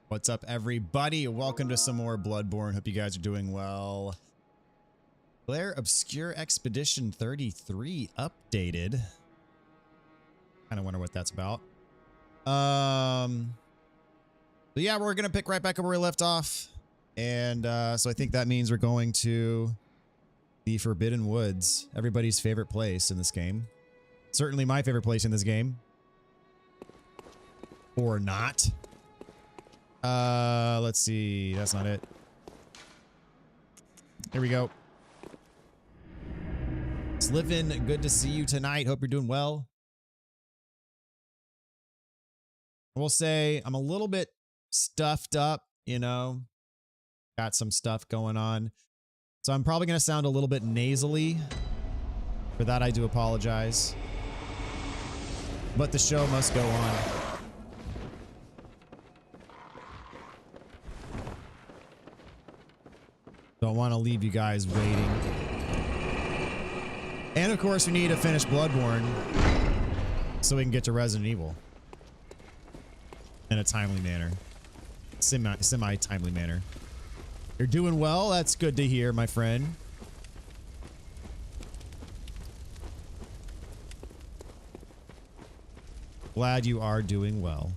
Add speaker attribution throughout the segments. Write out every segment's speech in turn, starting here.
Speaker 1: What's up, everybody? Welcome to some more Bloodborne. Hope you guys are doing well. Blair Obscure Expedition 33 updated. Kind of wonder what that's about. But yeah, we're gonna pick right back up where we left off, and so I think that means we're going to the Forbidden Woods, everybody's favorite place in this game. Certainly my favorite place in this game, or not. Let's see. That's not it. Here we go. Sliffin, good to see you tonight. Hope you're doing well. I will say I'm a little bit stuffed up, you know. Got some stuff going on. So I'm probably going to sound a little bit nasally. For that, I do apologize. But the show must go on. Don't want to leave you guys waiting. And of course, we need to finish Bloodborne so we can get to Resident Evil in a timely manner. Semi-timely manner. You're doing well. That's good to hear, my friend. Glad you are doing well.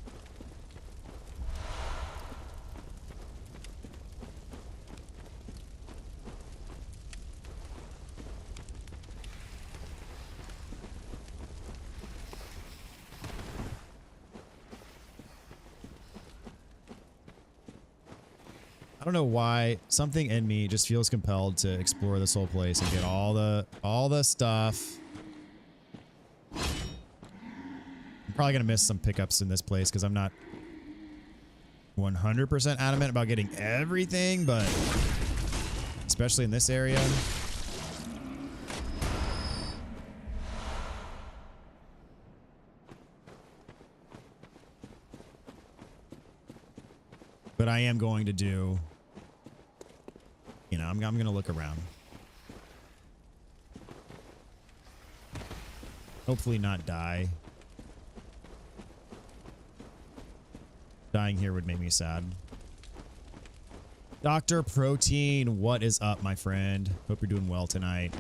Speaker 1: I don't know why something in me just feels compelled to explore this whole place and get all the stuff. I'm probably gonna miss some pickups in this place because I'm not 100% adamant about getting everything, but especially in this area. But I am going to do, you know, I'm going to look around. Hopefully not die. Dying here would make me sad. Dr. Protein, what is up, my friend? Hope you're doing well tonight.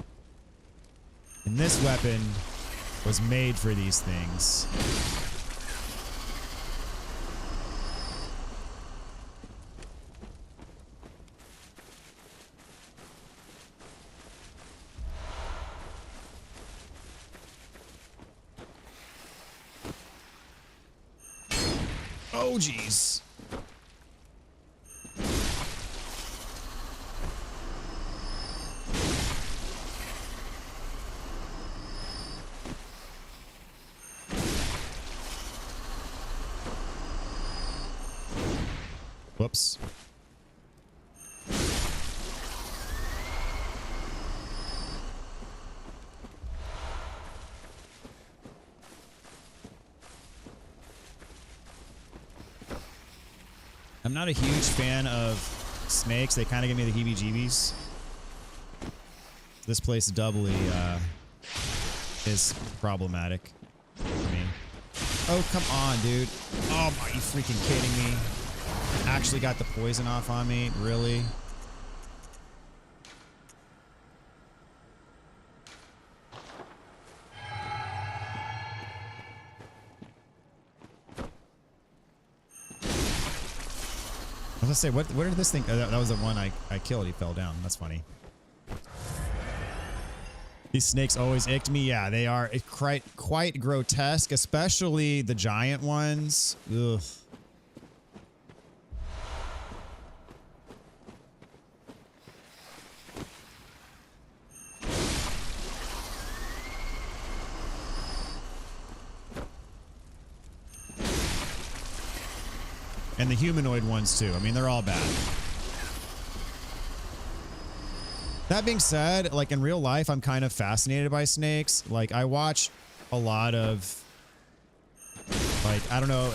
Speaker 1: And this weapon was made for these things. Oh, jeez. Whoops. I'm not a huge fan of snakes. They kind of give me the heebie-jeebies. This place doubly is problematic for me. Oh, come on, dude. Oh, are you freaking kidding me? Actually got the poison off on me? Really? I was gonna say, what did this thing? That was the one I killed. He fell down. That's funny. These snakes always icked me. Yeah, they are quite grotesque, especially the giant ones. Ugh. And the humanoid ones too. I mean, they're all bad. That being said, like in real life, I'm kind of fascinated by snakes. Like I watch a lot of, like, I don't know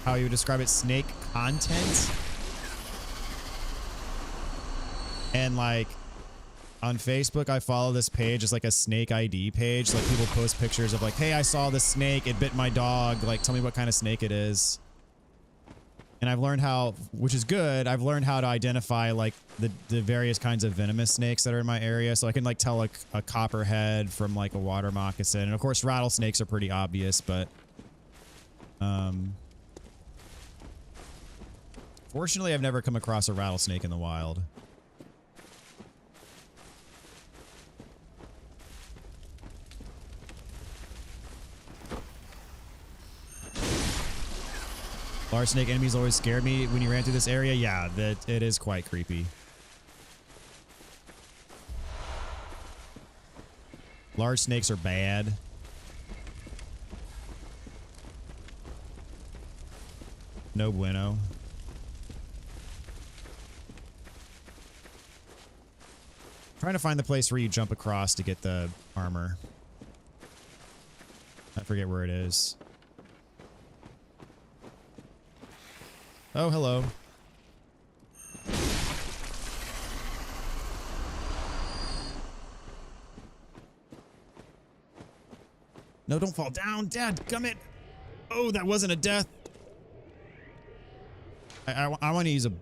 Speaker 1: how you would describe it, snake content. And like on Facebook, I follow this page. It's like a snake ID page. Like people post pictures of like, hey, I saw this snake. It bit my dog. Like, tell me what kind of snake it is. And I've learned how, which is good, I've learned how to identify like the various kinds of venomous snakes that are in my area. So I can like tell like a copperhead from like a water moccasin. And of course rattlesnakes are pretty obvious, but fortunately I've never come across a rattlesnake in the wild. Large snake enemies always scared me when you ran through this area. Yeah, that it is quite creepy. Large snakes are bad. No bueno. Trying to find the place where you jump across to get the armor. I forget where it is. Oh, hello. No, don't fall down, Dad. Come in. Oh, that wasn't a death. I want to use a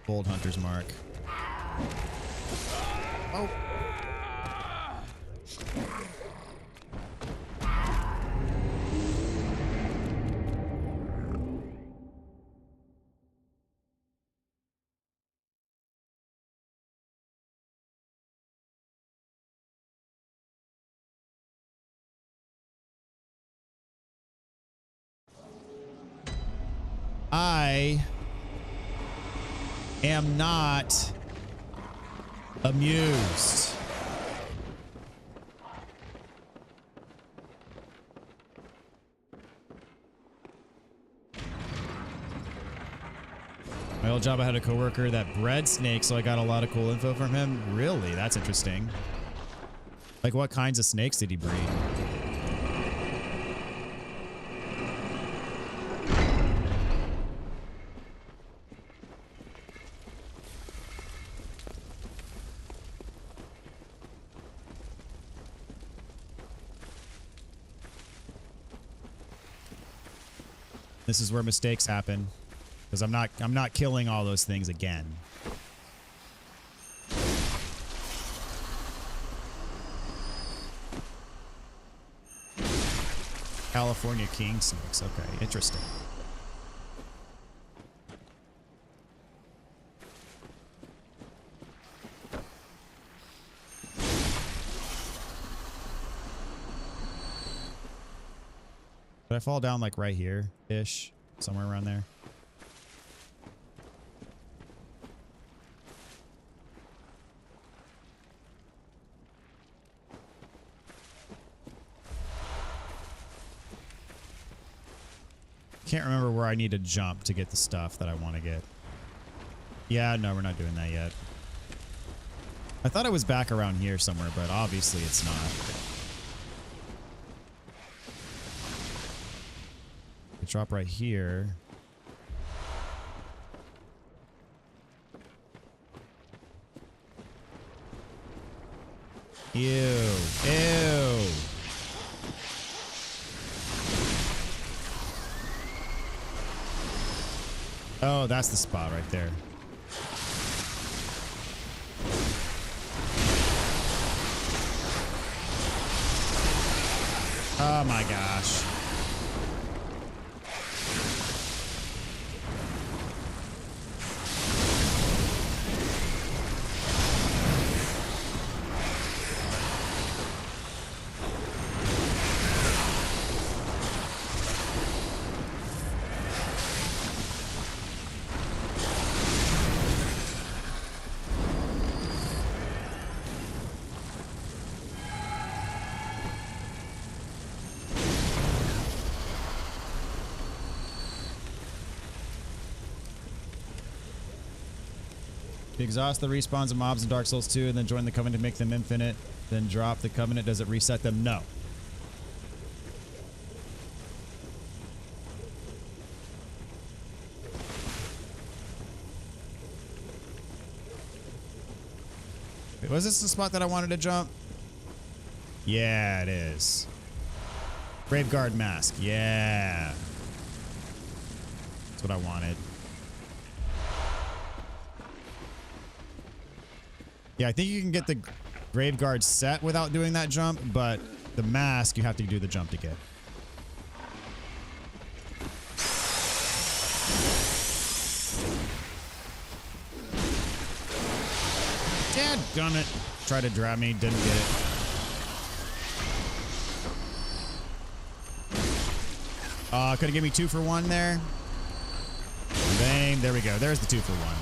Speaker 1: bold hunter's mark. Oh. I am not amused. My old job, I had a coworker that bred snakes, so I got a lot of cool info from him. Really? That's interesting. Like, what kinds of snakes did he breed? This is where mistakes happen, because I'm not killing all those things again. California king snakes. Okay, interesting. Did I fall down like right here-ish? Somewhere around there? Can't remember where I need to jump to get the stuff that I want to get. Yeah, no, we're not doing that yet. I thought it was back around here somewhere, but obviously it's not. Drop right here. Ew. Ew. Oh, that's the spot right there. Oh my gosh. Exhaust the respawns of mobs in Dark Souls 2 and then join the Covenant to make them infinite. Then drop the Covenant. Does it reset them? No. Wait, was this the spot that I wanted to jump? Yeah, it is. Graveguard Mask. Yeah. That's what I wanted. Yeah, I think you can get the grave guard set without doing that jump, but the mask you have to do the jump to get. Dadgummit. Tried to grab me, didn't get it. Could have given me 2 for 1 there. Bang, there we go. There's the 2 for 1.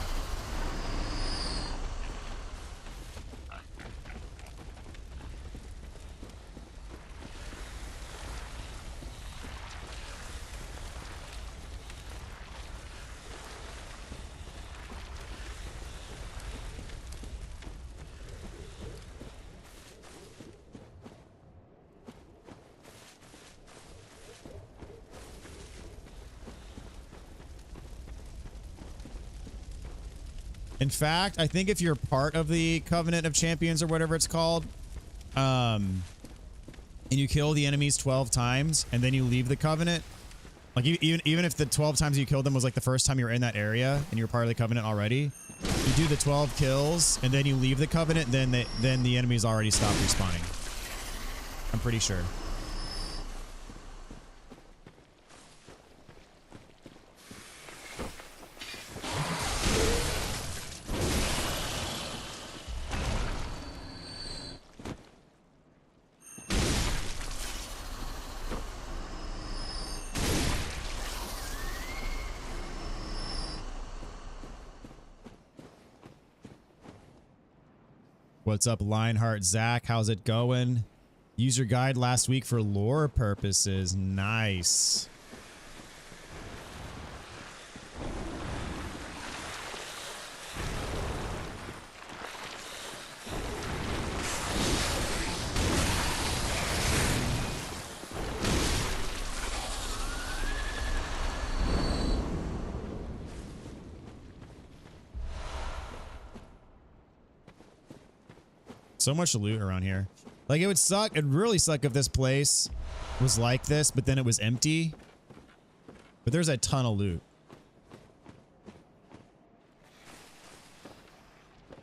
Speaker 1: In fact, I think if you're part of the Covenant of Champions or whatever it's called, and you kill the enemies 12 times and then you leave the Covenant, like even if the 12 times you killed them was like the first time you were in that area and you're part of the Covenant already, you do the 12 kills and then you leave the Covenant, then the enemies already stop respawning. I'm pretty sure. What's up, Lionheart Zach? How's it going? User guide last week for lore purposes. Nice. So much loot around here. Like, it would suck. It'd really suck if this place was like this, but then it was empty. But there's a ton of loot.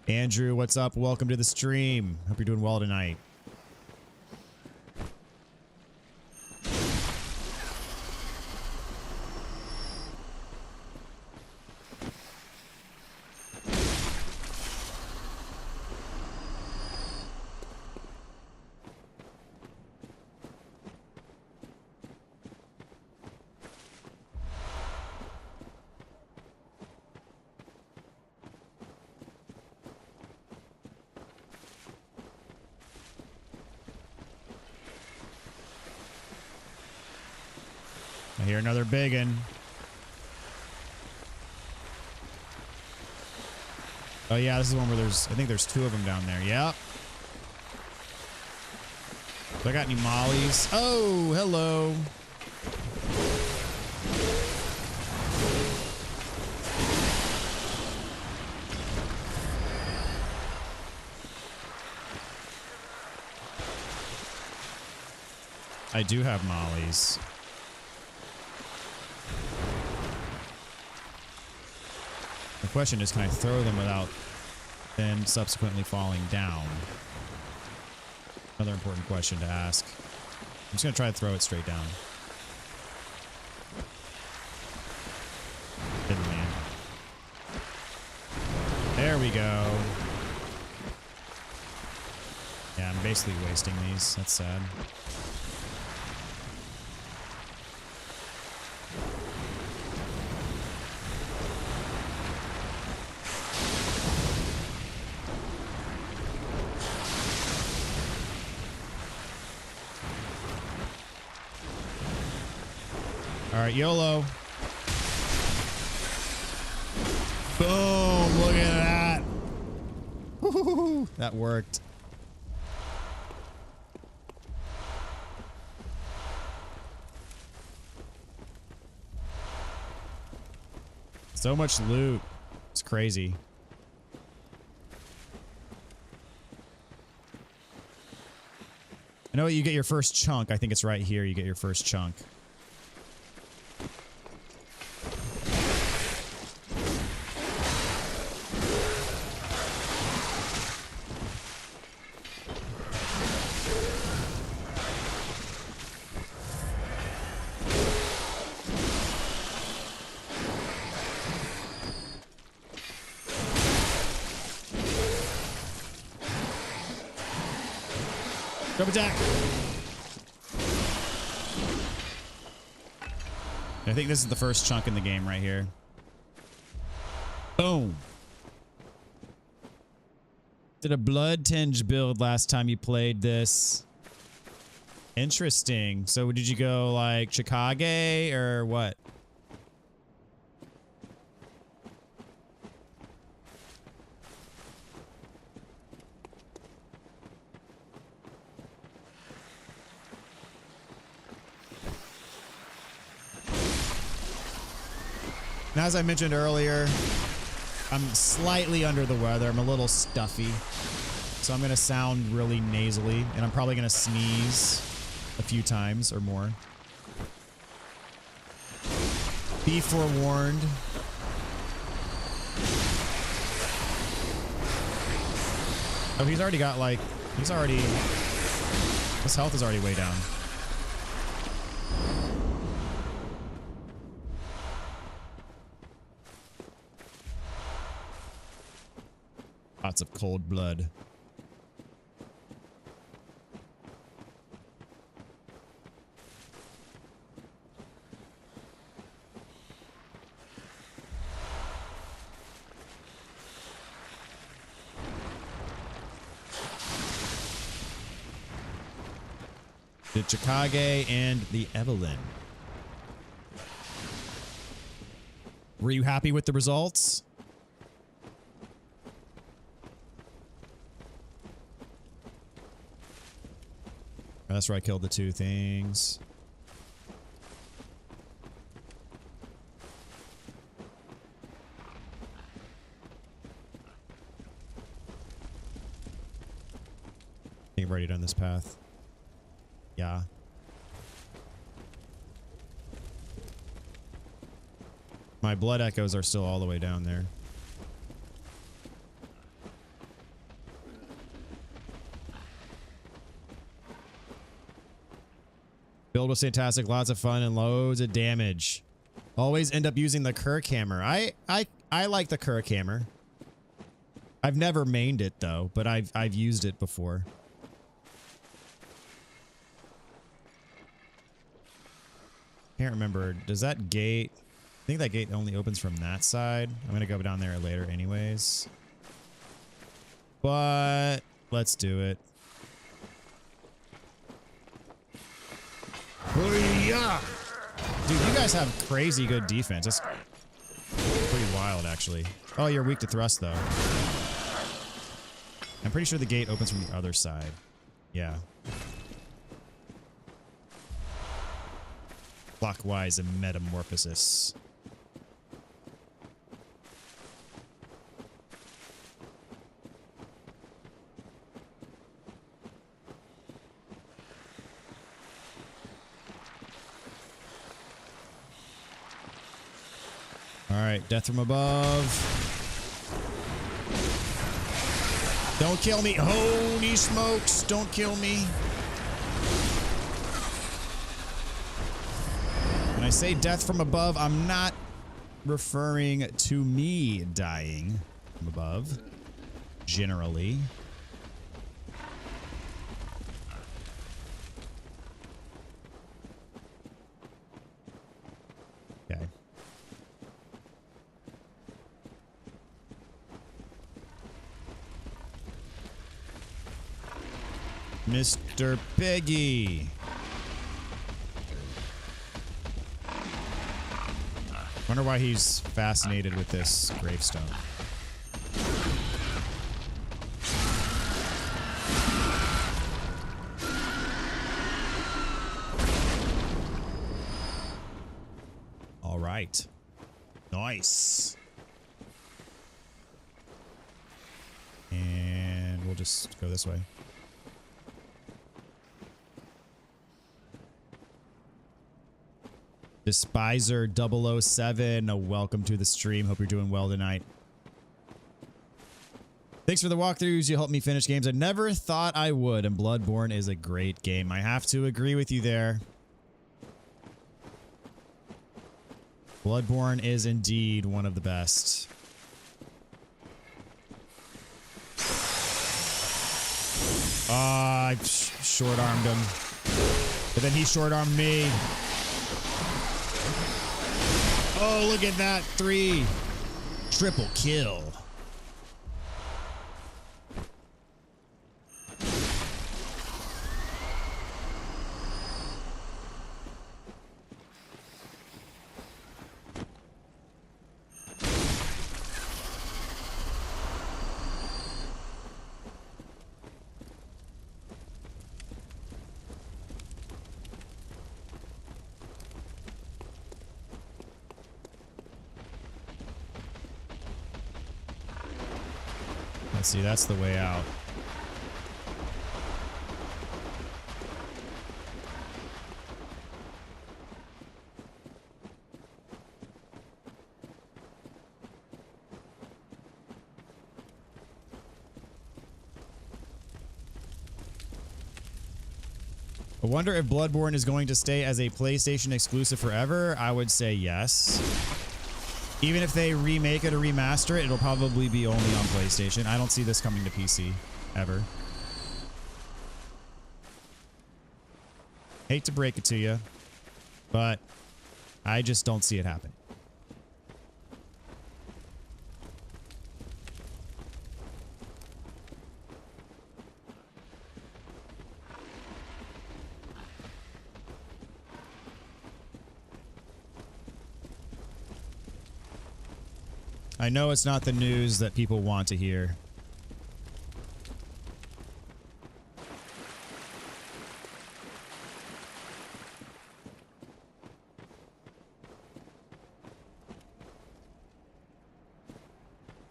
Speaker 1: Andrew, what's up? Welcome to the stream. Hope you're doing well tonight. I hear another biggin. Oh yeah, this is one where there's, I think there's 2 of them down there. Yep. Do I got any mollies? Oh, hello. I do have mollies. The question is, can I throw them without then subsequently falling down? Another important question to ask. I'm just going to try to throw it straight down. Didn't land. There we go. Yeah, I'm basically wasting these. That's sad. All right, YOLO. Boom, look at that. Woo-hoo-hoo. That worked. So much loot. It's crazy. I know you get your first chunk. I think it's right here. You get your first chunk. Jump attack. I think this is the first chunk in the game right here. Boom. Did a blood tinge build last time you played this. Interesting. So did you go like Chicago or what? Now, as I mentioned earlier, I'm slightly under the weather. I'm a little stuffy. So I'm going to sound really nasally, and I'm probably going to sneeze a few times or more. Be forewarned. Oh, he's already got like, his health is already way down. Lots of cold blood. The Chicago and the Evelyn. Were you happy with the results? That's where I killed the two things. I think I've already done this path. Yeah. My blood echoes are still all the way down there. Build was fantastic, lots of fun and loads of damage. Always end up using the Kirk hammer. I like the Kirk hammer. I've never mained it though, but I've used it before. Can't remember. Does that gate? I think that gate only opens from that side. I'm gonna go down there later anyways. But let's do it. Dude, you guys have crazy good defense. It's pretty wild, actually. Oh, you're weak to thrust, though. I'm pretty sure the gate opens from the other side. Yeah. Clockwise and metamorphosis. All right, death from above. Don't kill me. Holy smokes, don't kill me. When I say death from above, I'm not referring to me dying from above, generally. Okay. Mr. Piggy. Wonder why he's fascinated with this gravestone. All right. Nice. And we'll just go this way. Despiser 007, welcome to the stream. Hope you're doing well tonight. Thanks for the walkthroughs. You helped me finish games I never thought I would, and Bloodborne is a great game. I have to agree with you there. Bloodborne is indeed one of the best. I short-armed him. But then he short-armed me. Oh, look at that. 3. Triple kill. Let's see, that's the way out. I wonder if Bloodborne is going to stay as a PlayStation exclusive forever. I would say yes. Even if they remake it or remaster it, it'll probably be only on PlayStation. I don't see this coming to PC ever. Hate to break it to you, but I just don't see it happen. I know it's not the news that people want to hear.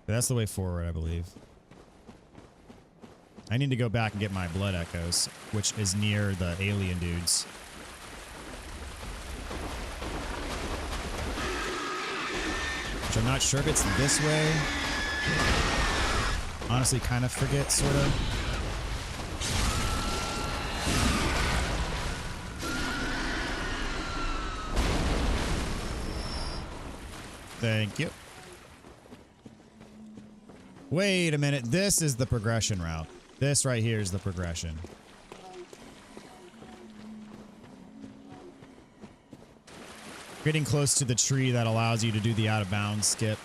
Speaker 1: That's the way forward, I believe. I need to go back and get my blood echoes, which is near the alien dudes. Which I'm not sure if it's this way. Honestly, kind of forget, sort of. Thank you. Wait a minute. This is the progression route. This right here is the progression. Getting close to the tree that allows you to do the out of bounds skip.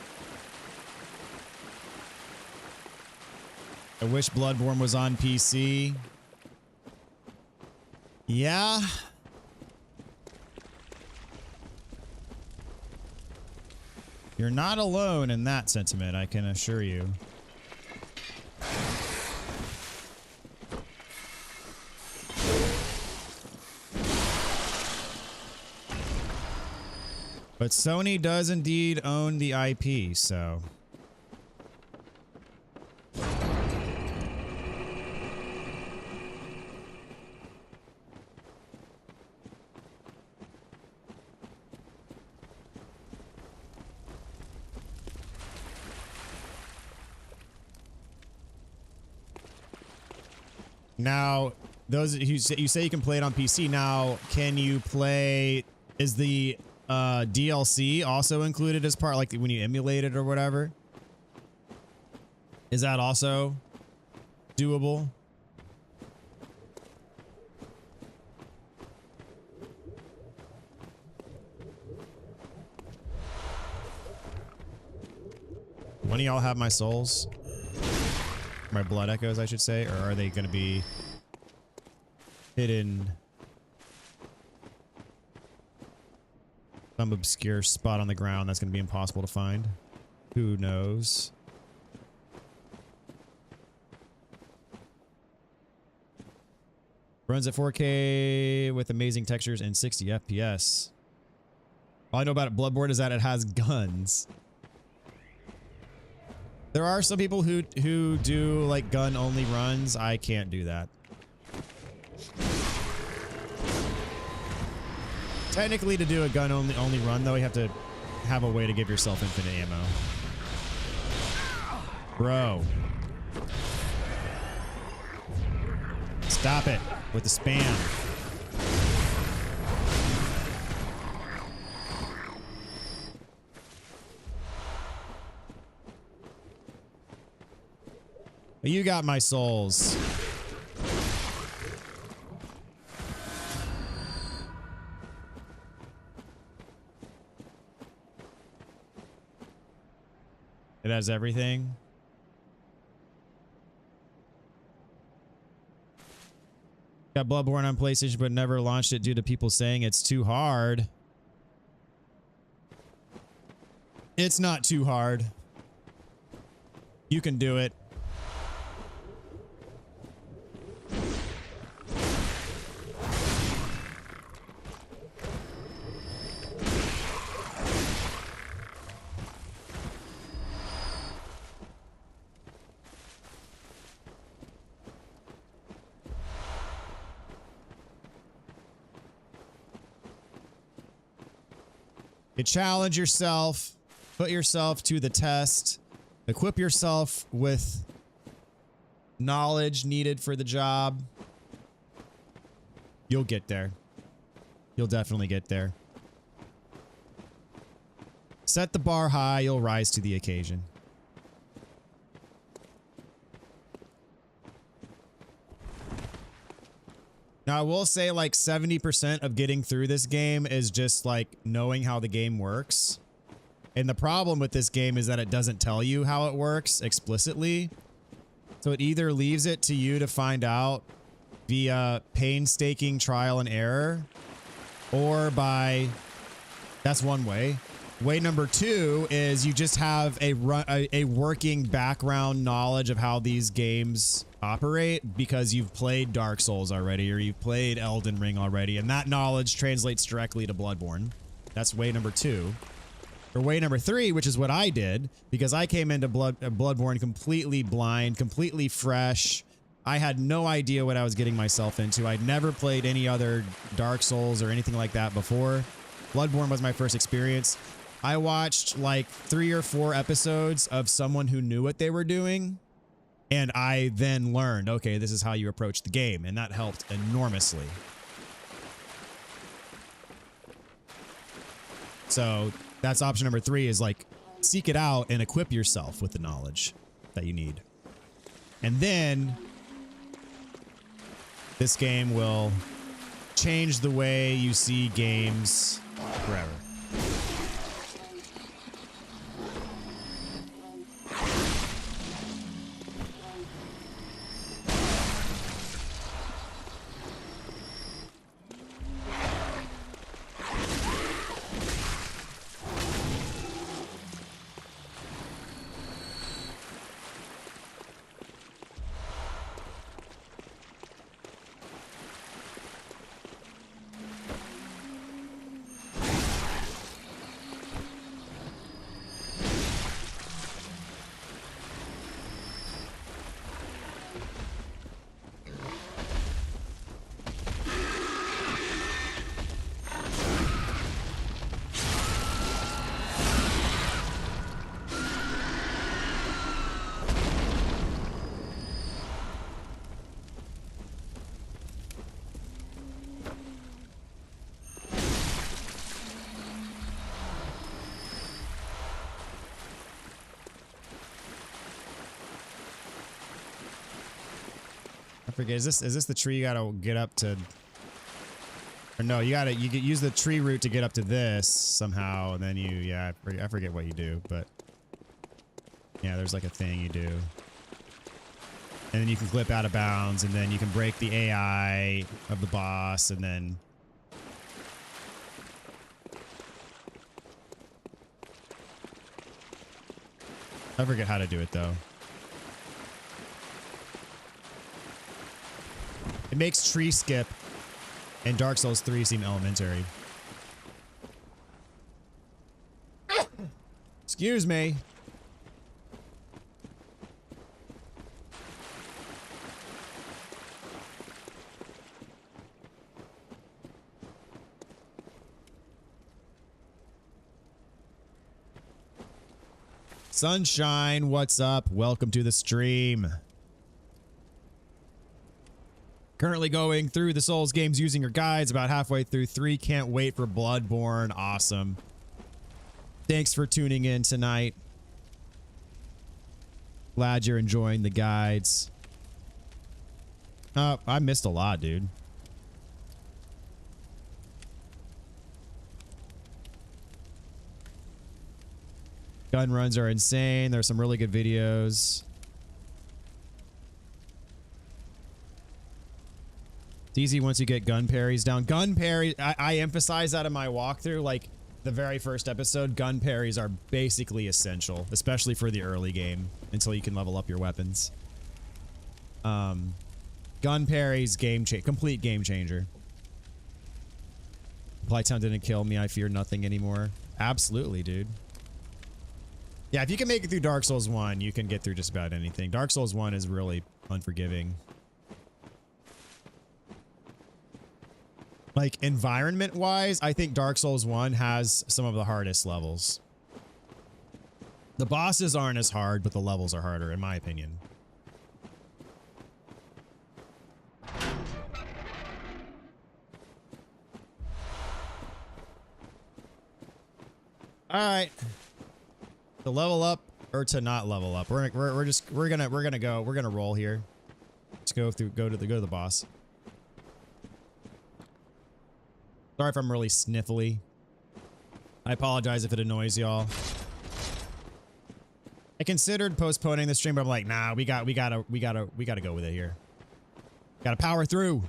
Speaker 1: I wish Bloodborne was on PC. Yeah. You're not alone in that sentiment, I can assure you. But Sony does indeed own the IP, so... Now, those you say you can play it on PC. Now, can you play? Is the DLC also included as part, like when you emulate it or whatever? Is that also doable? When do y'all have my souls? My blood echoes, I should say, or are they going to be hidden some obscure spot on the ground that's going to be impossible to find? Who knows? Runs at 4K with amazing textures and 60 FPS. All I know about Bloodborne is that it has guns. There are some people who do like gun only runs. I can't do that. Technically, to do a gun only run though, you have to have a way to give yourself infinite ammo. Bro. Stop it with the spam. You got my souls. It has everything. Got Bloodborne on PlayStation, but never launched it due to people saying it's too hard. It's not too hard. You can do it. You challenge yourself, put yourself to the test, equip yourself with knowledge needed for the job. You'll get there. You'll definitely get there. Set the bar high, you'll rise to the occasion. Now, I will say like 70% of getting through this game is just like knowing how the game works. And the problem with this game is that it doesn't tell you how it works explicitly. So it either leaves it to you to find out via painstaking trial and error, or by, that's one way. Way number two is you just have a working background knowledge of how these games operate because you've played Dark Souls already, or you've played Elden Ring already, and that knowledge translates directly to Bloodborne. That's way number two. Or way number three, which is what I did, because I came into Bloodborne completely blind, completely fresh. I had no idea what I was getting myself into. I'd never played any other Dark Souls or anything like that before. Bloodborne was my first experience. I watched like 3 or 4 episodes of someone who knew what they were doing, and I then learned, okay, this is how you approach the game, and that helped enormously. So that's option number 3, is like seek it out and equip yourself with the knowledge that you need. And then this game will change the way you see games forever. I forget, is this the tree you gotta get up to? Or no, you use the tree root to get up to this somehow, and then you, yeah, I forget what you do, but yeah, there's like a thing you do. And then you can clip out of bounds, and then you can break the AI of the boss, and then I forget how to do it though. It makes tree skip and Dark Souls 3 seem elementary. Excuse me. Sunshine, what's up? Welcome to the stream. Currently going through the Souls games using your guides, about halfway through 3. Can't wait for Bloodborne. Awesome. Thanks for tuning in tonight. Glad you're enjoying the guides. I missed a lot, dude. Gun runs are insane. There's some really good videos. It's easy once you get gun parries down. Gun parry, I emphasize that in my walkthrough. Like the very first episode, gun parries are basically essential, especially for the early game until you can level up your weapons. Gun parries, complete game changer. Playtime didn't kill me. I fear nothing anymore. Absolutely, dude. Yeah, if you can make it through Dark Souls 1, you can get through just about anything. Dark Souls 1 is really unforgiving. Like, environment-wise, I think Dark Souls 1 has some of the hardest levels. The bosses aren't as hard, but the levels are harder, in my opinion. All right. To level up or to not level up. We're gonna roll here. Let's go to the boss. Sorry if I'm really sniffly. I apologize if it annoys y'all. I considered postponing the stream, but I'm like, nah, we gotta go with it here. Gotta power through.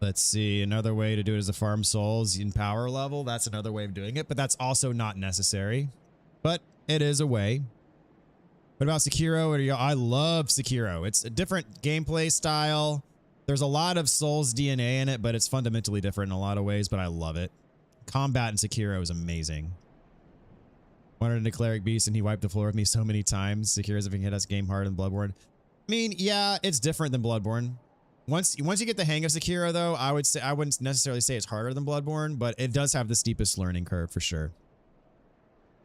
Speaker 1: Let's see. Another way to do it is to farm souls in power level. That's another way of doing it, but that's also not necessary. But it is a way. What about Sekiro? I love Sekiro. It's a different gameplay style. There's a lot of Souls DNA in it, but it's fundamentally different in a lot of ways, but I love it. Combat in Sekiro is amazing. Wanted a cleric beast and he wiped the floor with me so many times. Sekiro's if he hit us game harder than Bloodborne. I mean, yeah, it's different than Bloodborne. Once you get the hang of Sekiro, though, I wouldn't necessarily say it's harder than Bloodborne, but it does have the steepest learning curve for sure.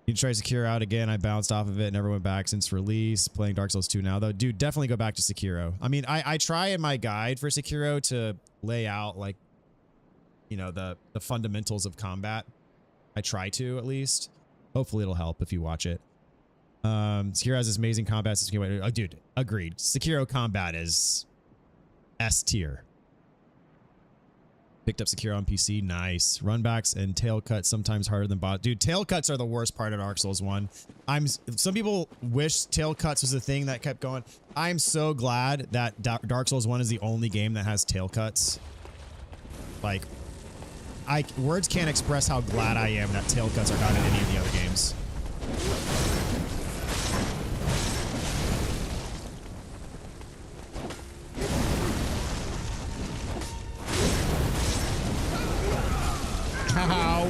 Speaker 1: You try Sekiro out again. I bounced off of it, never went back since release. Playing Dark Souls 2 now, though. Dude, definitely go back to Sekiro. I mean, I try in my guide for Sekiro to lay out, like, you know, the fundamentals of combat. I try to, at least. Hopefully it'll help if you watch it. Sekiro has this amazing combat system. Oh, dude, agreed. Sekiro combat is S tier. Picked up Sekiro on PC. Nice. Runbacks and tail cuts sometimes harder than boss. Dude, tail cuts are the worst part of Dark Souls 1. Some people wish tail cuts was a thing that kept going. I'm so glad that Dark Souls 1 is the only game that has tail cuts. Like, words can't express how glad I am that tail cuts are not in any of the other games. Ow.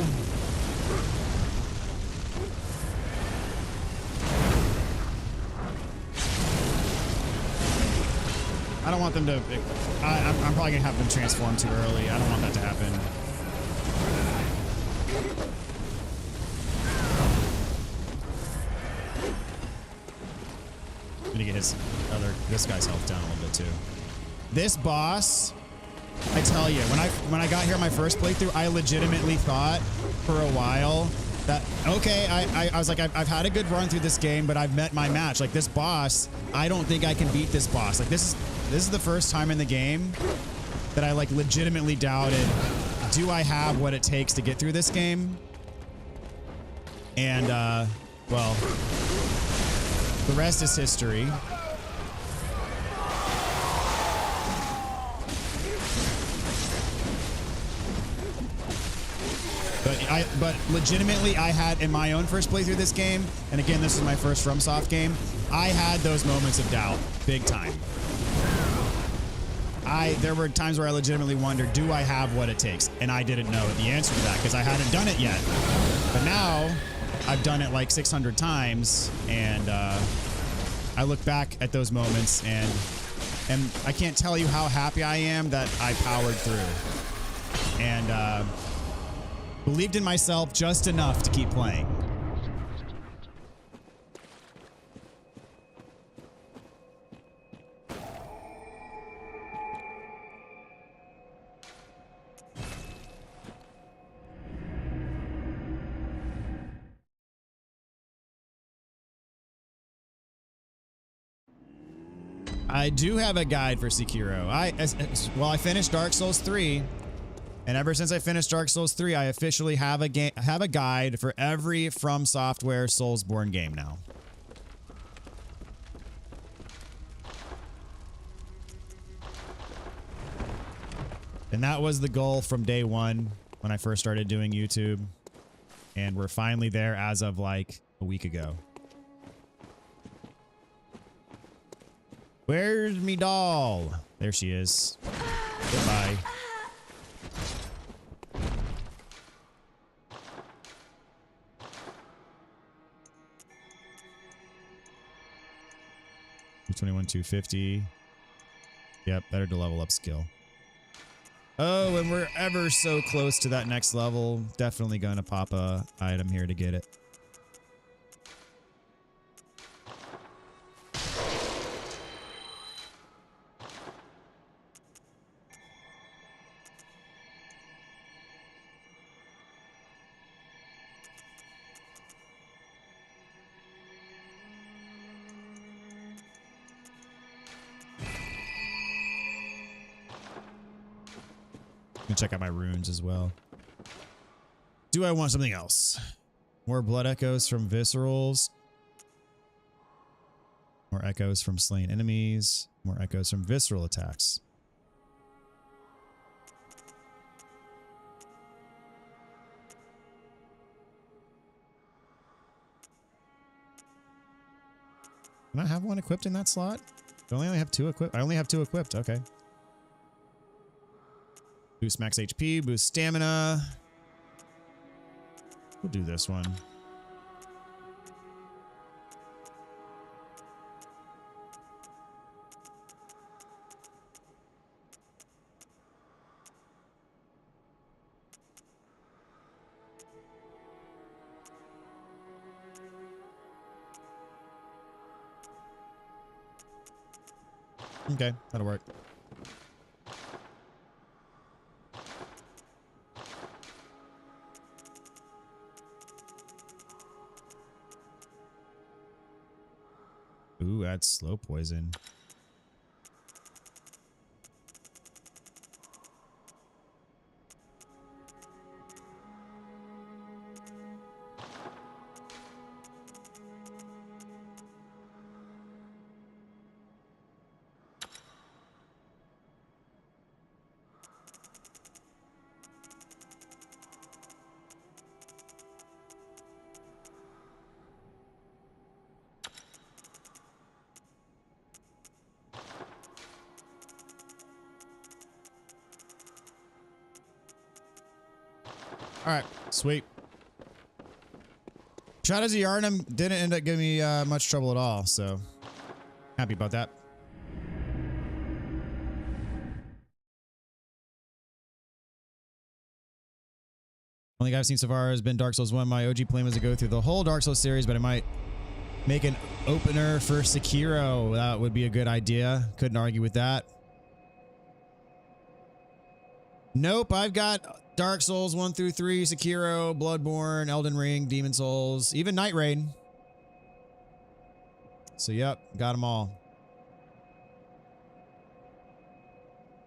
Speaker 1: I don't want them to... I'm probably going to have them transform too early. I don't want that to happen. I'm going to get this guy's health down a little bit too. This boss... I tell you, when I got here my first playthrough, I legitimately thought for a while that, okay, I was like, I've had a good run through this game, but I've met my match. Like, this boss, I don't think I can beat this boss. Like, this is the first time in the game that I, like, legitimately doubted, do I have what it takes to get through this game? And, well, the rest is history. But legitimately, I had, in my own first playthrough this game, and again, this is my first FromSoft game, I had those moments of doubt, big time. There were times where I legitimately wondered, do I have what it takes? And I didn't know the answer to that, because I hadn't done it yet. But now, I've done it like 600 times, and I look back at those moments, and I can't tell you how happy I am that I powered through. And, believed in myself just enough to keep playing. I do have a guide for Sekiro. I finished Dark Souls 3. And ever since I finished Dark Souls 3, I officially have a guide for every From Software Soulsborne game now. And that was the goal from day one when I first started doing YouTube. And we're finally there as of like a week ago. Where's me doll? There she is. Goodbye. $21,250. Yep, better to level up skill. Oh, and we're ever so close to that next level. Definitely gonna pop a item here to get it. Check out my runes as well. Do I want something else? More blood echoes from viscerals. More echoes from slain enemies. More echoes from visceral attacks. Can I have one equipped in that slot? I only have two equipped. I only have two equipped. Okay. Boost max HP, boost stamina. We'll do this one. Okay, that'll work. Ooh, that's slow poison. All right, sweet. Shadow of Yharnam didn't end up giving me much trouble at all, so happy about that. Only thing I've seen so far has been Dark Souls 1. My OG plan was to go through the whole Dark Souls series, but I might make an opener for Sekiro. That would be a good idea. Couldn't argue with that. Nope, I've got Dark Souls 1 through 3, Sekiro, Bloodborne, Elden Ring, Demon Souls, even Night Raid. So yep, got them all.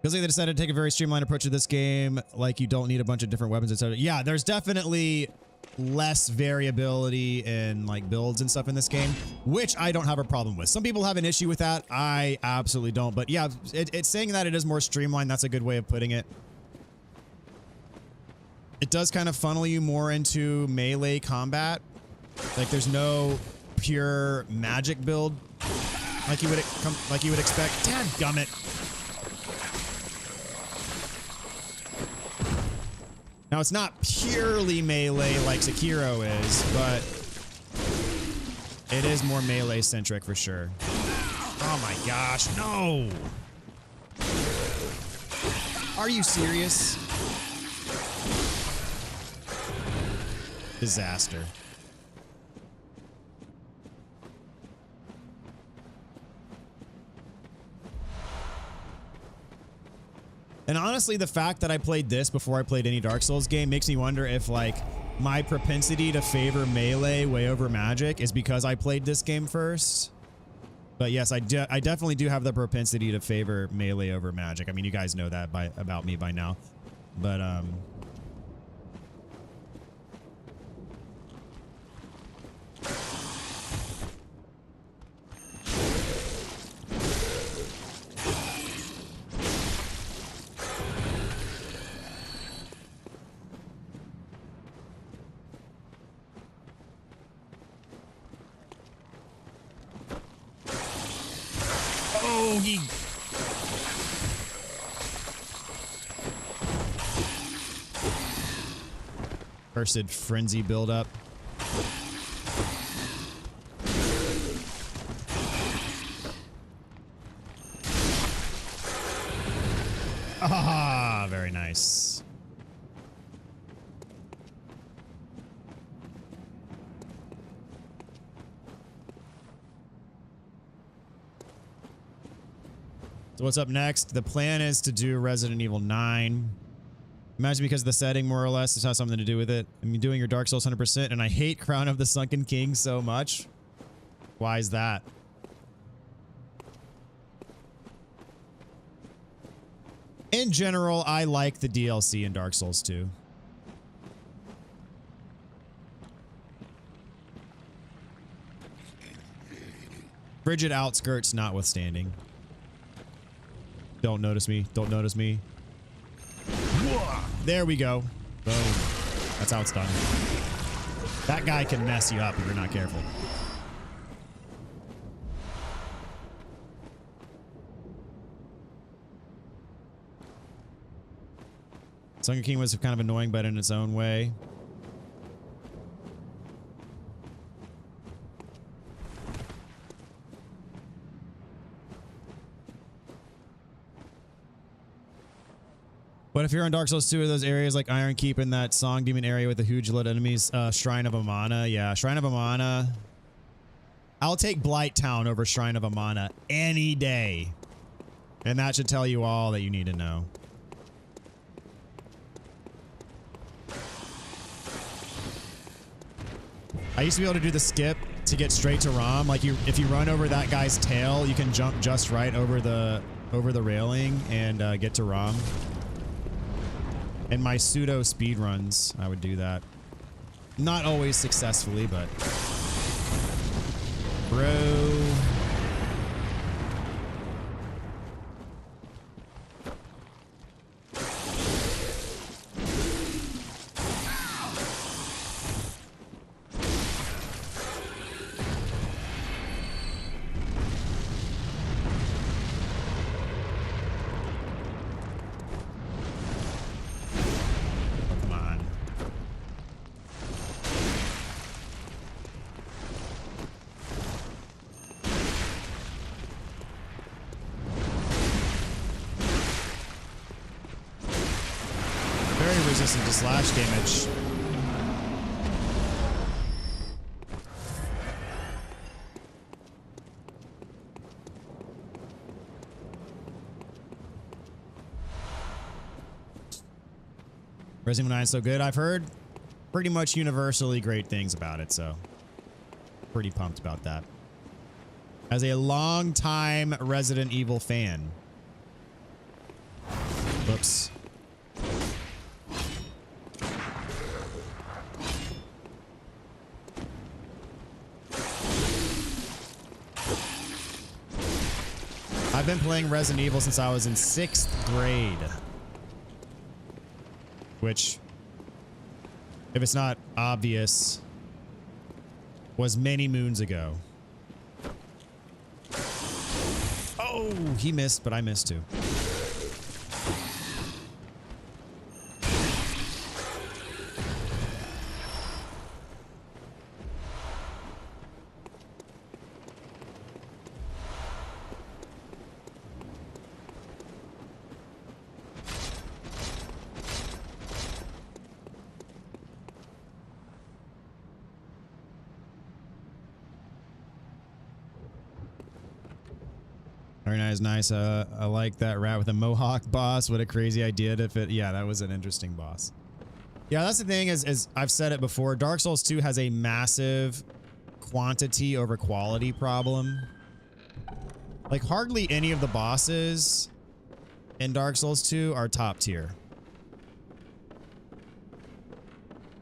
Speaker 1: Feels like they decided to take a very streamlined approach to this game, like you don't need a bunch of different weapons, etc. Yeah, there's definitely less variability in like builds and stuff in this game, which I don't have a problem with. Some people have an issue with that. I absolutely don't. But yeah, it's saying that it is more streamlined. That's a good way of putting it. It does kind of funnel you more into melee combat. Like there's no pure magic build like you would expect. Dadgummit. Now it's not purely melee like Sekiro is, but it is more melee centric for sure. Oh my gosh, no! Are you serious? Disaster. And honestly, the fact that I played this before I played any Dark Souls game makes me wonder if like my propensity to favor melee way over magic is because I played this game first. But yes, I definitely do have the propensity to favor melee over magic. I mean, you guys know that about me by now. but oh, he cursed frenzy buildup. Ah, very nice. So what's up next? The plan is to do Resident Evil 9. Imagine because of the setting, more or less, this has something to do with it. I mean, doing your Dark Souls 100%, and I hate Crown of the Sunken King so much. Why is that? In general, I like the DLC in Dark Souls 2. Frigid outskirts notwithstanding. Don't notice me. Don't notice me. There we go. Boom. That's how it's done. That guy can mess you up if you're not careful. Sunken King was kind of annoying, but in its own way. But if you're on Dark Souls 2 or those areas like Iron Keep and that Song Demon area with the huge load enemies, Shrine of Amana, yeah, Shrine of Amana. I'll take Blight Town over Shrine of Amana any day. And that should tell you all that you need to know. I used to be able to do the skip to get straight to Rom. Like if you run over that guy's tail, you can jump just right over the railing and get to Rom. In my pseudo speed runs, I would do that. Not always successfully, but bro. Resistant to slash damage. Resident Evil 9 is so good. I've heard pretty much universally great things about it, so pretty pumped about that. As a long-time Resident Evil fan. Whoops. I've been playing Resident Evil since I was in 6th grade. Which, if it's not obvious, was many moons ago. Oh, he missed, but I missed too. Very nice. I like that rat with a mohawk boss. What a crazy idea to fit. Yeah, that was an interesting boss. Yeah, that's the thing is I've said it before. Dark Souls 2 has a massive quantity over quality problem. Like hardly any of the bosses in Dark Souls 2 are top tier.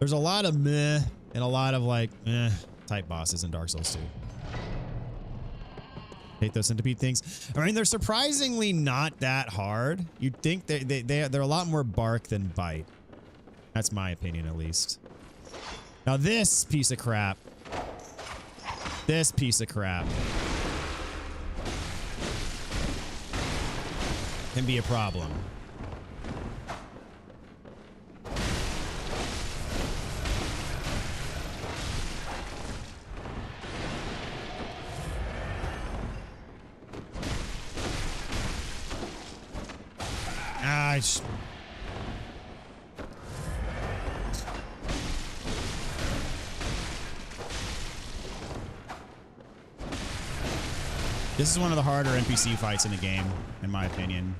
Speaker 1: There's a lot of meh and a lot of like type bosses in Dark Souls 2. Hate those centipede things. I mean, they're surprisingly not that hard. You'd think they're a lot more bark than bite. That's my opinion, at least. Now this piece of crap. This piece of crap can be a problem. This is one of the harder NPC fights in the game, in my opinion.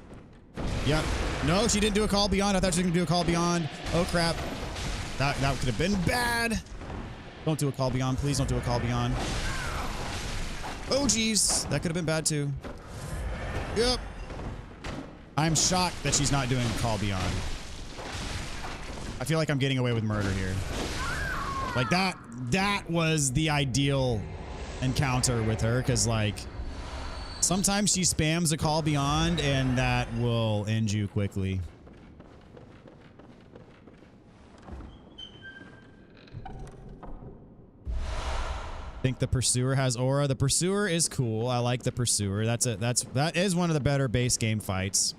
Speaker 1: Yep. No, she didn't do a call beyond. I thought she was going to do a call beyond. Oh, crap. That could have been bad. Don't do a call beyond. Please don't do a call beyond. Oh, geez. That could have been bad, too. Yep. I'm shocked that she's not doing a call beyond. I feel like I'm getting away with murder here. Like, that was the ideal encounter with her, because, like, sometimes she spams a call beyond, and that will end you quickly. Think the Pursuer has aura. The Pursuer is cool. I like the Pursuer. That is one of the better base game fights.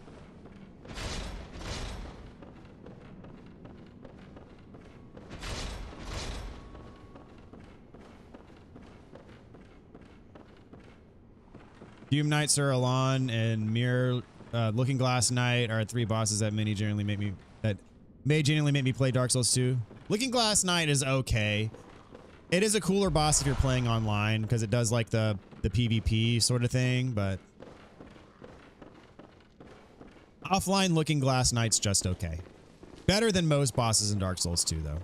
Speaker 1: Fume Knight, Sir Alon, and Mirror Looking Glass Knight are three bosses that may genuinely make me play Dark Souls 2. Looking Glass Knight is okay. It is a cooler boss if you're playing online because it does like the PvP sort of thing, but offline Looking Glass Knight's just okay. Better than most bosses in Dark Souls 2 though.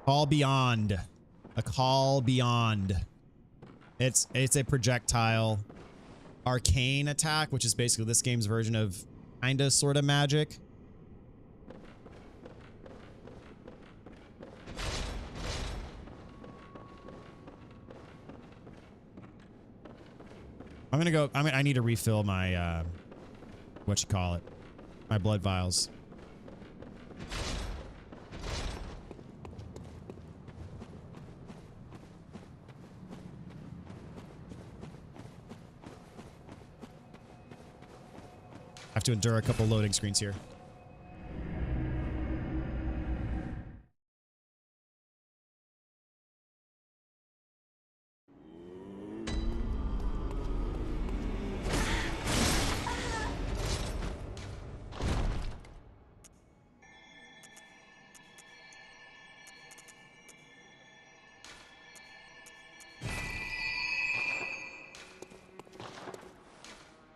Speaker 1: Call Beyond. A Call Beyond. It's a projectile arcane attack, which is basically this game's version of kinda sorta magic. I'm gonna go. I need to refill my my blood vials. Have to endure a couple loading screens here.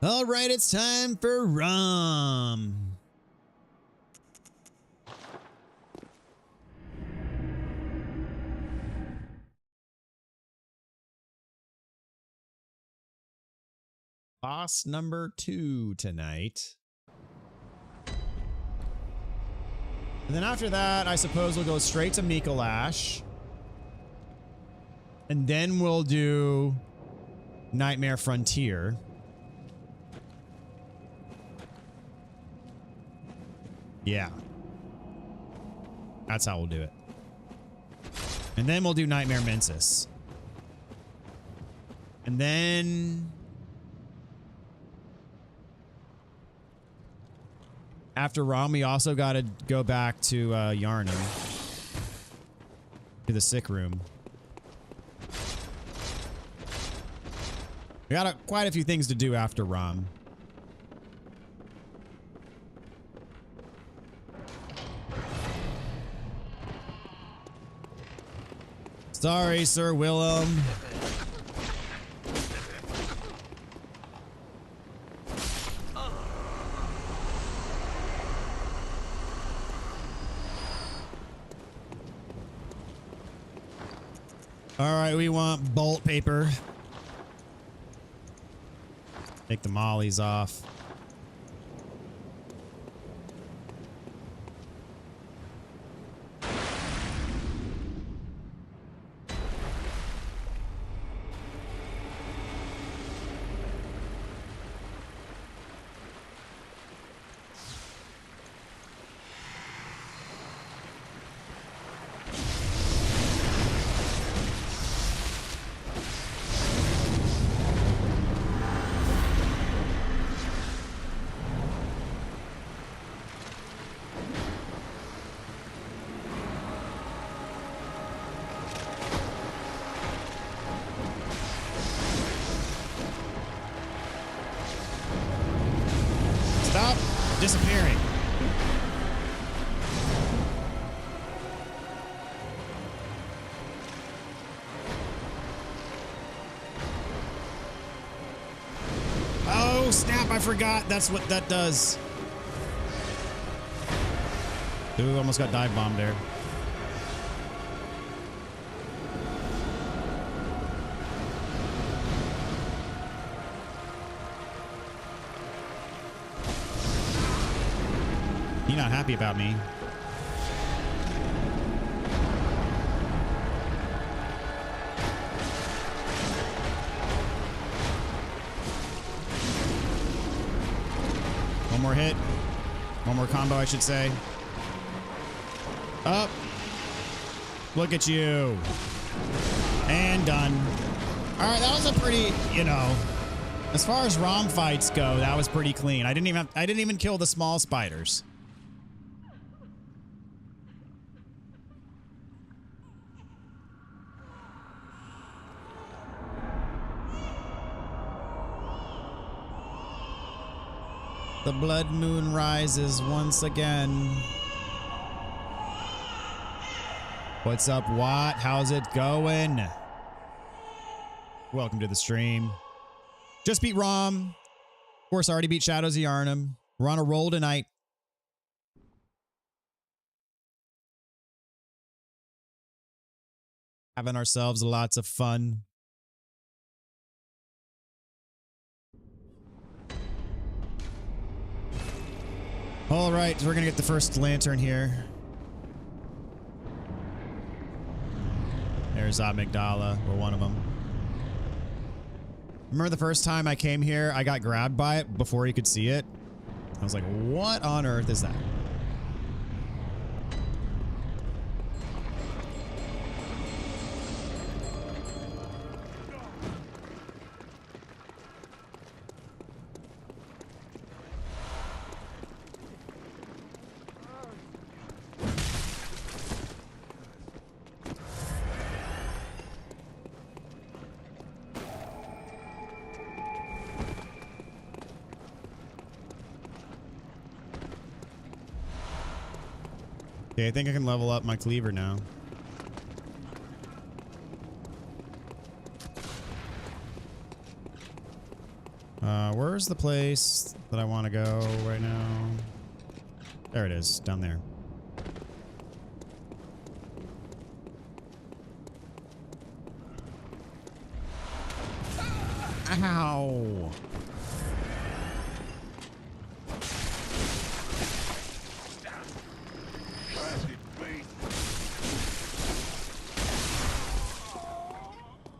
Speaker 1: All right, it's time for rum. Boss number 2 tonight. And then after that, I suppose we'll go straight to Mikolash. And then we'll do Nightmare Frontier. Yeah. That's how we'll do it. And then we'll do Nightmare Mensis. And then after Rom, we also got to go back to Yharnam. To the sick room. We got quite a few things to do after Rom. Sorry, Sir Willem. All right, we want bolt paper. Take the mollies off. Stop disappearing. Oh, snap, I forgot. That's what that does. Ooh, almost got dive bombed there. You're not happy about me. One more hit. One more combo, I should say. Up. Look at you. And done. All right, that was a pretty, you know, as far as ROM fights go, that was pretty clean. I didn't even kill the small spiders. The blood moon rises once again. What's up, Watt? How's it going? Welcome to the stream. Just beat ROM. Of course, I already beat Shadows of Yharnam. We're on a roll tonight. Having ourselves lots of fun. All right, so we're gonna get the first lantern here. There's Amygdala, or one of them. Remember the first time I came here, I got grabbed by it before you could see it? I was like, what on earth is that? Okay, I think I can level up my cleaver now. Where's the place that I want to go right now? There it is, down there. Ow!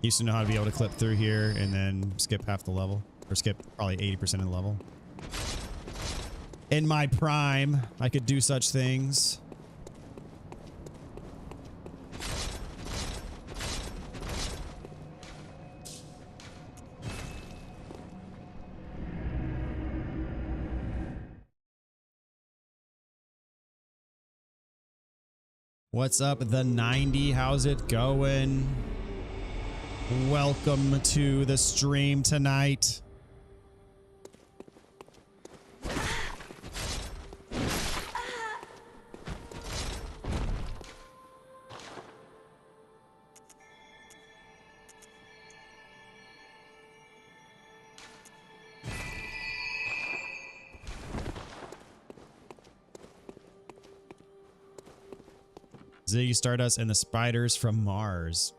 Speaker 1: Used to know how to be able to clip through here and then skip half the level, or skip probably 80% of the level. In my prime, I could do such things. What's up, the 90? How's it going? Welcome to the stream tonight. Ziggy Stardust and the spiders from Mars.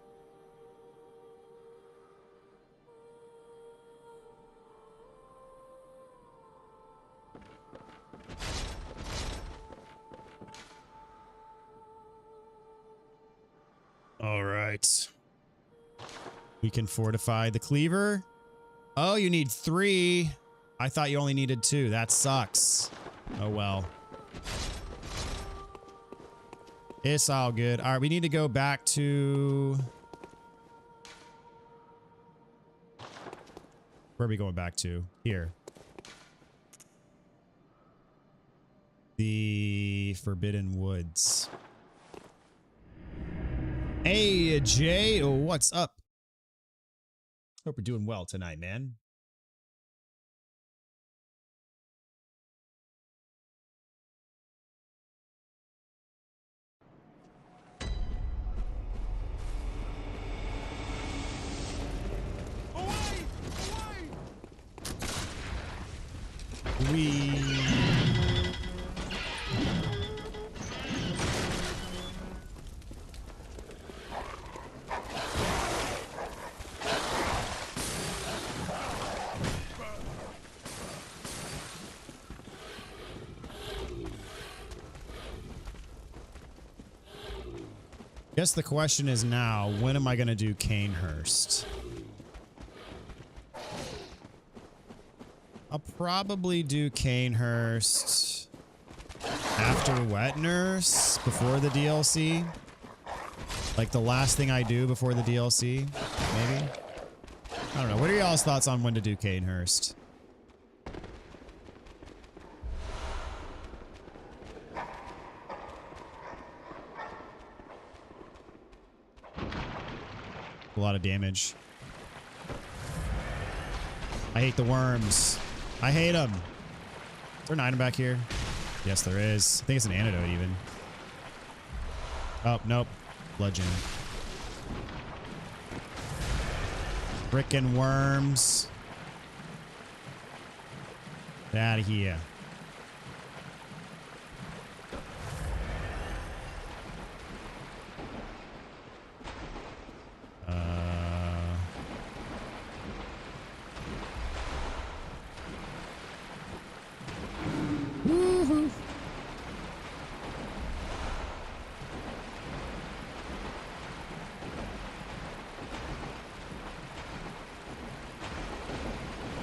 Speaker 1: All right. We can fortify the cleaver. Oh, you need 3. I thought you only needed 2. That sucks. Oh, well. It's all good. All right, we need to go back to... Where are we going back to? Here. The Forbidden Woods. Hey, Jay, what's up? Hope we're doing well tonight, man. Guess the question is now, when am I going to do Canehurst? I'll probably do Canehurst after Wet Nurse, before the DLC. Like the last thing I do before the DLC, maybe? I don't know. What are y'all's thoughts on when to do Canehurst? A lot of damage. I hate the worms. I hate them. Is there an item back here? Yes, there is. I think it's an antidote even. Oh, nope. Bludgeon. Frickin' worms. Get out of here.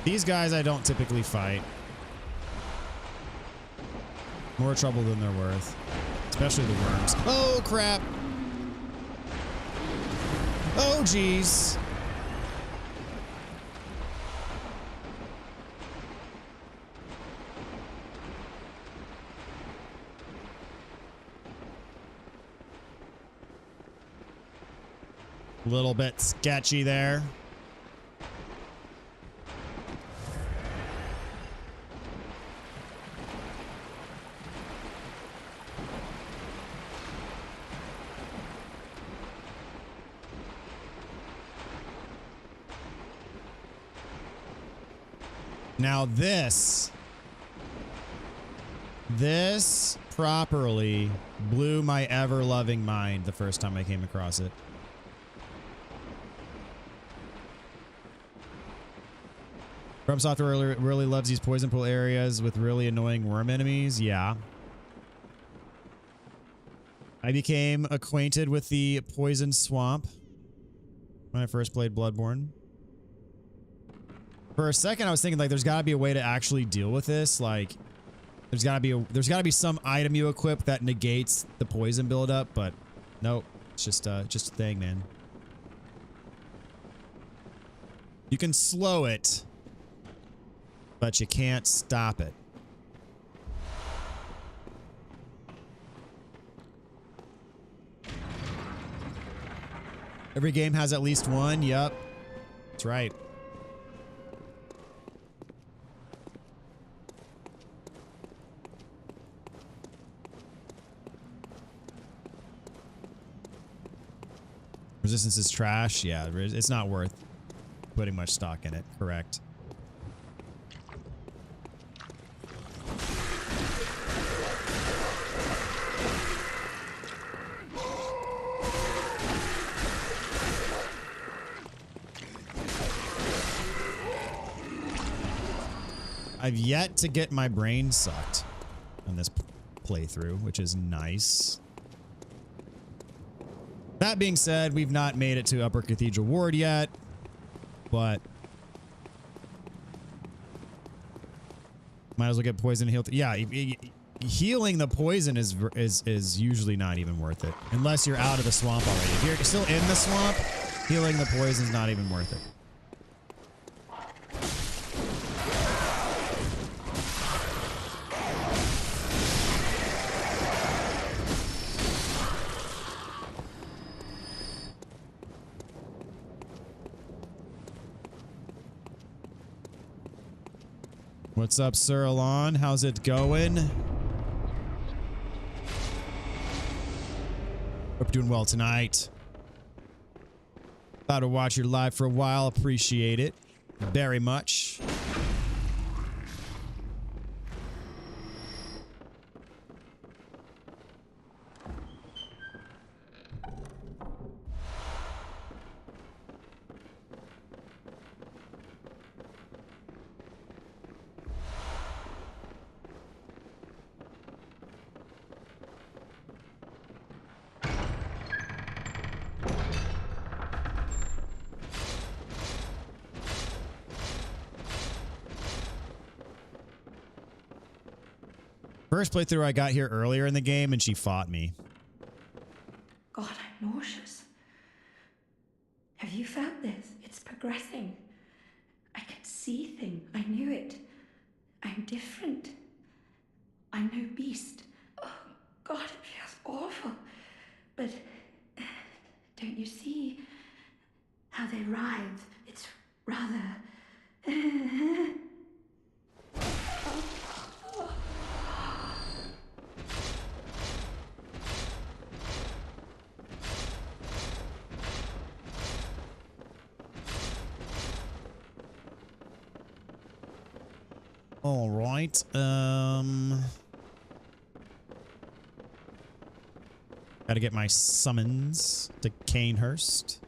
Speaker 1: These guys I don't typically fight. More trouble than they're worth. Especially the worms. Oh, crap. Oh, geez. A little bit sketchy there. Now this properly blew my ever-loving mind the first time I came across it. FromSoft really loves these poison pool areas with really annoying worm enemies. Yeah. I became acquainted with the poison swamp when I first played Bloodborne. For a second, I was thinking like there's got to be a way to actually deal with this. Like there's got to be some item you equip that negates the poison buildup, but nope. It's just a thing, man. You can slow it, but you can't stop it. Every game has at least one. Yup. That's right. Resistance is trash. Yeah, it's not worth putting much stock in it. Correct. I've yet to get my brain sucked on this playthrough, which is nice. That being said, we've not made it to Upper Cathedral Ward yet, but might as well get poison healed. Yeah, healing the poison is usually not even worth it unless you're out of the swamp already. If you're still in the swamp, healing the poison is not even worth it. What's up, Sir Alon? How's it going? Hope you're doing well tonight. Thought I'd watch your live for a while. Appreciate it very much. First playthrough, I got here earlier in the game and she fought me.
Speaker 2: God, I'm nauseous. Have you felt this? It's progressing. I can see things. I knew it. I'm different. I'm no beast. Oh, God, it feels awful. But don't you see how they writhe? It's rather...
Speaker 1: All right. Gotta get my summons to Canehurst.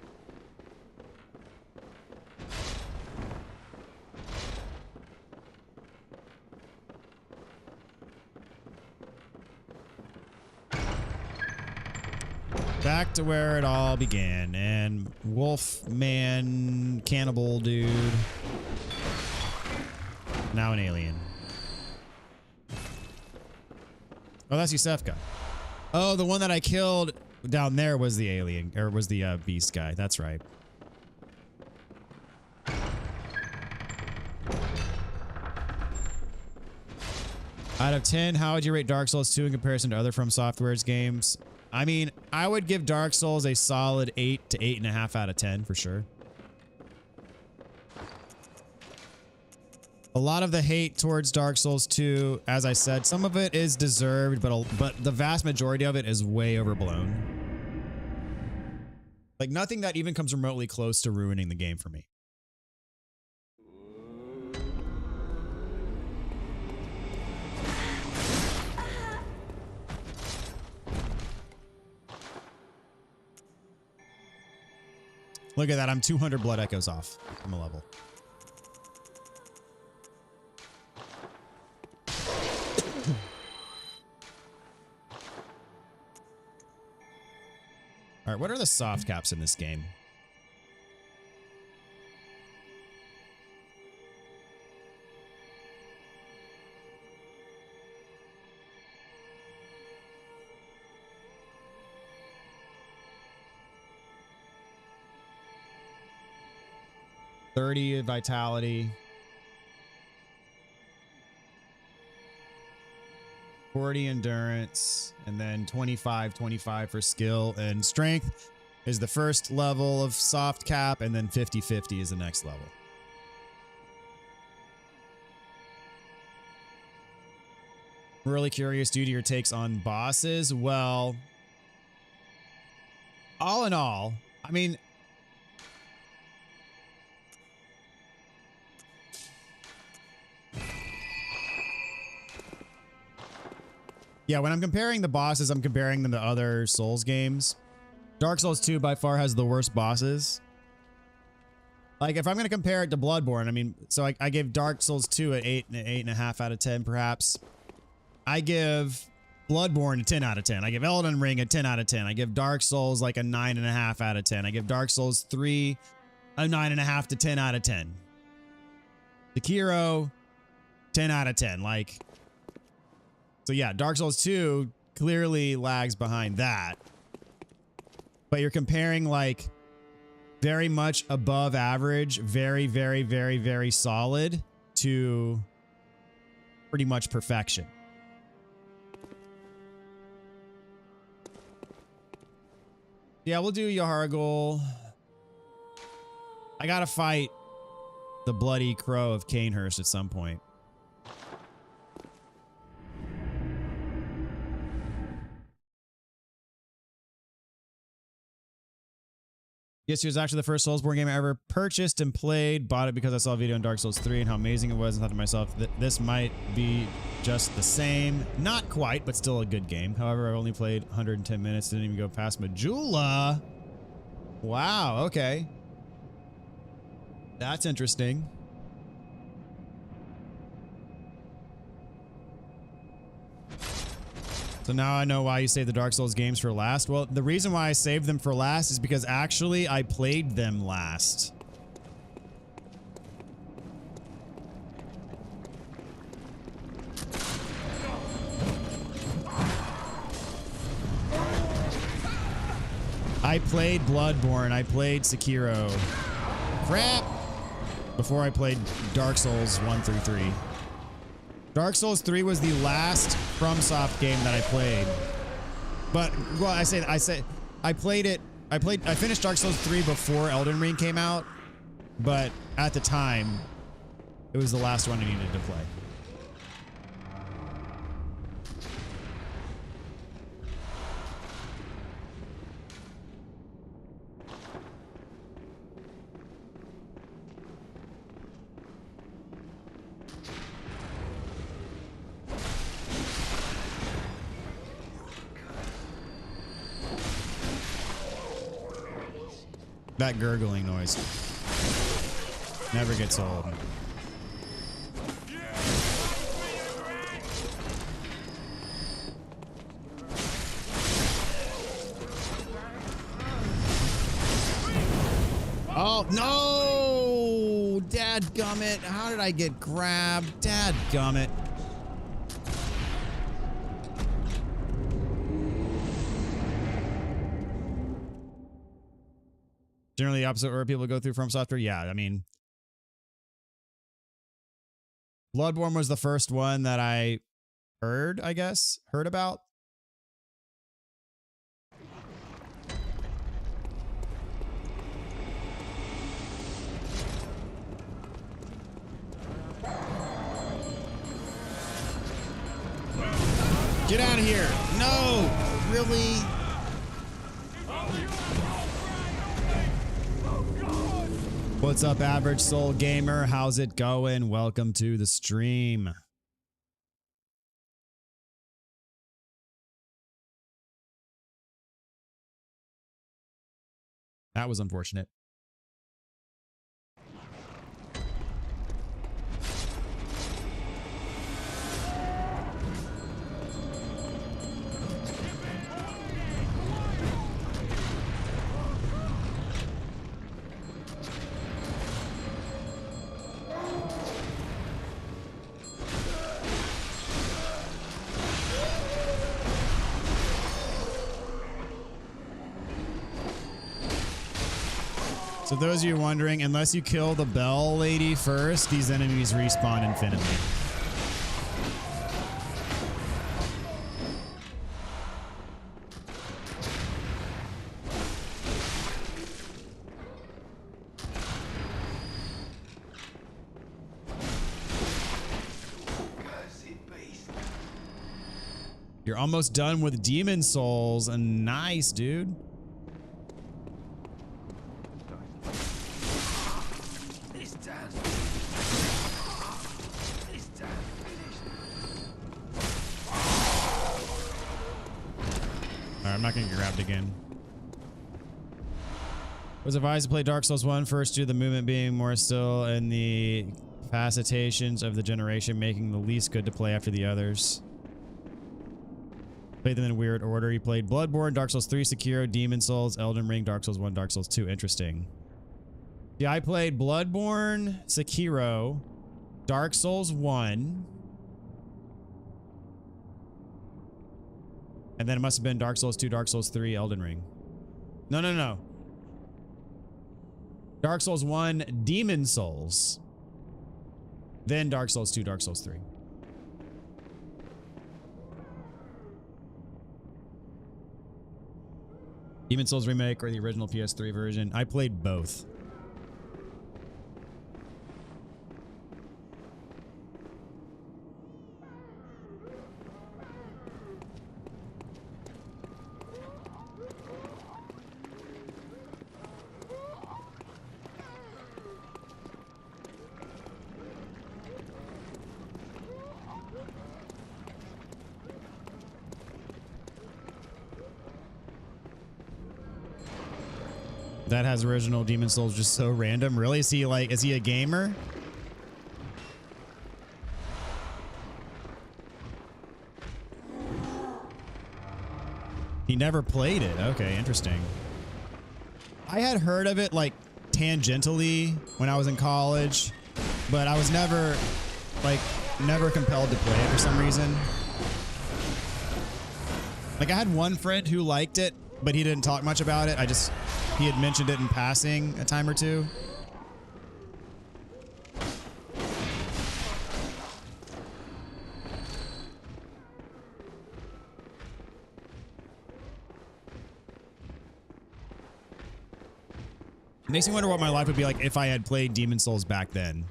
Speaker 1: Back to where it all began. And wolf man cannibal dude. Now an alien. Oh, that's Yusefka. Oh, the one that I killed down there was the alien, or was the beast guy. That's right. Out of 10, how would you rate Dark Souls 2 in comparison to other From Software's games? I mean, I would give Dark Souls a solid 8 to 8.5 out of 10 for sure. A lot of the hate towards Dark Souls 2, as I said, some of it is deserved, but the vast majority of it is way overblown. Like, nothing that even comes remotely close to ruining the game for me. Look at that, I'm 200 blood echoes off from a level. All right, what are the soft caps in this game? $30 vitality. 40 endurance, and then 25 for skill, and strength is the first level of soft cap, and then 50-50 is the next level. I'm really curious due to your takes on bosses. Well, all in all, I mean, yeah, when I'm comparing the bosses, I'm comparing them to other Souls games. Dark Souls 2 by far has the worst bosses. Like, if I'm going to compare it to Bloodborne, I mean, so I gave Dark Souls 2 an 8.5 out of 10, perhaps. I give Bloodborne a 10 out of 10. I give Elden Ring a 10 out of 10. I give Dark Souls like a 9.5 out of 10. I give Dark Souls 3 a 9.5 to 10 out of 10. Sekiro, 10 out of 10. Like, so yeah, Dark Souls 2 clearly lags behind that. But you're comparing like very much above average, very, very, very, very solid to pretty much perfection. Yeah, we'll do Yahar'gul. I gotta fight the bloody crow of Canehurst at some point. Yes, he was actually the first Soulsborne game I ever purchased and played. Bought it because I saw a video on Dark Souls 3 and how amazing it was, and thought to myself that this might be just the same. Not quite, but still a good game. However, I only played 110 minutes, didn't even go past Majula. Wow, okay. That's interesting. So now I know why you save the Dark Souls games for last. Well, the reason why I saved them for last is because actually I played them last. I played Bloodborne. I played Sekiro. Crap! Before I played Dark Souls 1 through 3. Dark Souls 3 was the last FromSoft game that I played. But, well, I played it. I finished Dark Souls 3 before Elden Ring came out. But at the time, it was the last one I needed to play. That gurgling noise never gets old. Oh, no! Dadgummit. How did I get grabbed? Dadgummit. Generally the opposite where people go through From Software. Yeah, I mean, Bloodborne was the first one that I heard about. Get out of here. No, really? What's up, Average Soul Gamer? How's it going? Welcome to the stream. That was unfortunate. So those of you wondering, unless you kill the bell lady first, these enemies respawn infinitely. You're almost done with Demon Souls. Nice, dude. I'm not gonna get grabbed again. Was advised to play Dark Souls 1 first due to the movement being more still and the facilitations of the generation making the least good to play after the others. Played them in weird order. He played Bloodborne, Dark Souls 3, Sekiro, Demon Souls, Elden Ring, Dark Souls 1, Dark Souls 2. Interesting. Yeah, I played Bloodborne, Sekiro, Dark Souls 1. And then it must have been Dark Souls 2, Dark Souls 3, Elden Ring. No, no, no. Dark Souls 1, Demon Souls. Then Dark Souls 2, Dark Souls 3. Demon Souls remake or the original PS3 version? I played both. That has original Demon Souls just so random. Really? Is he like, is he a gamer? He never played it. Okay, interesting. I had heard of it like tangentially when I was in college, but I was never compelled to play it for some reason. Like I had one friend who liked it, but he didn't talk much about it. He had mentioned it in passing a time or two. It makes me wonder what my life would be like if I had played Demon Souls back then.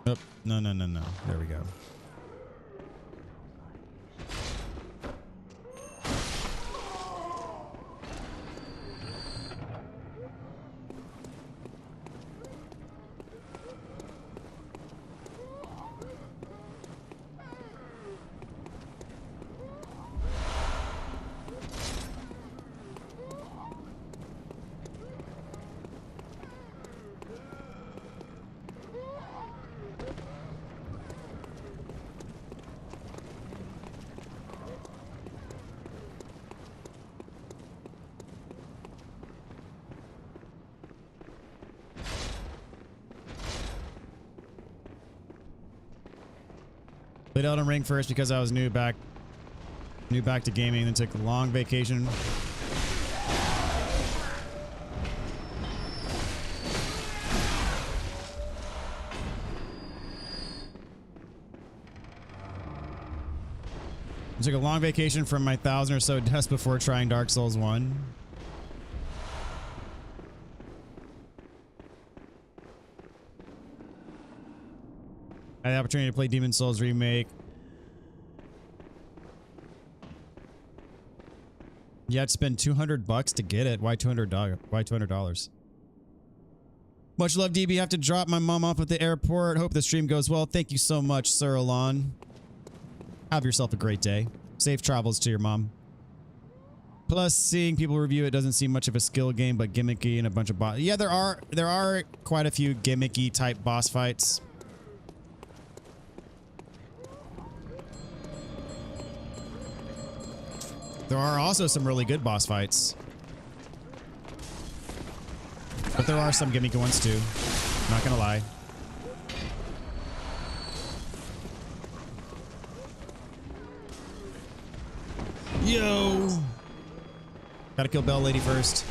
Speaker 1: Oh, no, no, no, no. There we go. Played Elden Ring first because I was new back to gaming, then took a long vacation. I took a long vacation from my 1,000 or so deaths before trying Dark Souls 1. I had the opportunity to play Demon Souls remake. You had to spend $200 to get it. Why $200? Why $200? Much love, DB. Have to drop my mom off at the airport. Hope the stream goes well. Thank you so much, Sir Alon. Have yourself a great day. Safe travels to your mom. Plus, seeing people review it doesn't seem much of a skill game, but gimmicky and a bunch of boss. Yeah, there are quite a few gimmicky type boss fights. There are also some really good boss fights. But there are some gimmicky ones too. Not gonna lie. Yo! Gotta kill Bell Lady first.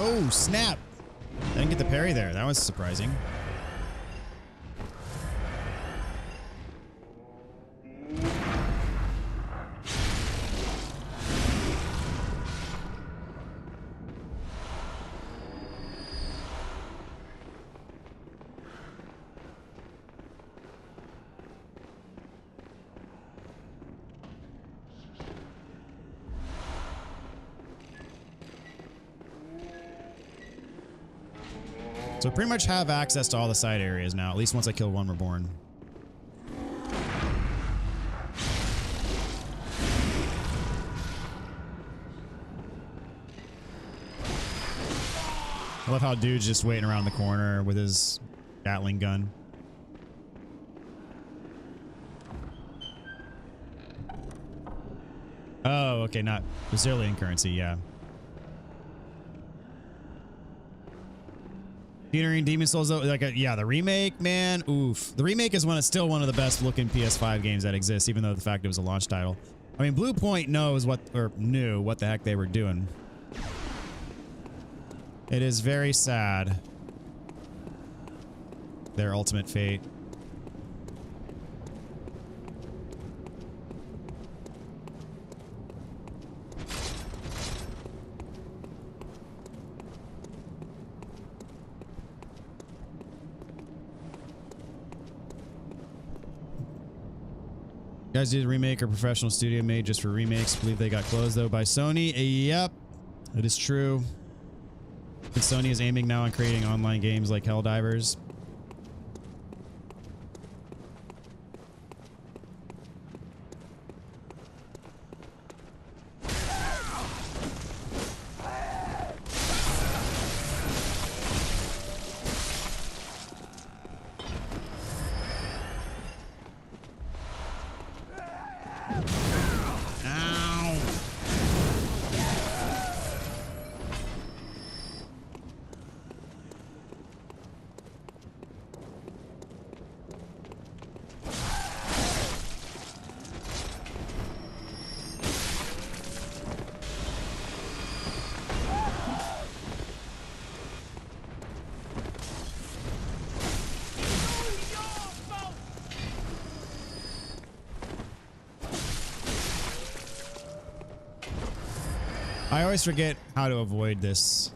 Speaker 1: Oh, snap! I didn't get the parry there. That was surprising. So I pretty much have access to all the side areas now, at least once I kill one reborn. I love how dude's just waiting around the corner with his Gatling gun. Oh, okay, not Brazilian currency, yeah. Featuring Demon Souls, though, like, yeah, the remake, man, oof. The remake is still one of the best looking PS5 games that exists, even though the fact it was a launch title. I mean, Blue Point knew what the heck they were doing. It is very sad. Their ultimate fate. Guys did a remake or professional studio made just for remakes. Believe they got closed though by Sony. Yep, it is true. And Sony is aiming now on creating online games like Helldivers. I always forget how to avoid this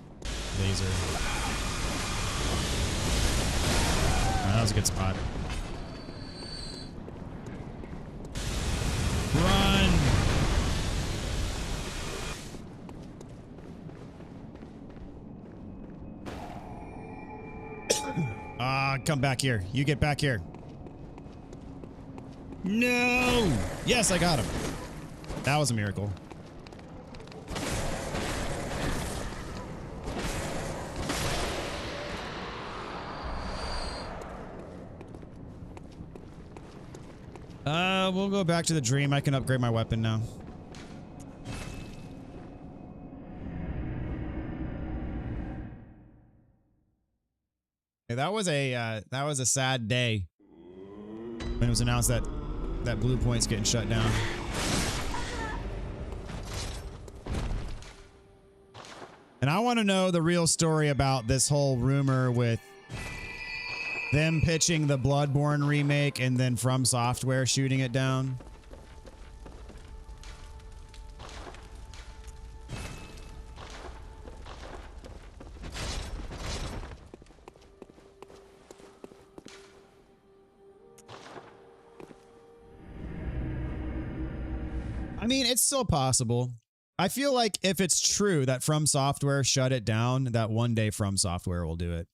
Speaker 1: laser. Oh, that was a good spot. Run! Come back here. You get back here. No! Yes, I got him. That was a miracle. We'll go back to the dream. I can upgrade my weapon now. Yeah, that was a sad day when it was announced that Blue Point's getting shut down. And I want to know the real story about this whole rumor with them pitching the Bloodborne remake and then From Software shooting it down. I mean, it's still possible. I feel like if it's true that From Software shut it down, that one day From Software will do it.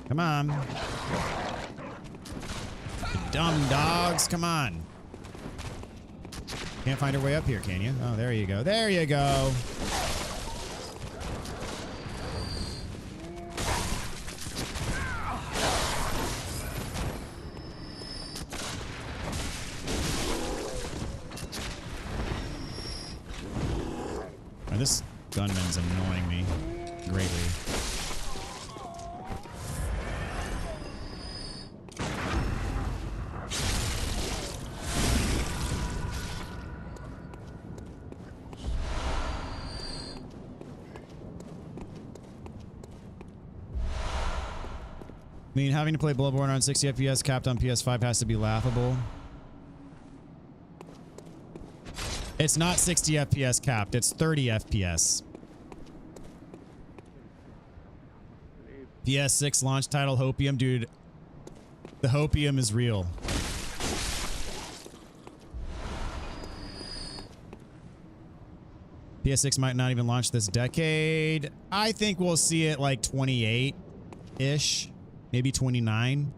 Speaker 1: Come on. You dumb dogs, come on. Can't find your way up here, can you? Oh, there you go. There you go. Oh, this gunman's annoying me greatly. mean, having to play Bloodborne on 60 FPS capped on PS5 has to be laughable. It's not 60 FPS capped, it's 30 FPS. PS6 launch title Hopium, dude. The Hopium is real. PS6 might not even launch this decade. I think we'll see it like 28-ish, maybe 29.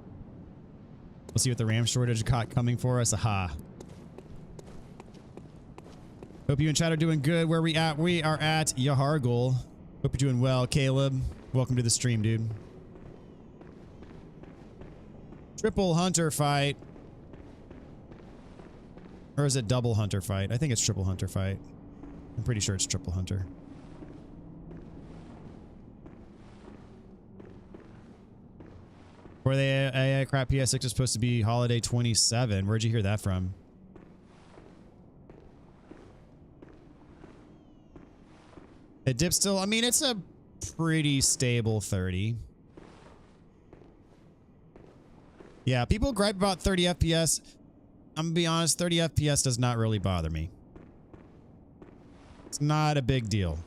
Speaker 1: We'll see what the RAM shortage got coming for us. Aha. Hope you and chat are doing good. Where we at? We are at Yahargul. Hope you're doing well. Caleb, welcome to the stream, dude. Triple hunter fight. Or is it double hunter fight? I think it's triple hunter fight. I'm pretty sure it's triple hunter. For the AI crap, PS6 is supposed to be holiday 27. Where'd you hear that from? It dips still. I mean, it's a pretty stable 30. Yeah, people gripe about 30 FPS. I'm gonna be honest, 30 FPS does not really bother me. It's not a big deal.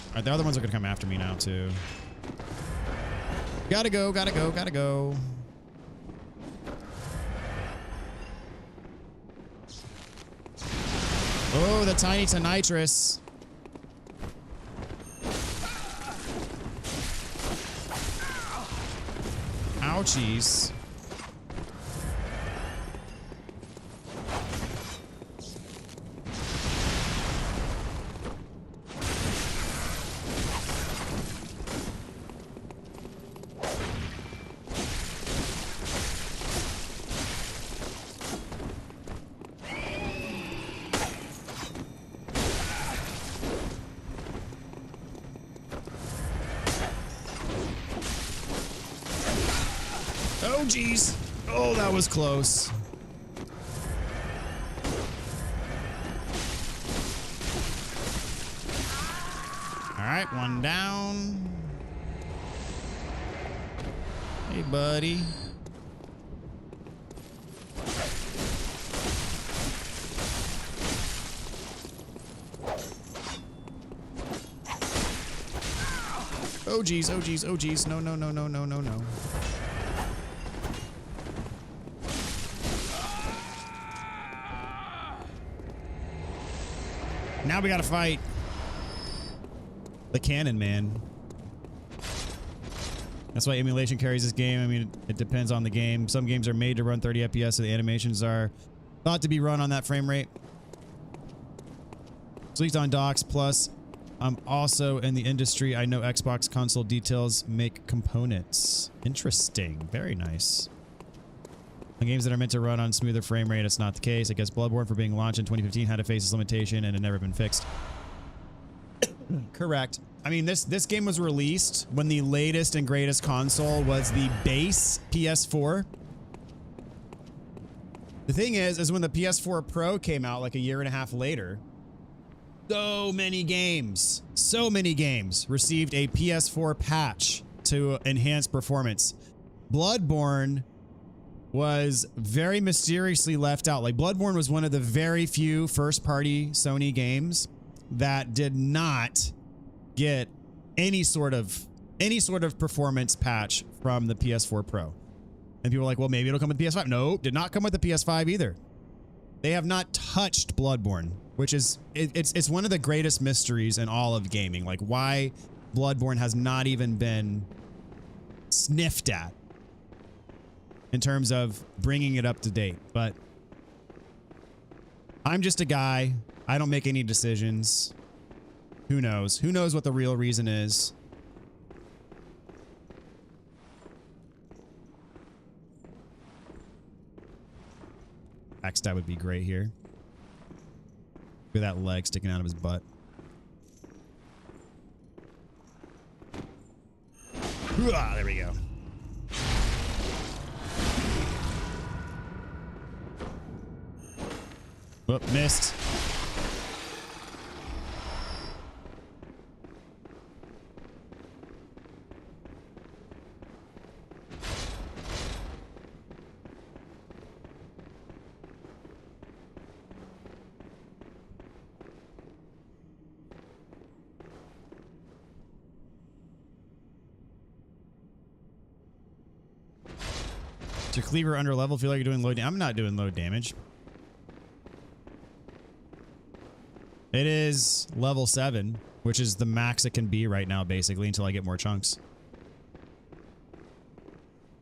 Speaker 1: All right, the other ones are gonna come after me now too. Gotta go, gotta go, gotta go. Oh, the tiny nitrous. Ouchies. Oh, geez. Oh, that was close. All right, one down. Hey, buddy. Oh, geez. Oh, geez. Oh, geez. No, no, no, no, no, no, no. Now we gotta fight the cannon man. That's why emulation carries this game. I mean, it depends on the game. Some games are made to run 30 FPS, so the animations are thought to be run on that frame rate. It's leaked on docks. Plus, I'm also in the industry. I know Xbox console details make components. Interesting. Very nice. On games that are meant to run on smoother frame rate, it's not the case. I guess Bloodborne, for being launched in 2015, had to face this limitation and had never been fixed. Correct. I mean, this game was released when the latest and greatest console was the base PS4. The thing is when the PS4 Pro came out like a year and a half later, so many games received a PS4 patch to enhance performance. Bloodborne was very mysteriously left out. Like, Bloodborne was one of the very few first-party Sony games that did not get any sort of performance patch from the PS4 Pro. And people were like, well, maybe it'll come with the PS5. No, did not come with the PS5 either. They have not touched Bloodborne, which is it's one of the greatest mysteries in all of gaming. Like, why Bloodborne has not even been sniffed at in terms of bringing it up to date. But I'm just a guy. I don't make any decisions. Who knows? Who knows what the real reason is? Backstab would be great here. Look at that leg sticking out of his butt. Ah, there we go. Whoop, missed. Is your cleaver under level? Feel like you're doing low damage? I'm not doing low damage. It is level 7, which is the max it can be right now, basically, until I get more chunks.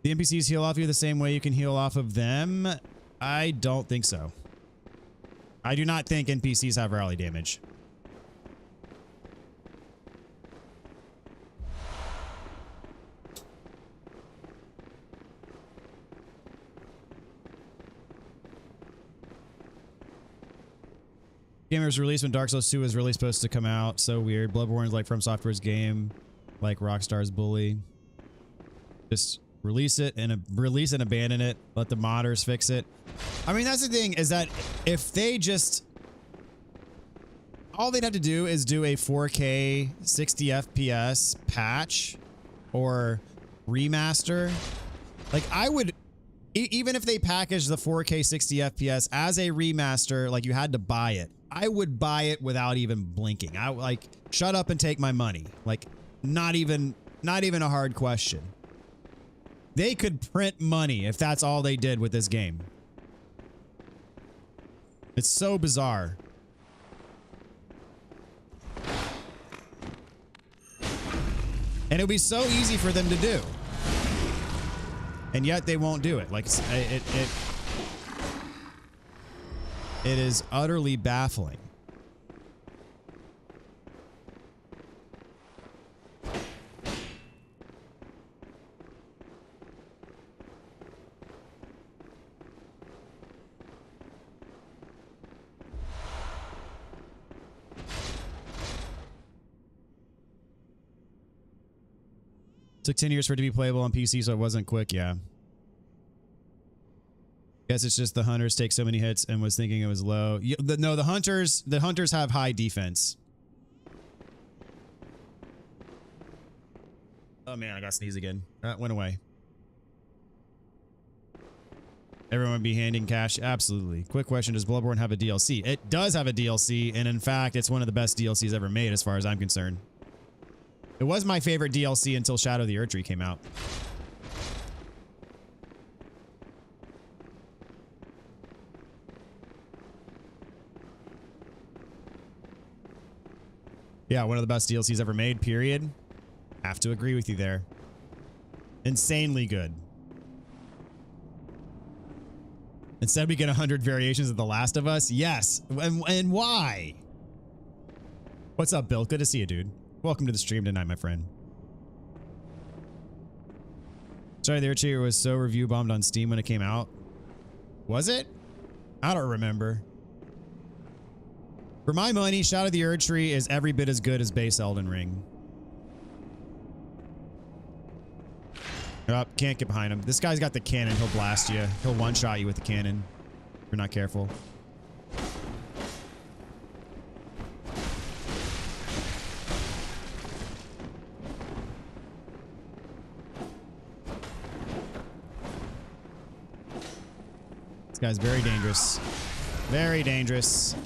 Speaker 1: The NPCs heal off you the same way you can heal off of them? I don't think so. I do not think NPCs have rally damage. Game was released when Dark Souls 2 was really supposed to come out. So weird. Bloodborne is like From Software's game, like Rockstar's Bully. Just release it and abandon it. Let the modders fix it. I mean, that's the thing, is that if they just, all they'd have to do is do a 4K 60 FPS patch or remaster. Like, I would, even if they package the 4K 60 FPS as a remaster, like you had to buy it, I would buy it without even blinking. I like, shut up and take my money. Like, not even a hard question. They could print money if that's all they did with this game. It's so bizarre. And it would be so easy for them to do. And yet they won't do it. Like, it is utterly baffling. Took 10 years for it to be playable on PC, so it wasn't quick, yeah. Guess it's just the hunters take so many hits and was thinking it was low. No, the hunters have high defense. Oh man, I got sneeze again. That went away. Everyone would be handing cash. Absolutely. Quick question, does Bloodborne have a DLC? It does have a DLC, and in fact, it's one of the best DLCs ever made as far as I'm concerned. It was my favorite DLC until Shadow of the Yharnam came out. Yeah, one of the best DLCs ever made, period. Have to agree with you there. Insanely good. Instead, we get 100 variations of The Last of Us. Yes. And why? What's up, Bill? Good to see you, dude. Welcome to the stream tonight, my friend. Sorry, the Earthshaker was so review bombed on Steam when it came out. Was it? I don't remember. For my money, Shadow of the Yharnam is every bit as good as base Elden Ring. Oh, can't get behind him. This guy's got the cannon. He'll blast you. He'll one-shot you with the cannon if you're not careful. This guy's very dangerous. Very dangerous.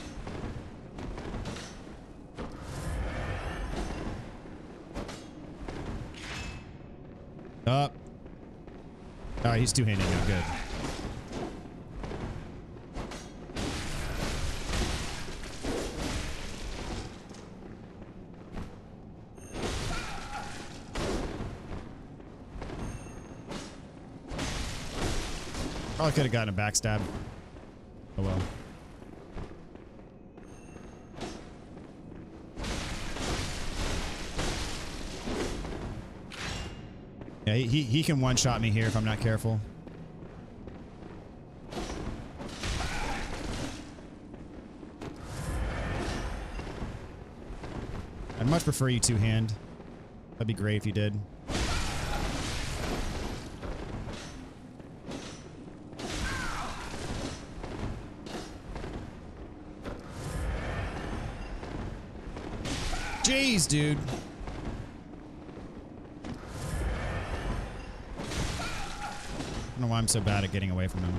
Speaker 1: Up. All right, he's two-handed now. Good. Probably could have gotten a backstab. Oh well. Yeah, he can one-shot me here if I'm not careful. I'd much prefer you two-hand. That'd be great if you did. Jeez, dude. I don't know why I'm so bad at getting away from him.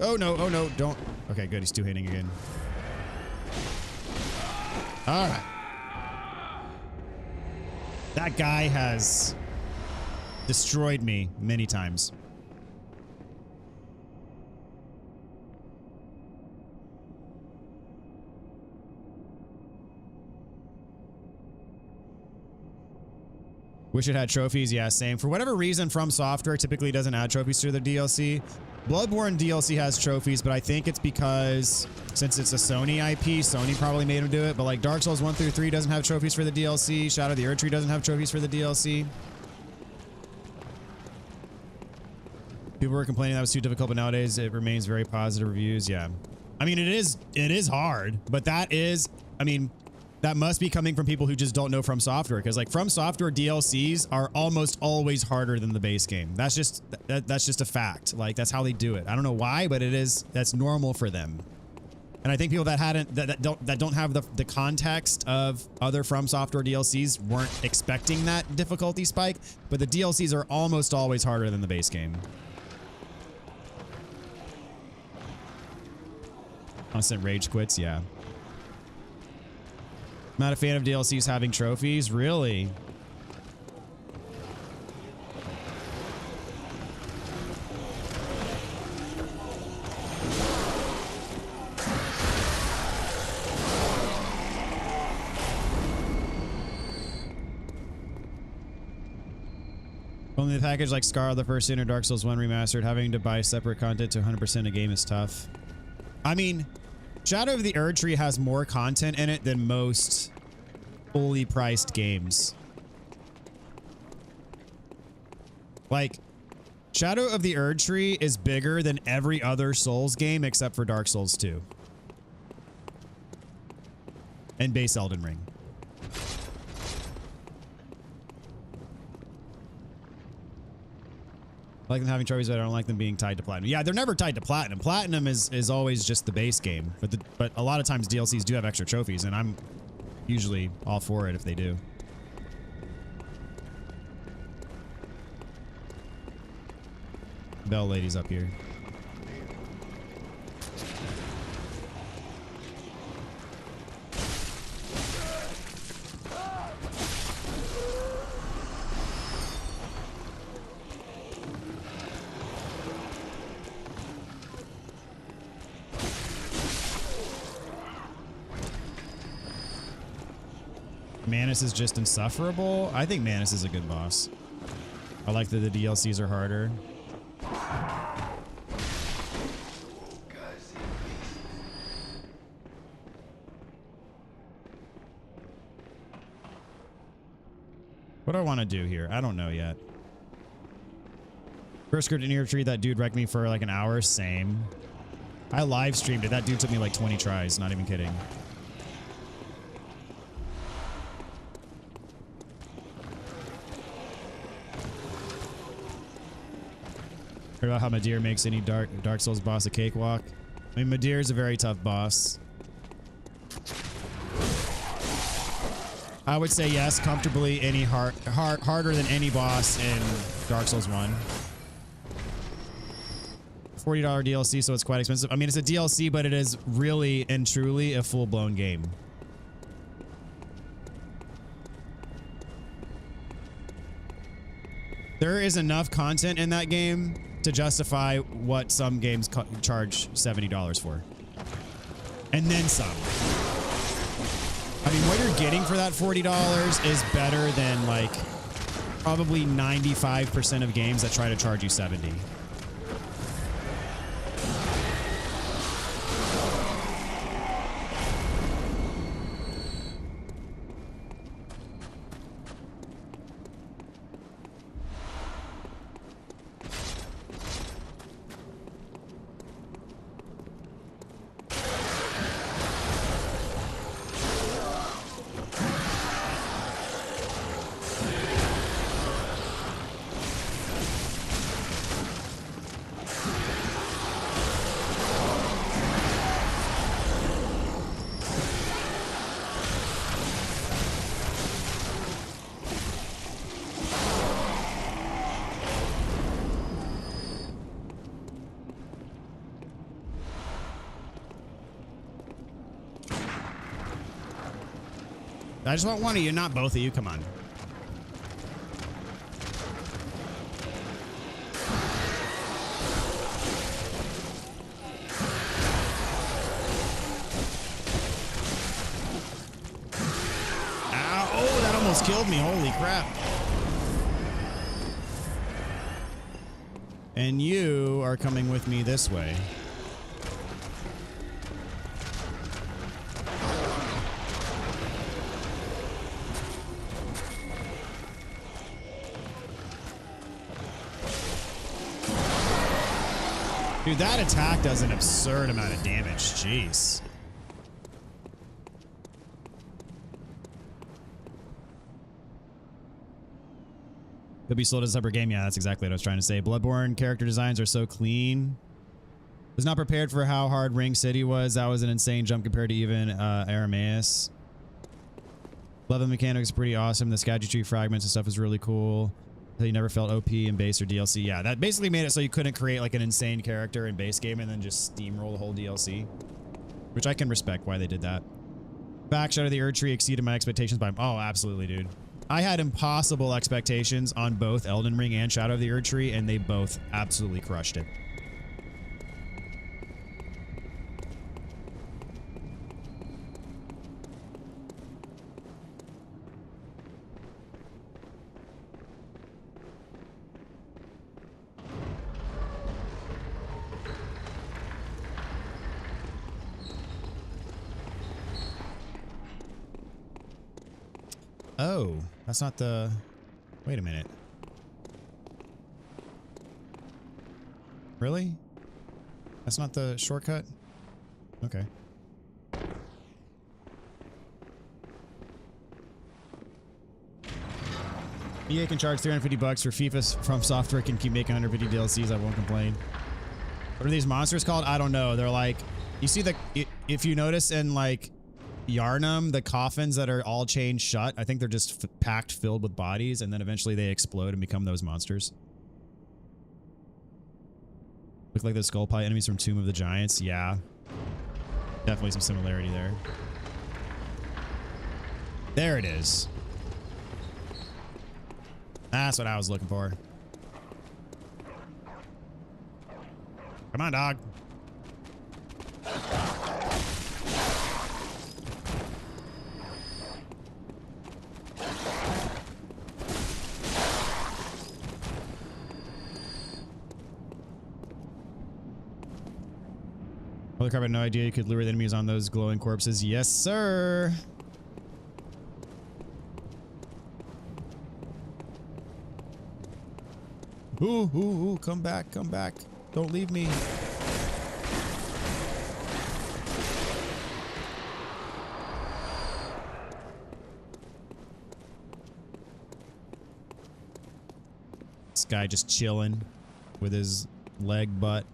Speaker 1: Oh no, don't. Okay, good, he's two-hitting again. All right. That guy has destroyed me many times. Wish it had trophies. Yeah, same. For whatever reason, From Software typically doesn't add trophies to their DLC. Bloodborne DLC has trophies, but I think it's because since it's a Sony IP, Sony probably made them do it. But like Dark Souls 1 through 3 doesn't have trophies for the DLC. Shadow of the Yharnam doesn't have trophies for the DLC. People were complaining that was too difficult, but nowadays it remains very positive reviews. Yeah. I mean, it is hard, but that is, I mean, that must be coming from people who just don't know From Software, because like From Software DLCs are almost always harder than the base game. That's just a fact. Like that's how they do it. I don't know why, but that's normal for them. And I think people that don't have the context of other From Software DLCs weren't expecting that difficulty spike, but the DLCs are almost always harder than the base game. Constant rage quits, yeah. Not a fan of DLCs having trophies, really? Only the package like Scar, the First Sin, or Dark Souls 1 Remastered, having to buy separate content to 100% a game is tough. I mean, Shadow of the Yharnam has more content in it than most fully priced games. Like, Shadow of the Yharnam is bigger than every other Souls game except for Dark Souls 2. And base Elden Ring. I like them having trophies, but I don't like them being tied to platinum. Yeah, they're never tied to platinum. Platinum is always just the base game, but a lot of times DLCs do have extra trophies, and I'm usually all for it if they do. Bell lady's up here. Manus is just insufferable. I think Manus is a good boss. I like that the DLCs are harder. What do I want to do here? I don't know yet. First script in here tree, that dude wrecked me for like an hour. Same. I live streamed it. That dude took me like 20 tries. Not even kidding. Heard about how Madir makes any Dark Souls boss a cakewalk. I mean, Madir is a very tough boss. I would say yes, comfortably any harder than any boss in Dark Souls 1. $40 DLC, so it's quite expensive. I mean, it's a DLC, but it is really and truly a full-blown game. There is enough content in that game to justify what some games charge $70 for. And then some. I mean, what you're getting for that $40 is better than like probably 95% of games that try to charge you $70. I just want one of you, not both of you. Come on. Ow. Oh, that almost killed me. Holy crap. And you are coming with me this way. Dude, that attack does an absurd amount of damage. Jeez. Could be sold as a separate game. Yeah, that's exactly what I was trying to say. Bloodborne character designs are so clean. Was not prepared for how hard Ring City was. That was an insane jump compared to even Arameus. Love the mechanics, pretty awesome. The Skagitry fragments and stuff is really cool. You never felt OP in base or DLC. Yeah, that basically made it so you couldn't create like an insane character in base game and then just steamroll the whole DLC. Which I can respect why they did that. Back Shadow of the Erdtree exceeded my expectations by... Oh, absolutely, dude. I had impossible expectations on both Elden Ring and Shadow of the Erdtree, and they both absolutely crushed it. Oh, that's not the... Wait a minute. Really? That's not the shortcut? Okay. EA can charge $350 for FIFA. From Software can keep making 150 DLCs. I won't complain. What are these monsters called? I don't know. They're like... You see the... If you notice in like... Yharnam, the coffins that are all chained shut, I think they're just packed filled with bodies, and then eventually they explode and become those monsters. Look like the skull pie enemies from Tomb of the Giants. Yeah. Definitely some similarity there. There it is. That's what I was looking for. Come on, dog. Holy crap, I had no idea you could lure the enemies on those glowing corpses. Yes, sir. Ooh, ooh, ooh, come back, come back. Don't leave me. This guy just chilling with his leg butt.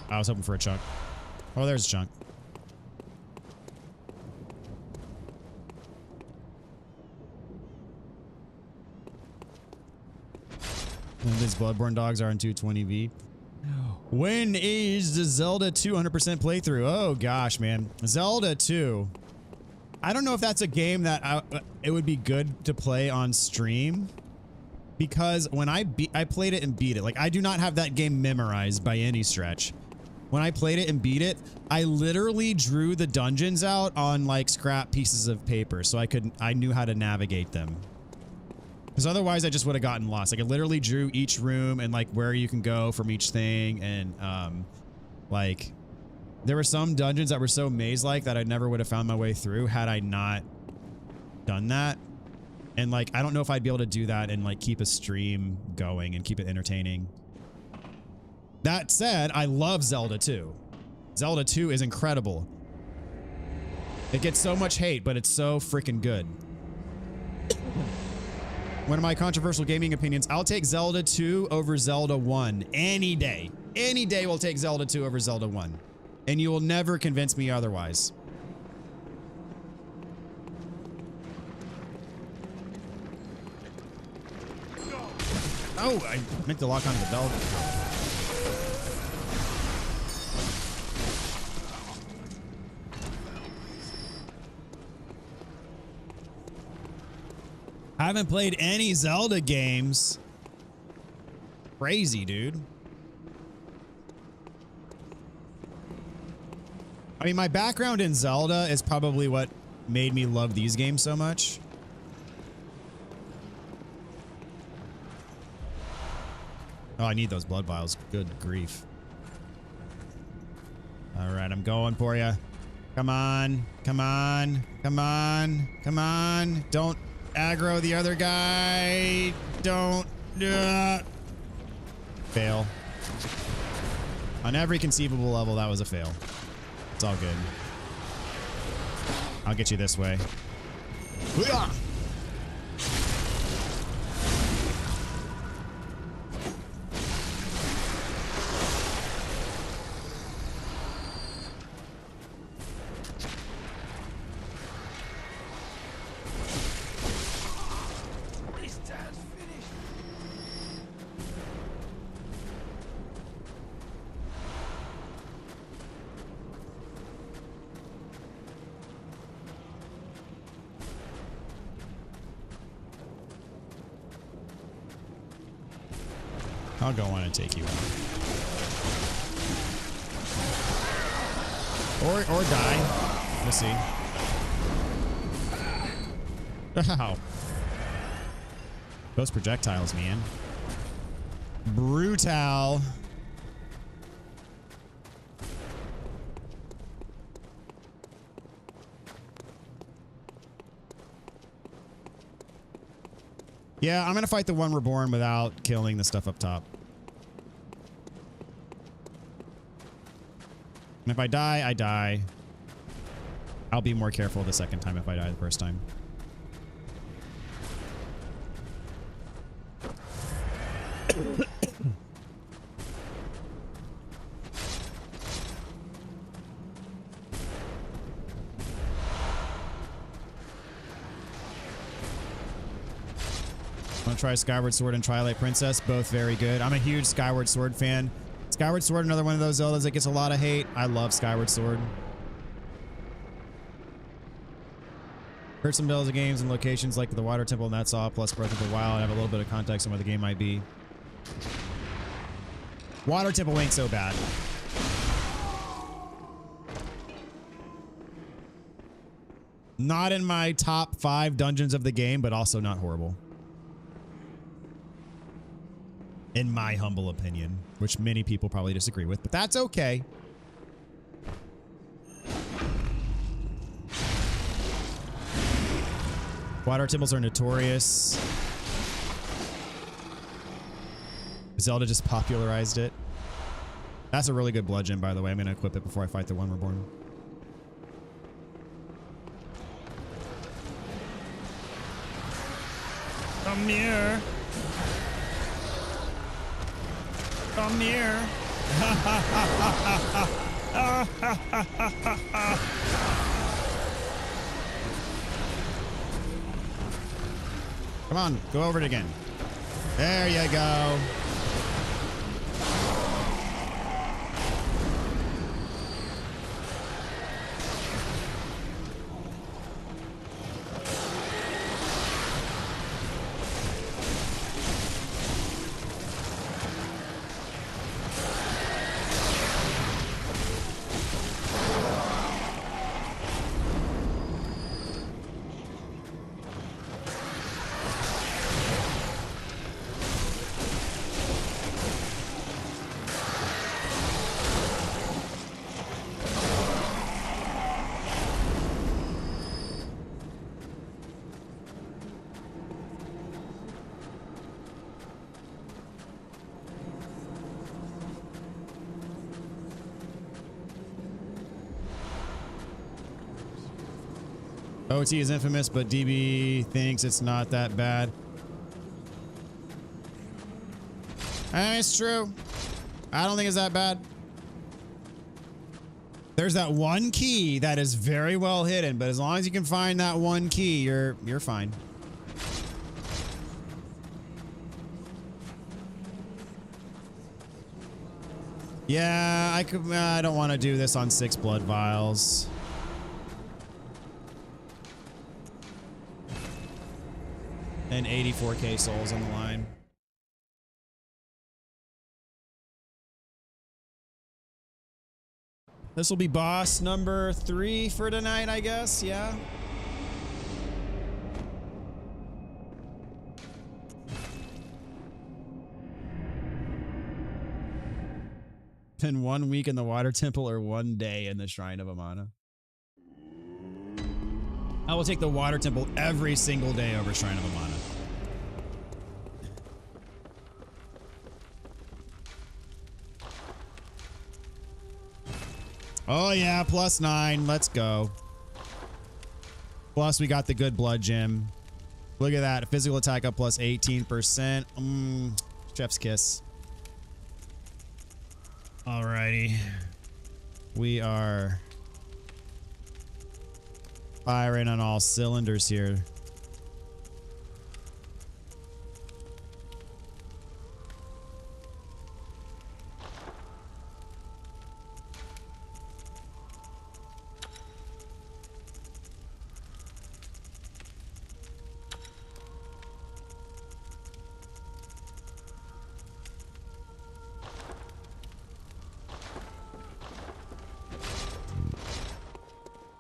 Speaker 1: I was hoping for a chunk. Oh, there's a chunk. And these Bloodborne dogs are in 220V. When is the Zelda 200% playthrough? Oh gosh, man. Zelda 2. I don't know if that's a game that it would be good to play on stream. Because when I played it and beat it. Like, I do not have that game memorized by any stretch. When I played it and beat it, I literally drew the dungeons out on like scrap pieces of paper so I knew how to navigate them. Because otherwise I just would have gotten lost. Like I literally drew each room and like where you can go from each thing, and like there were some dungeons that were so maze-like that I never would have found my way through had I not done that. And like I don't know if I'd be able to do that and like keep a stream going and keep it entertaining. That said, I love Zelda 2. Zelda 2 is incredible. It gets so much hate, but it's so freaking good. One of my controversial gaming opinions, I'll take Zelda 2 over Zelda 1 any day. Any day we'll take Zelda 2 over Zelda 1. And you will never convince me otherwise. Oh, I meant to lock onto the bell. I haven't played any Zelda games. Crazy, dude. I mean, my background in Zelda is probably what made me love these games so much. Oh, I need those blood vials. Good grief. All right, I'm going for you. Come on. Come on. Come on. Come on. Don't aggro the other guy. Don't. Fail. On every conceivable level, that was a fail. It's all good. I'll get you this way. I'll go on and take you out. Or die. We'll see. Wow. Those projectiles, man. Brutal. Yeah, I'm gonna fight the one reborn without killing the stuff up top. And if I die, I die. I'll be more careful the second time if I die the first time. I'm gonna try Skyward Sword and Twilight Princess, both very good. I'm a huge Skyward Sword fan. Skyward Sword, another one of those Zeldas that gets a lot of hate. I love Skyward Sword. Heard some Zelda games and locations like the Water Temple and that's all, plus Breath of the Wild. I have a little bit of context on where the game might be. Water Temple ain't so bad. Not in my top 5 dungeons of the game, but also not horrible. In my humble opinion, which many people probably disagree with, but that's okay. Water temples are notorious. Zelda just popularized it. That's a really good bludgeon, by the way. I'm going to equip it before I fight the one reborn. Come here. Come here. Come on, go over it again. There you go. OT is infamous, but DB thinks it's not that bad. It's true. I don't think it's that bad. There's that one key that is very well hidden, but as long as you can find that one key, you're fine. Yeah, I don't want to do this on 6 blood vials. And 84k souls on the line. This will be boss number 3 for tonight, I guess. Yeah. Been 1 week in the water temple or 1 day in the Shrine of Amana. I will take the water temple every single day over Shrine of Amana. Oh yeah, +9. Let's go. Plus we got the good blood gem. Look at that. Physical attack up +18%. Chef's kiss. Alrighty. We are firing on all cylinders here.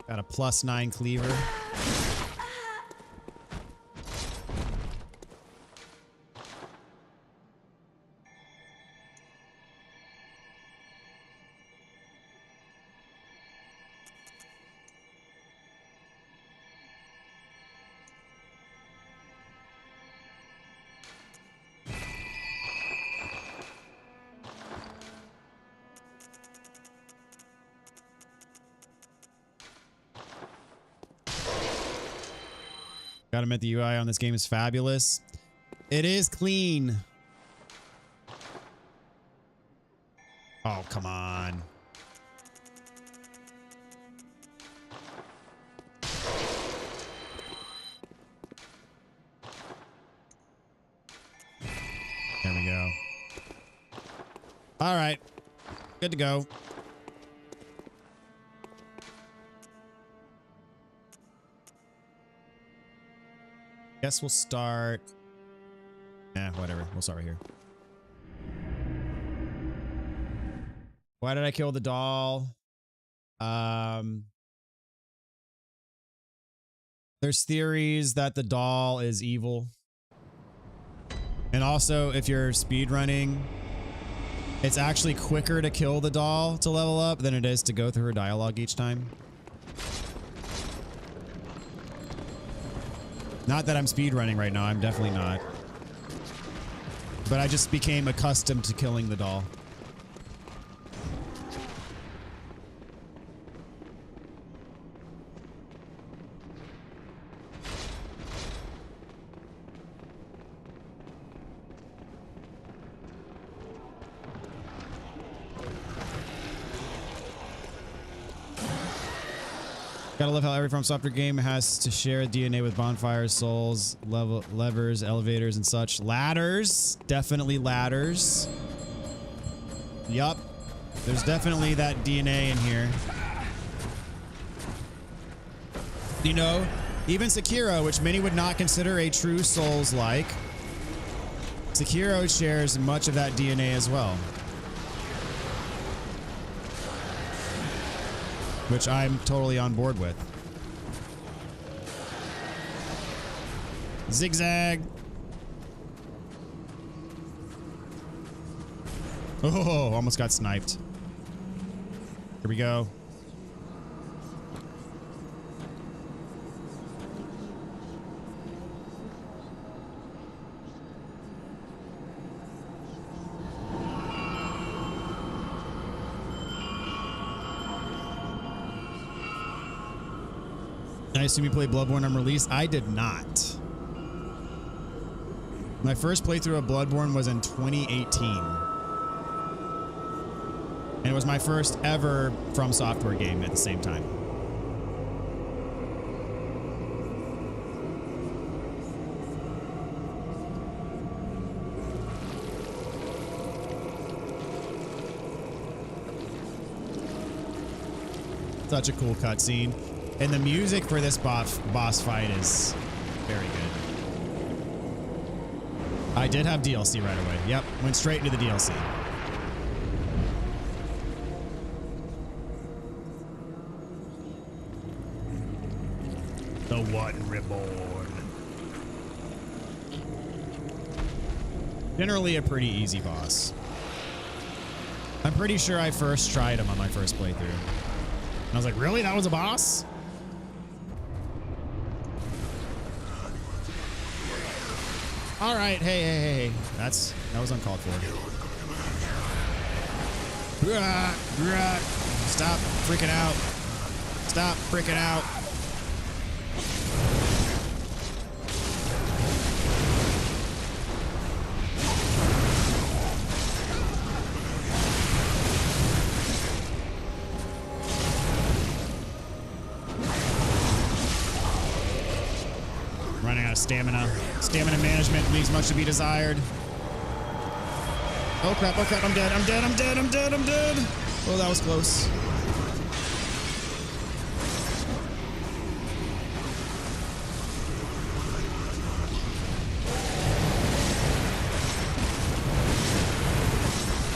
Speaker 1: Got a +9 cleaver. Gotta admit the UI on this game is fabulous. It is clean. Oh, come on. There we go. All right. Good to go. Guess we'll start. Whatever. We'll start right here. Why did I kill the doll? There's theories that the doll is evil. And also, if you're speedrunning, it's actually quicker to kill the doll to level up than it is to go through her dialogue each time. Not that I'm speedrunning right now, I'm definitely not. But I just became accustomed to killing the doll. Gotta love how every From Software game has to share DNA with bonfires, souls, levers, elevators, and such. Ladders. Definitely ladders. Yup. There's definitely that DNA in here. You know, even Sekiro, which many would not consider a true Souls-like, Sekiro shares much of that DNA as well. Which I'm totally on board with. Zigzag. Oh, almost got sniped. Here we go. I assume you played Bloodborne on release. I did not. My first playthrough of Bloodborne was in 2018. And it was my first ever From Software game at the same time. Such a cool cutscene. And the music for this boss fight is very good. I did have DLC right away. Yep, went straight into the DLC. The One Reborn. Generally a pretty easy boss. I'm pretty sure I first tried him on my first playthrough. And I was like, really? That was a boss? All right, hey. That was uncalled for. Stop freaking out. Stop freaking out. Running out of stamina. Stamina management leaves much to be desired. Oh crap, I'm dead. Oh, that was close.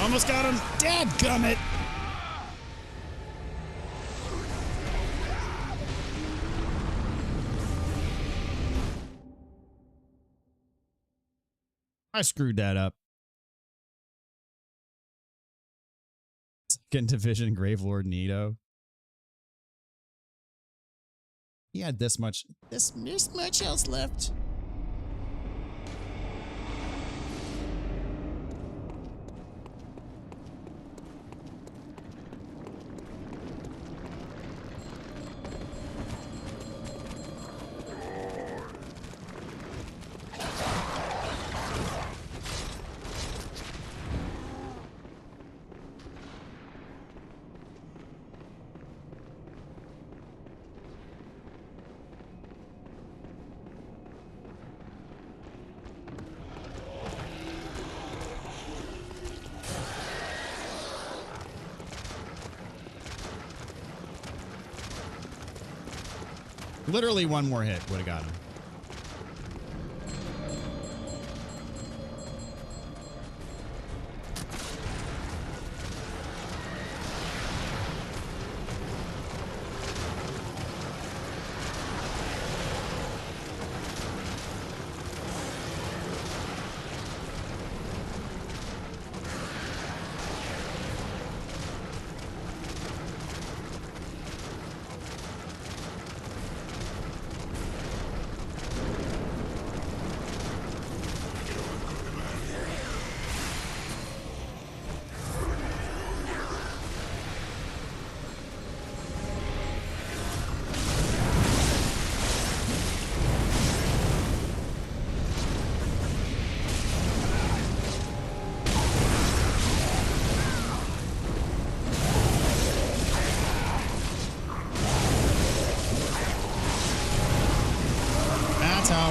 Speaker 1: Almost got him. Dadgummit. I screwed that up. Second Division Gravelord Nito. He had this much health left. Literally one more hit would have got him.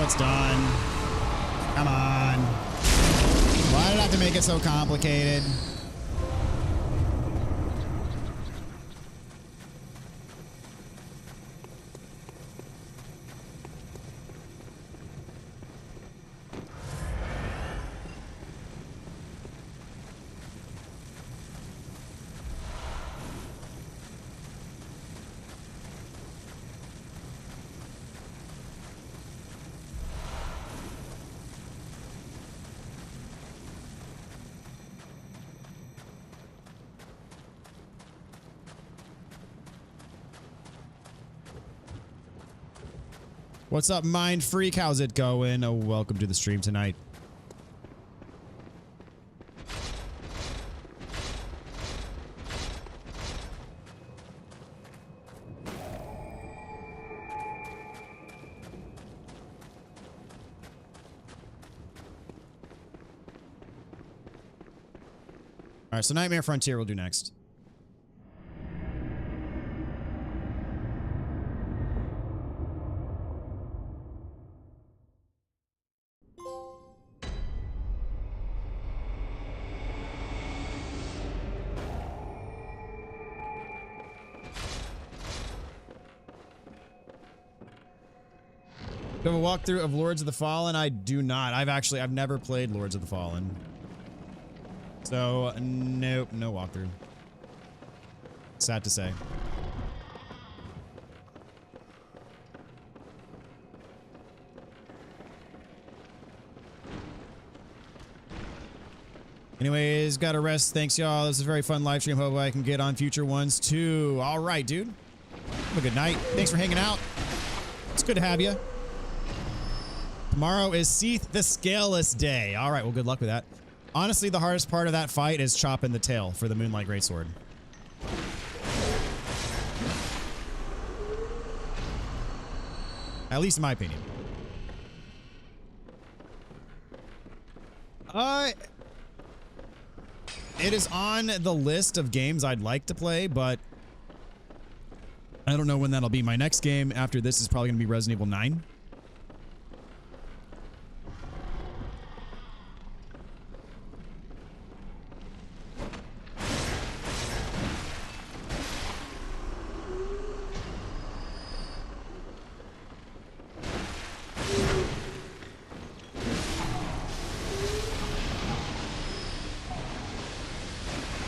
Speaker 1: It's done. Come on. Why did I have to make it so complicated? What's up, Mind Freak? How's it going? Oh, welcome to the stream tonight. All right, so Nightmare Frontier we'll do next. Do you have a walkthrough of Lords of the Fallen? I do not. I've never played Lords of the Fallen. So, nope, no walkthrough. Sad to say. Anyways, gotta rest. Thanks, y'all. This is a very fun live stream. Hope I can get on future ones too. All right, dude. Have a good night. Thanks for hanging out. It's good to have you. Tomorrow is Seath the Scaleless Day. All right, well, good luck with that. Honestly, the hardest part of that fight is chopping the tail for the Moonlight Greatsword. At least in my opinion. It is on the list of games I'd like to play, but I don't know when that'll be. My next game after this is probably going to be Resident Evil 9.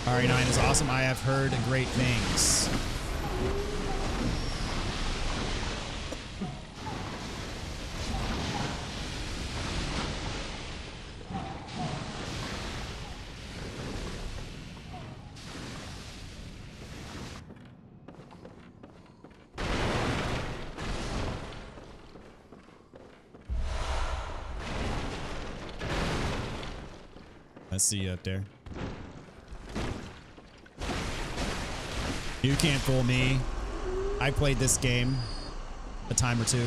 Speaker 1: RE9 is awesome. I have heard great things. I see you up there. You can't fool me. I played this game a time or two.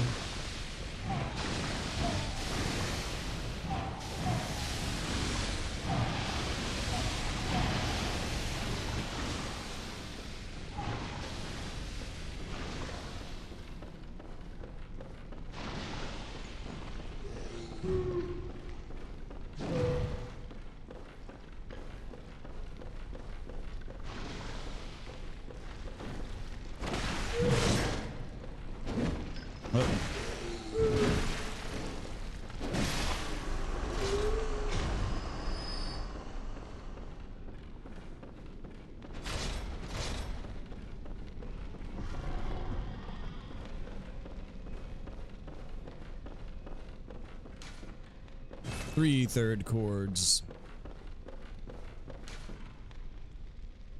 Speaker 1: Three third chords.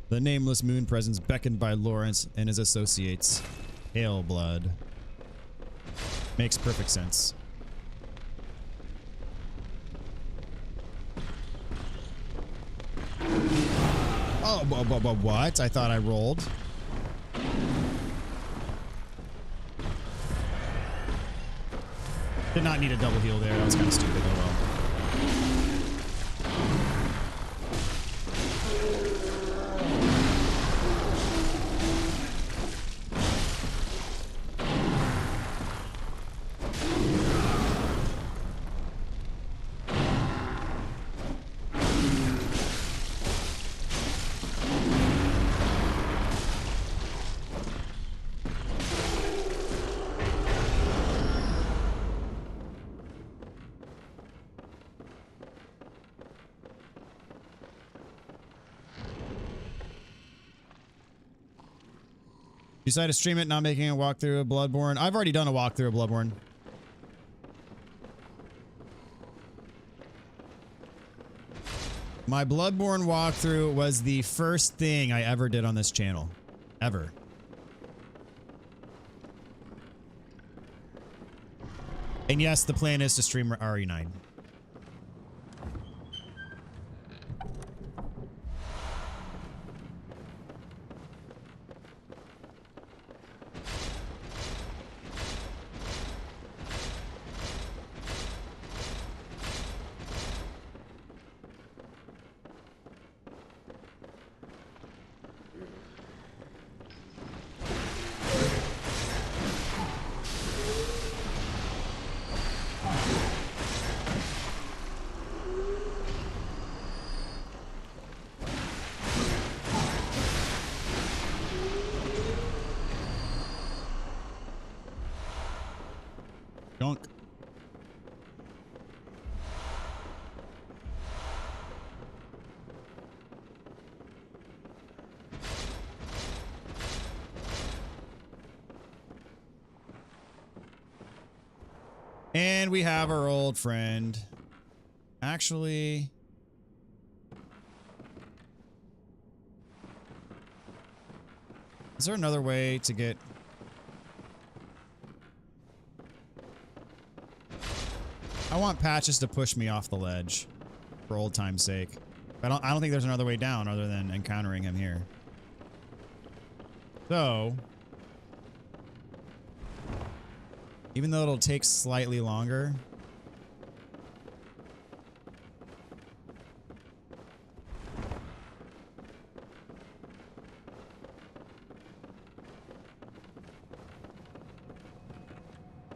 Speaker 1: The nameless moon presence beckoned by Lawrence and his associates. Pale blood. Makes perfect sense. Oh, what? I thought I rolled. Did not need a double heal there. That was kind of stupid. Oh well. You decided to stream it, not making a walkthrough of Bloodborne. I've already done a walkthrough of Bloodborne. My Bloodborne walkthrough was the first thing I ever did on this channel. Ever. And yes, the plan is to stream RE9. Junk. And we have our old friend. Actually, is there another way to get... I want Patches to push me off the ledge for old time's sake. I don't think there's another way down other than encountering him here. So, even though it'll take slightly longer,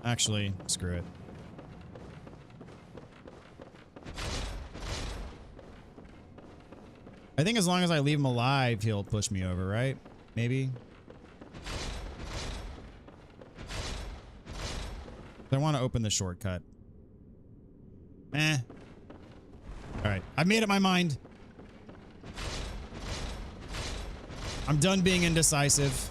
Speaker 1: actually, screw it. I think as long as I leave him alive, he'll push me over, right? Maybe. I want to open the shortcut. Eh. Alright. I've made up my mind. I'm done being indecisive.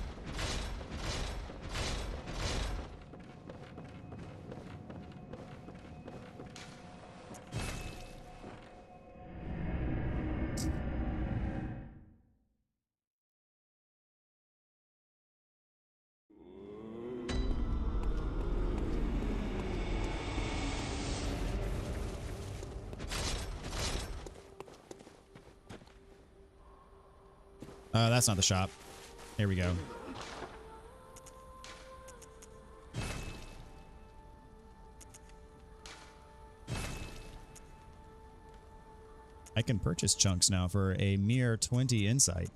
Speaker 1: That's not the shop. Here we go. I can purchase chunks now for a mere 20 insight.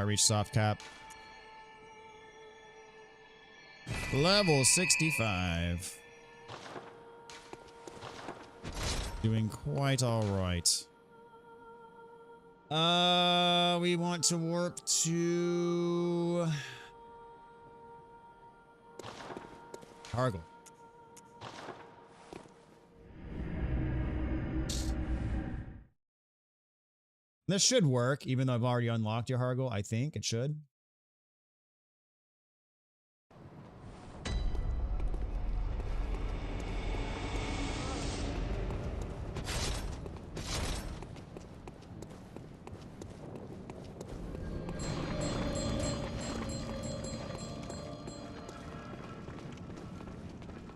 Speaker 1: Reach soft cap. Level 65. Doing quite all right. We want to warp to Hargle. This should work, even though I've already unlocked your Hargle. I think it should.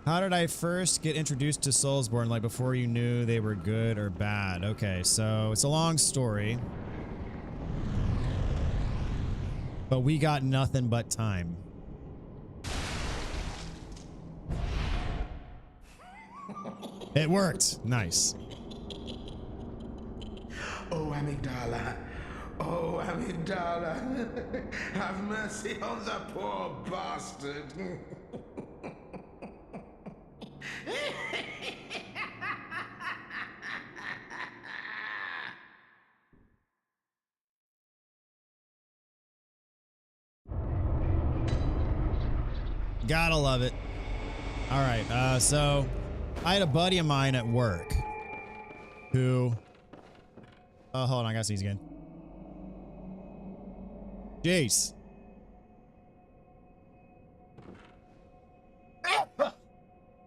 Speaker 1: How did I first get introduced to Soulsborne? Like before you knew they were good or bad? Okay, so it's a long story. But we got nothing but time. It worked. Nice.
Speaker 3: Oh, Amygdala. Oh, Amygdala. Have mercy on the poor bastard.
Speaker 1: Gotta love it. All right, so I had a buddy of mine at work who... Oh, hold on, I gotta sneeze again. Jeez.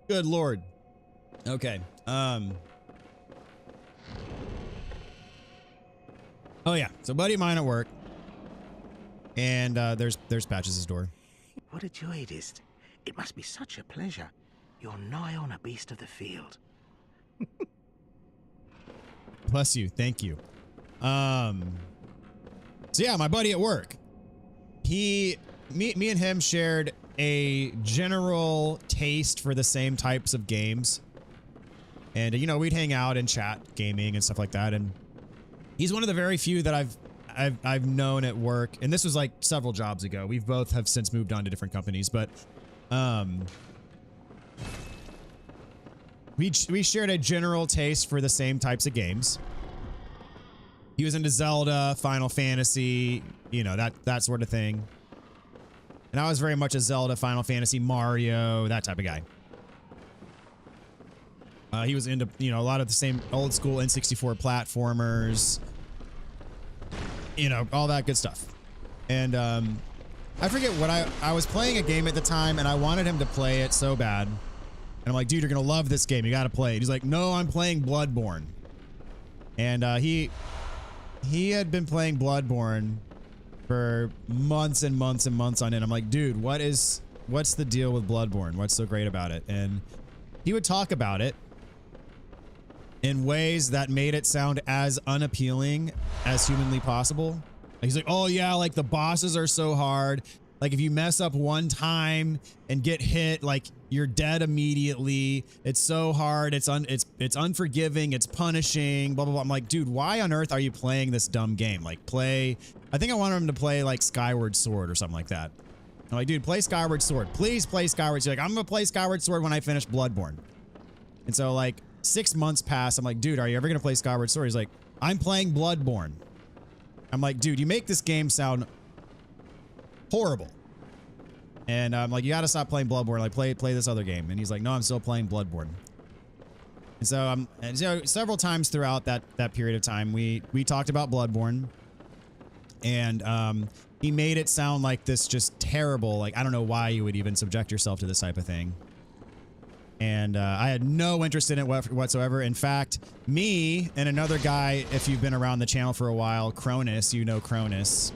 Speaker 1: Good Lord. Okay. Oh yeah. So buddy of mine at work. And there's Patches' door.
Speaker 4: What a joy it is. It must be such a pleasure. You're nigh on a beast of the field.
Speaker 1: Bless you. Thank you. So yeah, my buddy at work. Me and him shared a general taste for the same types of games. And, you know, we'd hang out and chat gaming and stuff like that. And he's one of the very few that I've known at work. And this was like several jobs ago. We've both have since moved on to different companies, but, we shared a general taste for the same types of games. He was into Zelda, Final Fantasy, you know, that sort of thing. And I was very much a Zelda, Final Fantasy, Mario, that type of guy. He was into, you know, a lot of the same old school N64 platformers, you know, all that good stuff. And I forget what I was playing a game at the time and I wanted him to play it so bad. And I'm like, dude, you're going to love this game. You got to play it. He's like, no, I'm playing Bloodborne. And he had been playing Bloodborne for months and months and months on end. I'm like, dude, what's the deal with Bloodborne? What's so great about it? And he would talk about it in ways that made it sound as unappealing as humanly possible. He's like, oh yeah, like the bosses are so hard. Like if you mess up one time and get hit, like you're dead immediately. It's so hard. It's unforgiving. It's punishing, blah, blah, blah. I'm like, dude, why on earth are you playing this dumb game? Like I think I wanted him to play like Skyward Sword or something like that. I'm like, dude, play Skyward Sword. Please play Skyward Sword. Like, I'm going to play Skyward Sword when I finish Bloodborne. And so like 6 months pass. I'm like, dude, are you ever going to play Skyward Sword? He's like, I'm playing Bloodborne. I'm like, dude, you make this game sound horrible. And I'm like, you got to stop playing Bloodborne. Like, play this other game. And he's like, no, I'm still playing Bloodborne. And so, several times throughout that period of time, we talked about Bloodborne. And he made it sound like this just terrible, like, I don't know why you would even subject yourself to this type of thing. And I had no interest in it whatsoever. In fact, me and another guy, if you've been around the channel for a while, Cronus, you know Cronus.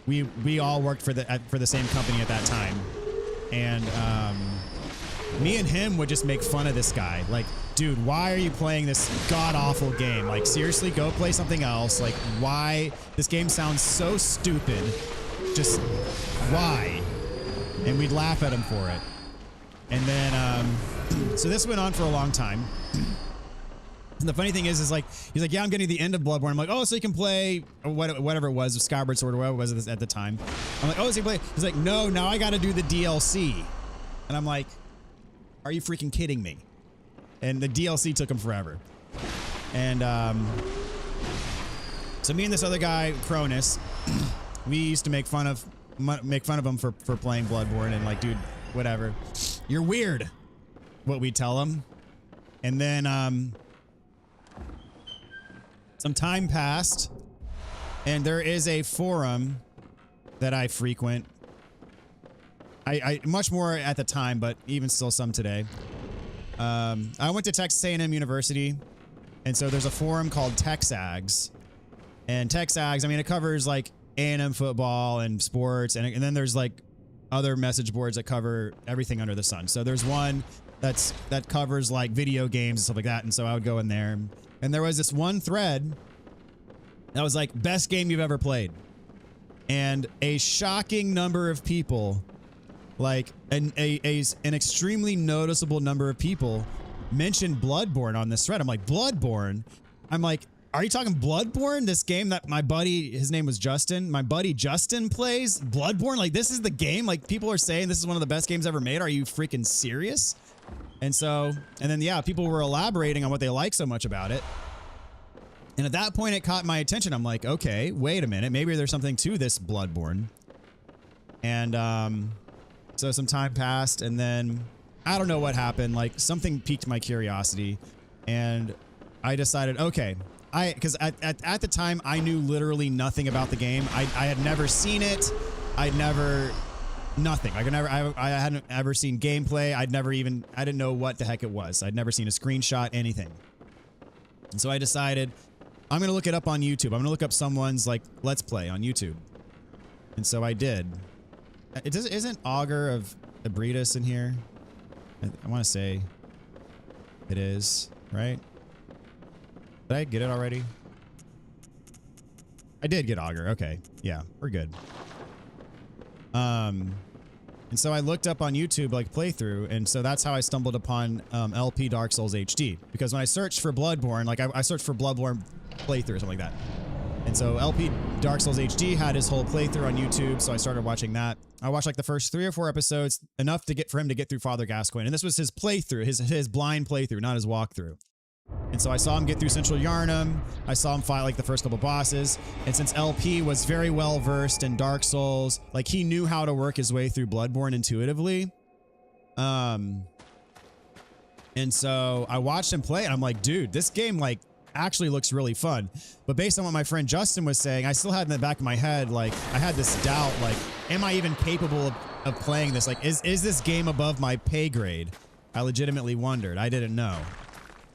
Speaker 1: We all worked for the same company at that time. And me and him would just make fun of this guy. Like, dude, why are you playing this god-awful game? Like, seriously, go play something else. Like, why? This game sounds so stupid. Just, why? And we'd laugh at him for it. And then, so this went on for a long time. And the funny thing is like, he's like, yeah, I'm getting to the end of Bloodborne. I'm like, oh, so you can play whatever it was, Skyward Sword or whatever it was at the time. I'm like, oh, so you play? He's like, no, now I got to do the DLC. And I'm like, are you freaking kidding me? And the DLC took him forever. And so me and this other guy, Cronus, we used to make fun of him for playing Bloodborne and like, dude, whatever. You're weird, what we tell him. And then some time passed, and there is a forum that I frequent. I much more at the time, but even still some today. I went to Texas A&M University, and so there's a forum called TexAgs. And TexAgs, I mean, it covers like A&M football and sports, and then there's like other message boards that cover everything under the sun. So there's one that covers like video games and stuff like that, and so I would go in there. And there was this one thread that was like, best game you've ever played. And a shocking number of people, like an extremely noticeable number of people mentioned Bloodborne on this thread. I'm like, Bloodborne? I'm like, are you talking Bloodborne? This game that my buddy, his name was Justin, my buddy Justin plays? Bloodborne? Like, this is the game? Like, people are saying this is one of the best games ever made? Are you freaking serious? And so, and then, yeah, people were elaborating on what they like so much about it. And at that point, it caught my attention. I'm like, okay, wait a minute. Maybe there's something to this Bloodborne. And so some time passed, and then I don't know what happened. Like, something piqued my curiosity, and I decided, okay, because at the time, I knew literally nothing about the game. I had never seen it. Nothing. I hadn't ever seen gameplay. I didn't know what the heck it was. I'd never seen a screenshot, anything. And so I decided, I'm going to look it up on YouTube. I'm going to look up someone's like Let's Play on YouTube. And so I did. Isn't Augur of Ebritus in here? I want to say it is, right? Did I get it already? I did get Augur. Okay. Yeah, we're good. And so I looked up on YouTube like playthrough, and so that's how I stumbled upon LP Dark Souls HD. Because when I searched for Bloodborne, like I searched for Bloodborne playthrough or something like that. And so LP Dark Souls HD had his whole playthrough on YouTube, so I started watching that. I watched like the first 3 or 4 episodes, enough for him to get through Father Gascoigne. And this was his playthrough, his blind playthrough, not his walkthrough. And so I saw him get through Central Yharnam. I saw him fight like the first couple bosses. And since LP was very well versed in Dark Souls, like he knew how to work his way through Bloodborne intuitively. And so I watched him play and I'm like, dude, this game like actually looks really fun. But based on what my friend Justin was saying, I still had in the back of my head, like I had this doubt, like, am I even capable of playing this? Like, is this game above my pay grade? I legitimately wondered. I didn't know.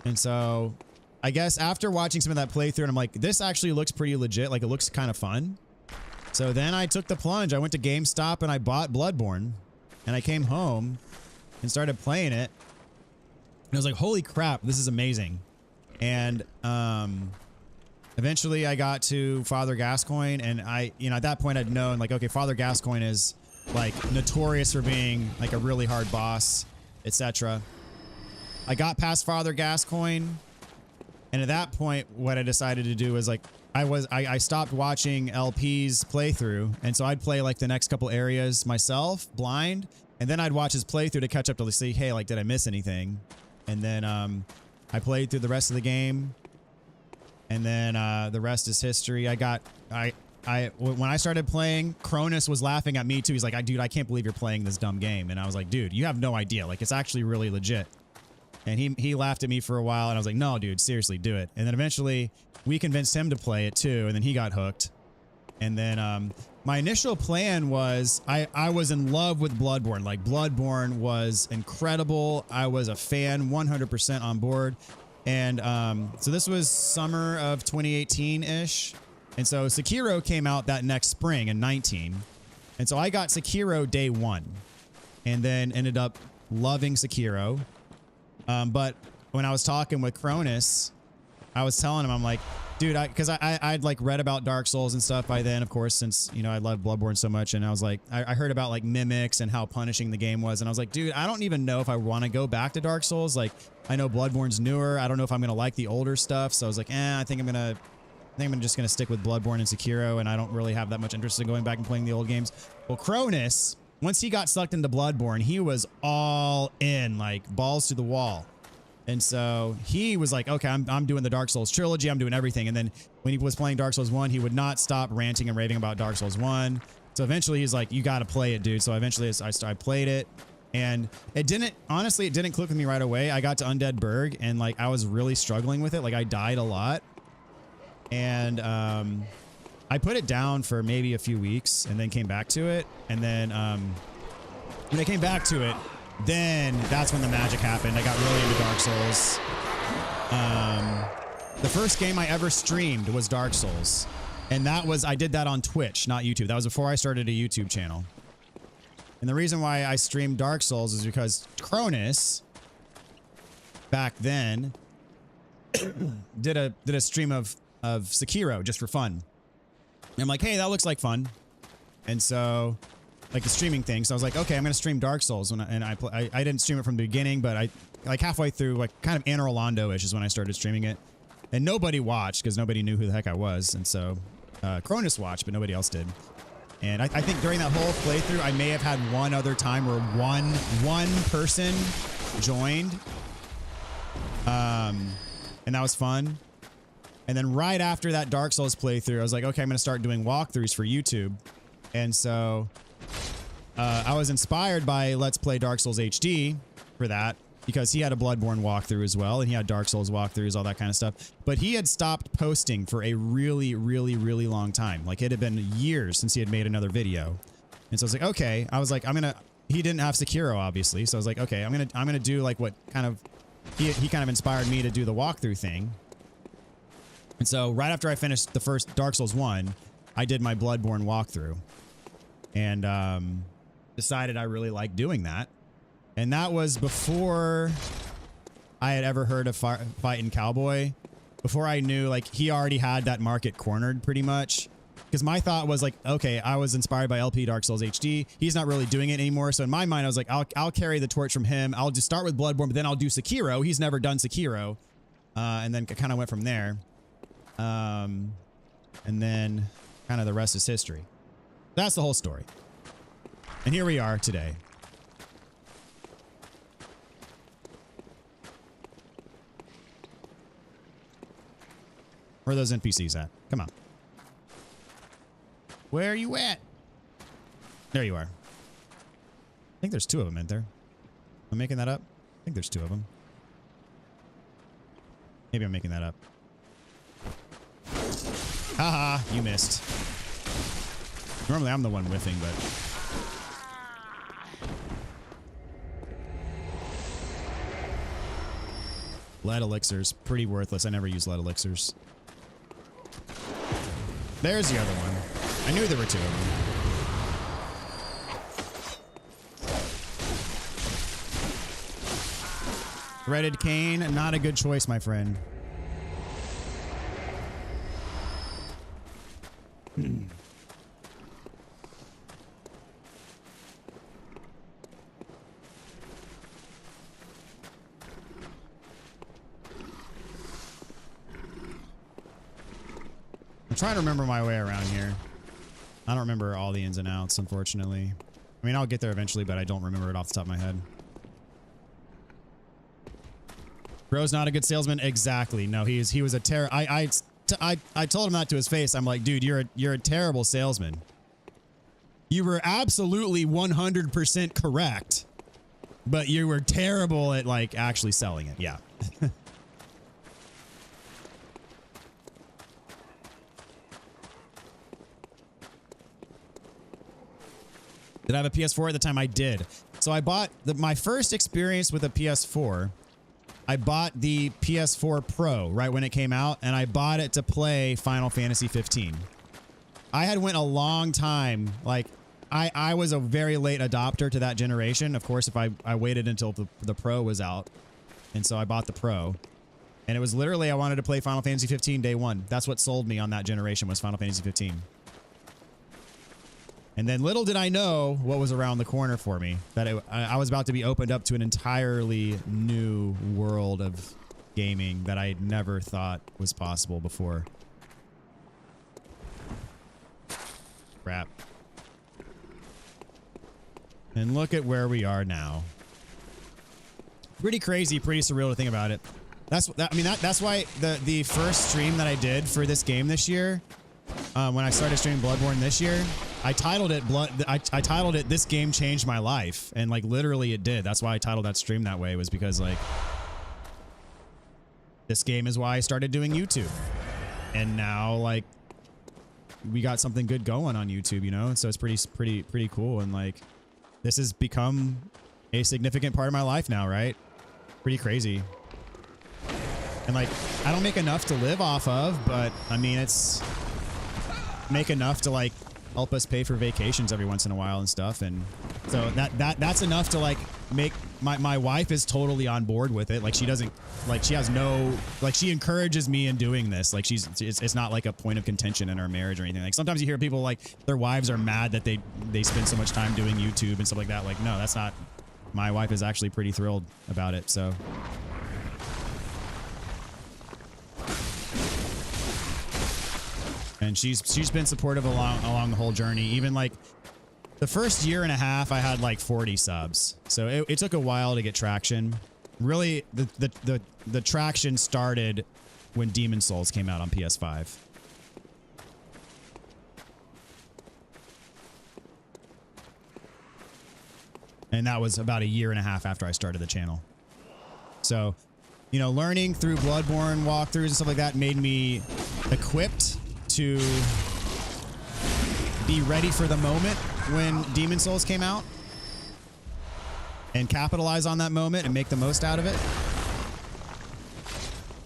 Speaker 1: And so I guess after watching some of that playthrough, and I'm like, this actually looks pretty legit. Like, it looks kind of fun. So then I took the plunge. I went to GameStop and I bought Bloodborne. And I came home and started playing it. And I was like, holy crap, this is amazing. And eventually I got to Father Gascoigne, and I, you know, at that point I'd known, like, okay, Father Gascoigne is like notorious for being like a really hard boss, etc. I got past Father Gascoigne, and at that point what I decided to do was like, I stopped watching LP's playthrough, and so I'd play like the next couple areas myself, blind, and then I'd watch his playthrough to catch up to see, hey, like, did I miss anything? And then I played through the rest of the game, and then the rest is history. When I started playing, Cronus was laughing at me too. He's like, dude, I can't believe you're playing this dumb game. And I was like, dude, you have no idea. Like, it's actually really legit. And he laughed at me for a while, and I was like, no, dude, seriously, do it. And then eventually we convinced him to play it too, and then he got hooked. And then my initial plan was I was in love with Bloodborne. Like, Bloodborne was incredible. I was a fan, 100% on board. And so this was summer of 2018-ish. And so Sekiro came out that next spring in 19. And so I got Sekiro day one, and then ended up loving Sekiro. But when I was talking with Cronus, I was telling him, I'm like, dude, because I'd like read about Dark Souls and stuff by then, of course, since, you know, I love Bloodborne so much. And I was like, I heard about like mimics and how punishing the game was. And I was like, dude, I don't even know if I want to go back to Dark Souls. Like, I know Bloodborne's newer. I don't know if I'm going to like the older stuff. So I was like, I think I'm just going to stick with Bloodborne and Sekiro. And I don't really have that much interest in going back and playing the old games. Well, Cronus, once he got sucked into Bloodborne, he was all in, like balls to the wall. And so he was like, okay, I'm doing the Dark Souls trilogy. I'm doing everything. And then when he was playing Dark Souls 1, he would not stop ranting and raving about Dark Souls 1. So eventually he's like, you got to play it, dude. So eventually I played it, and it didn't click with me right away. I got to Undead Burg, and like, I was really struggling with it. Like, I died a lot, and I put it down for maybe a few weeks and then came back to it. And then when I came back to it, then that's when the magic happened. I got really into Dark Souls. The first game I ever streamed was Dark Souls. And I did that on Twitch, not YouTube. That was before I started a YouTube channel. And the reason why I streamed Dark Souls is because Cronus, back then, did a stream of Sekiro just for fun. And I'm like, hey, that looks like fun. And so, like the streaming thing. So I was like, okay, I'm going to stream Dark Souls. I didn't stream it from the beginning, but I like halfway through, like kind of Anne Rolando-ish is when I started streaming it. And nobody watched because nobody knew who the heck I was. And so Cronus watched, but nobody else did. And I think during that whole playthrough, I may have had one other time where one person joined. And that was fun. And then right after that Dark Souls playthrough, I was like, okay, I'm going to start doing walkthroughs for YouTube. And so I was inspired by Let's Play Dark Souls HD for that, because he had a Bloodborne walkthrough as well, and he had Dark Souls walkthroughs, all that kind of stuff. But he had stopped posting for a really, really, really long time. Like, it had been years since he had made another video. And so I was like, okay, he didn't have Sekiro, obviously. So I was like, okay, I'm gonna do like what kind of, he kind of inspired me to do the walkthrough thing. And so right after I finished the first Dark Souls 1, I did my Bloodborne walkthrough. And decided I really liked doing that. And that was before I had ever heard of Fightin' Cowboy. Before I knew, like, he already had that market cornered pretty much. Because my thought was like, okay, I was inspired by LP Dark Souls HD. He's not really doing it anymore. So in my mind, I was like, I'll carry the torch from him. I'll just start with Bloodborne, but then I'll do Sekiro. He's never done Sekiro. And then kind of went from there. And then kind of the rest is history. That's the whole story. And here we are today. Where are those NPCs at? Come on. Where are you at? There you are. I think there's two of them, isn't there? I'm making that up. I think there's two of them. Maybe I'm making that up. Haha, you missed. Normally I'm the one whiffing, but... Lead elixirs, pretty worthless. I never use lead elixirs. There's the other one. I knew there were two of them. Threaded cane, not a good choice, my friend. I'm trying to remember my way around here. I don't remember all the ins and outs, unfortunately. I mean, I'll get there eventually, but I don't remember it off the top of my head. Bro's not a good salesman. Exactly. No, he was a I told him that to his face. I'm like, dude, you're a terrible salesman. You were absolutely 100% correct, but you were terrible at like actually selling it. Yeah. Did I have a PS4 at the time? I did. So I bought my first experience with a PS4. I bought the PS4 Pro right when it came out, and I bought it to play Final Fantasy 15. I had went a long time. Like I was a very late adopter to that generation. Of course, if I waited until the Pro was out, and so I bought the Pro. And it was literally I wanted to play Final Fantasy 15 day one. That's what sold me on that generation was Final Fantasy 15. And then little did I know what was around the corner for me, that I was about to be opened up to an entirely new world of gaming that I never thought was possible before. Crap. And look at where we are now. Pretty crazy, pretty surreal to think about it. That's why the first stream that I did for this game this year, when I started streaming Bloodborne this year, I titled it I titled it "This Game Changed My Life," and like literally it did. That's why I titled that stream that way, was because like this game is why I started doing YouTube, and now like we got something good going on YouTube, you know. And so it's pretty cool, and like this has become a significant part of my life now, right? Pretty crazy. And like I don't make enough to live off of, but I mean it's make enough to like help us pay for vacations every once in a while and stuff, and so that's enough to like make my wife is totally on board with it. Like she doesn't like she has no like she encourages me in doing this. Like it's not like a point of contention in our marriage or anything. Like sometimes you hear people like their wives are mad that they spend so much time doing YouTube and stuff like that. Like no, that's not. My wife is actually pretty thrilled about it. So. And she's been supportive along the whole journey. Even like the first year and a half, I had like 40 subs. So it took a while to get traction. Really, the traction started when Demon Souls came out on PS5. And that was about a year and a half after I started the channel. So, you know, learning through Bloodborne walkthroughs and stuff like that made me equipped to be ready for the moment when Demon Souls came out and capitalize on that moment and make the most out of it.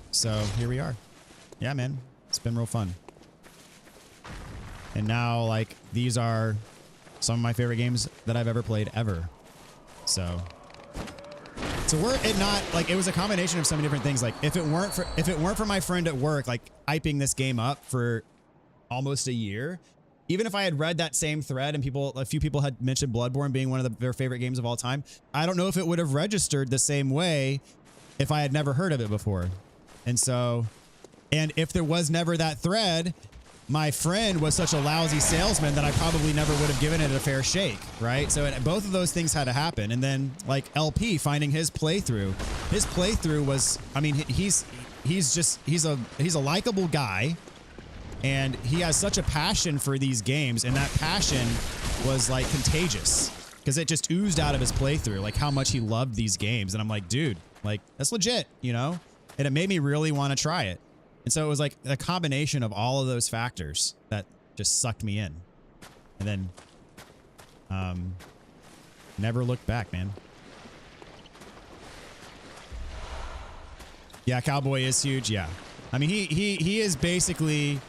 Speaker 1: So here we are. Yeah, man, it's been real fun. And now like these are some of my favorite games that I've ever played ever. So were it not like it was a combination of so many different things. Like if it weren't for my friend at work like hyping this game up for almost a year, even if I had read that same thread and a few people had mentioned Bloodborne being one of their favorite games of all time, I don't know if it would have registered the same way if I had never heard of it before. And so, and if there was never that thread, my friend was such a lousy salesman that I probably never would have given it a fair shake, right? So both of those things had to happen. And then like LP finding his playthrough was, I mean, he's a likable guy. And he has such a passion for these games, and that passion was like contagious because it just oozed out of his playthrough, like how much he loved these games. And I'm like, dude, like that's legit, you know? and it made me really want to try it. And so it was like a combination of all of those factors that just sucked me in. And then never looked back, man. Yeah, Cowboy is huge. Yeah. I mean, he is basically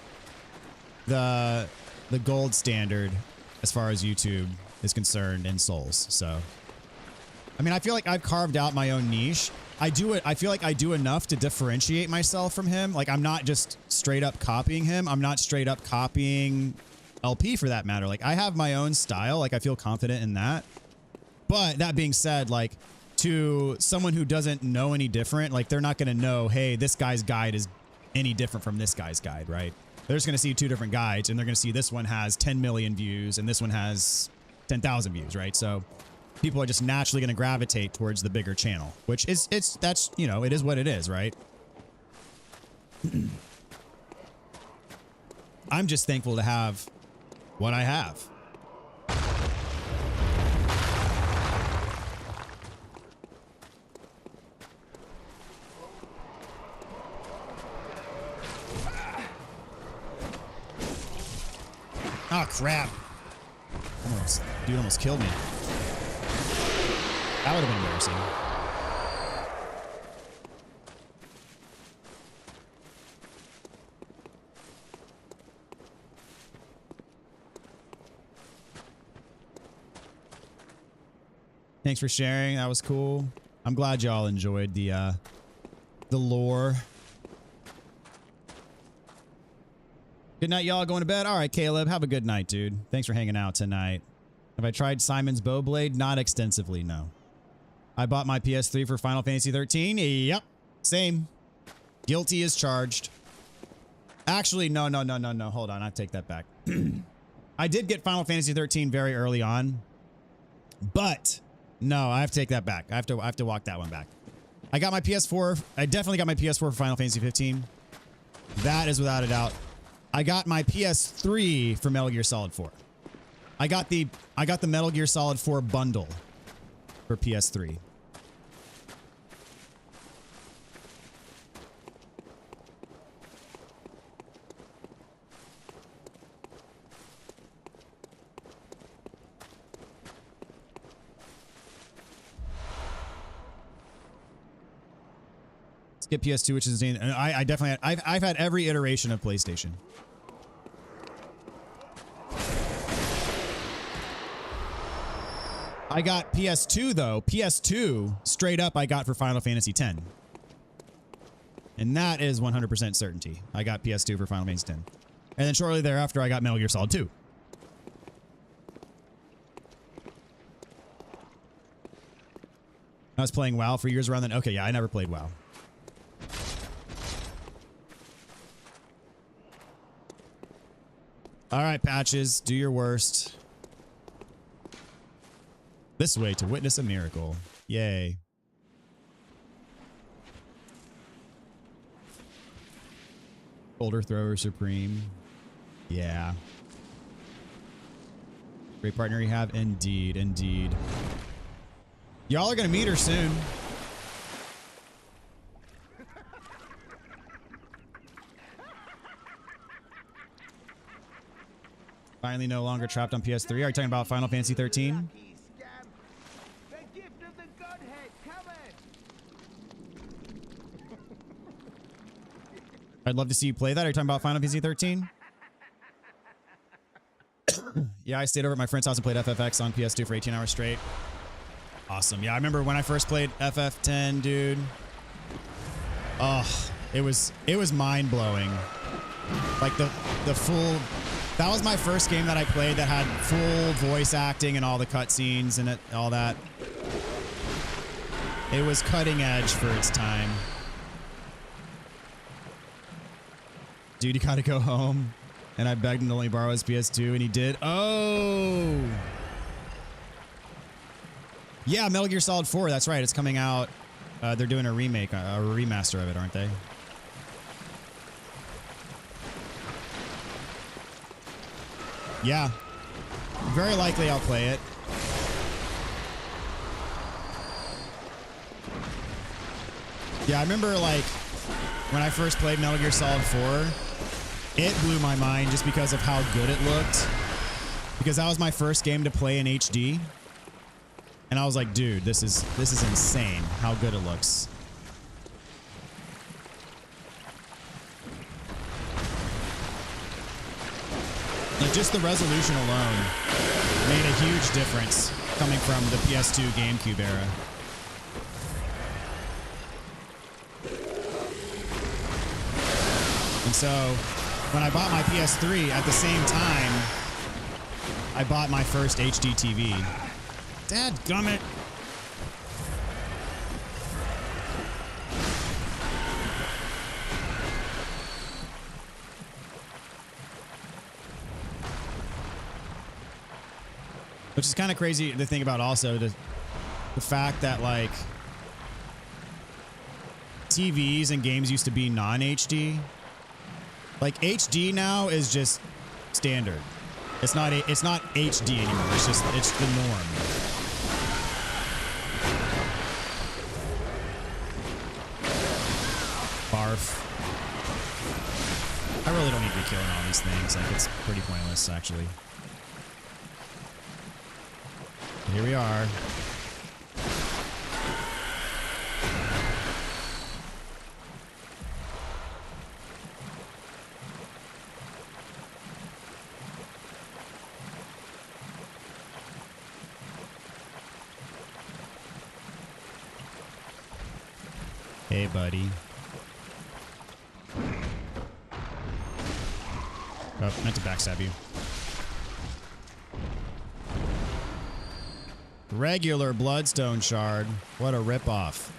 Speaker 1: the gold standard as far as YouTube is concerned in Souls. So, I mean, I feel like I've carved out my own niche. I feel like I do enough to differentiate myself from him. Like, I'm not just straight up copying him. I'm not straight up copying LP for that matter. Like, I have my own style. Like, I feel confident in that. But that being said, like, to someone who doesn't know any different, like, they're not going to know, hey, this guy's guide is any different from this guy's guide, right? They're just going to see two different guides, and they're going to see this one has 10 million views and this one has 10,000 views, right? So people are just naturally going to gravitate towards the bigger channel, which is, that's, you know, it is what it is, right? I'm just thankful to have what I have. Oh, crap. Dude almost killed me. That would have been embarrassing. Thanks for sharing. That was cool. I'm glad y'all enjoyed the lore. Good night, y'all. Going to bed? All right, Caleb. Have a good night, dude. Thanks for hanging out tonight. Have I tried Simon's Bowblade? Not extensively, no. I bought my PS3 for Final Fantasy 13. Yep. Same. Guilty as charged. Actually, no. Hold on. I take that back. I did get Final Fantasy 13 very early on. But, no, I have to take that back. I have to walk that one back. I got my PS4. I definitely got my PS4 for Final Fantasy 15. That is without a doubt. I got my PS3 for Metal Gear Solid 4. I got the Metal Gear Solid 4 bundle for PS3. Skip PS2, which is insane. I definitely I've had every iteration of PlayStation. I got PS2 though. PS2 straight up I got for Final Fantasy X. And that is 100% certainty. I got PS2 for Final Fantasy X. And then shortly thereafter I got Metal Gear Solid 2. I was playing WoW for years around then. Okay, yeah, I never played WoW. All right, Patches, do your worst. This way to witness a miracle. Yay. Boulder Thrower Supreme. Yeah. Great partner you have. Indeed, indeed. Y'all are going to meet her soon. Finally no longer trapped on PS3. Are you talking about Final Fantasy 13? I'd love to see you play that. Are you talking about Final Fantasy 13? Yeah, I stayed over at my friend's house and played FFX on PS2 for 18 hours straight. Awesome. Yeah, I remember when I first played FF10, dude. Oh, it was mind-blowing. Like the full... That was my first game that I played that had full voice acting and all the cutscenes and all that. It was cutting edge for its time. Dude, you gotta go home. And I begged him to only borrow his PS2, and he did. Oh! Yeah, Metal Gear Solid 4, that's right. It's coming out. They're doing a remake, a remaster of it, aren't they? Yeah. Very likely I'll play it. Yeah, I remember, like, when I first played Metal Gear Solid 4, it blew my mind just because of how good it looked. Because that was my first game to play in HD. And I was like, dude, this is insane how good it looks. Like just the resolution alone made a huge difference coming from the PS2 GameCube era. And so when I bought my PS3 at the same time, I bought my first HD TV. Dadgummit. Which is kind of crazy to think about also, the fact that like TVs and games used to be non-HD. Like HD now is just standard. It's not HD anymore. It's the norm. Barf. I really don't need to be killing all these things. Like it's pretty pointless actually. Here we are. Hey, buddy. Oh, meant to backstab you. Regular Bloodstone Shard. What a ripoff.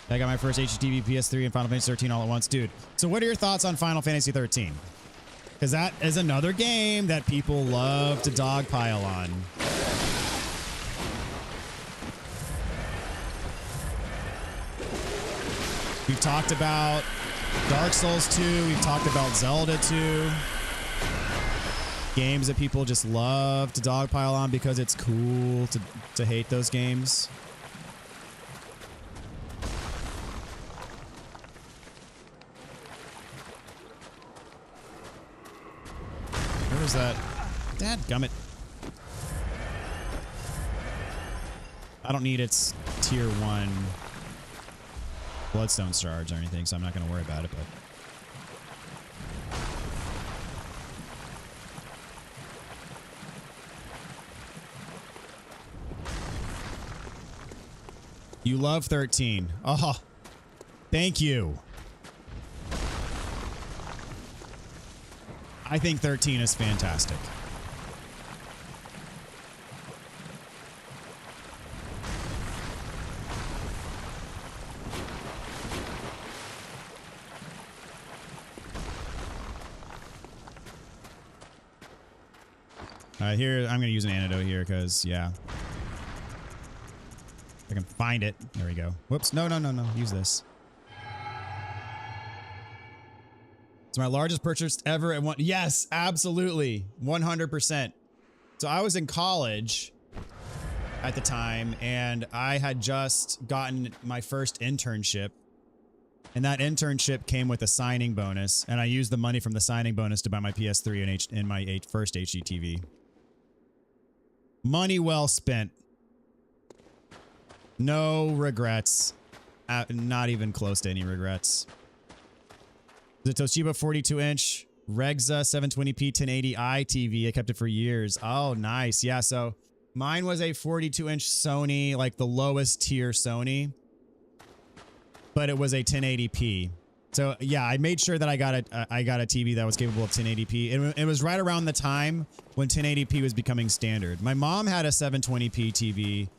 Speaker 1: I got my first HDTV, PS3, and Final Fantasy 13 all at once. Dude, so what are your thoughts on Final Fantasy 13? Because that is another game that people love to dogpile on. We've talked about Dark Souls 2. We've talked about Zelda 2. Games that people just love to dogpile on because it's cool to hate those games. Where was that? Dadgummit. I don't need its tier 1 Bloodstone Shards or anything, so I'm not going to worry about it, but... You love 13. Oh, thank you. I think 13 is fantastic. Here, I'm going to use an antidote here because, yeah. I can find it. There we go. Whoops. No. Use this. It's my largest purchase ever at one. Yes, absolutely. 100%. So I was in college at the time and I had just gotten my first internship. And that internship came with a signing bonus. And I used the money from the signing bonus to buy my PS3 and my first HD TV. Money well spent. No regrets. Not even close to any regrets. The Toshiba 42-inch Regza 720p 1080i TV. I kept it for years. Oh, nice. Yeah, so mine was a 42-inch Sony, like the lowest tier Sony. But it was a 1080p. So yeah, I made sure that I got a TV that was capable of 1080p. It was right around the time when 1080p was becoming standard. My mom had a 720p TV,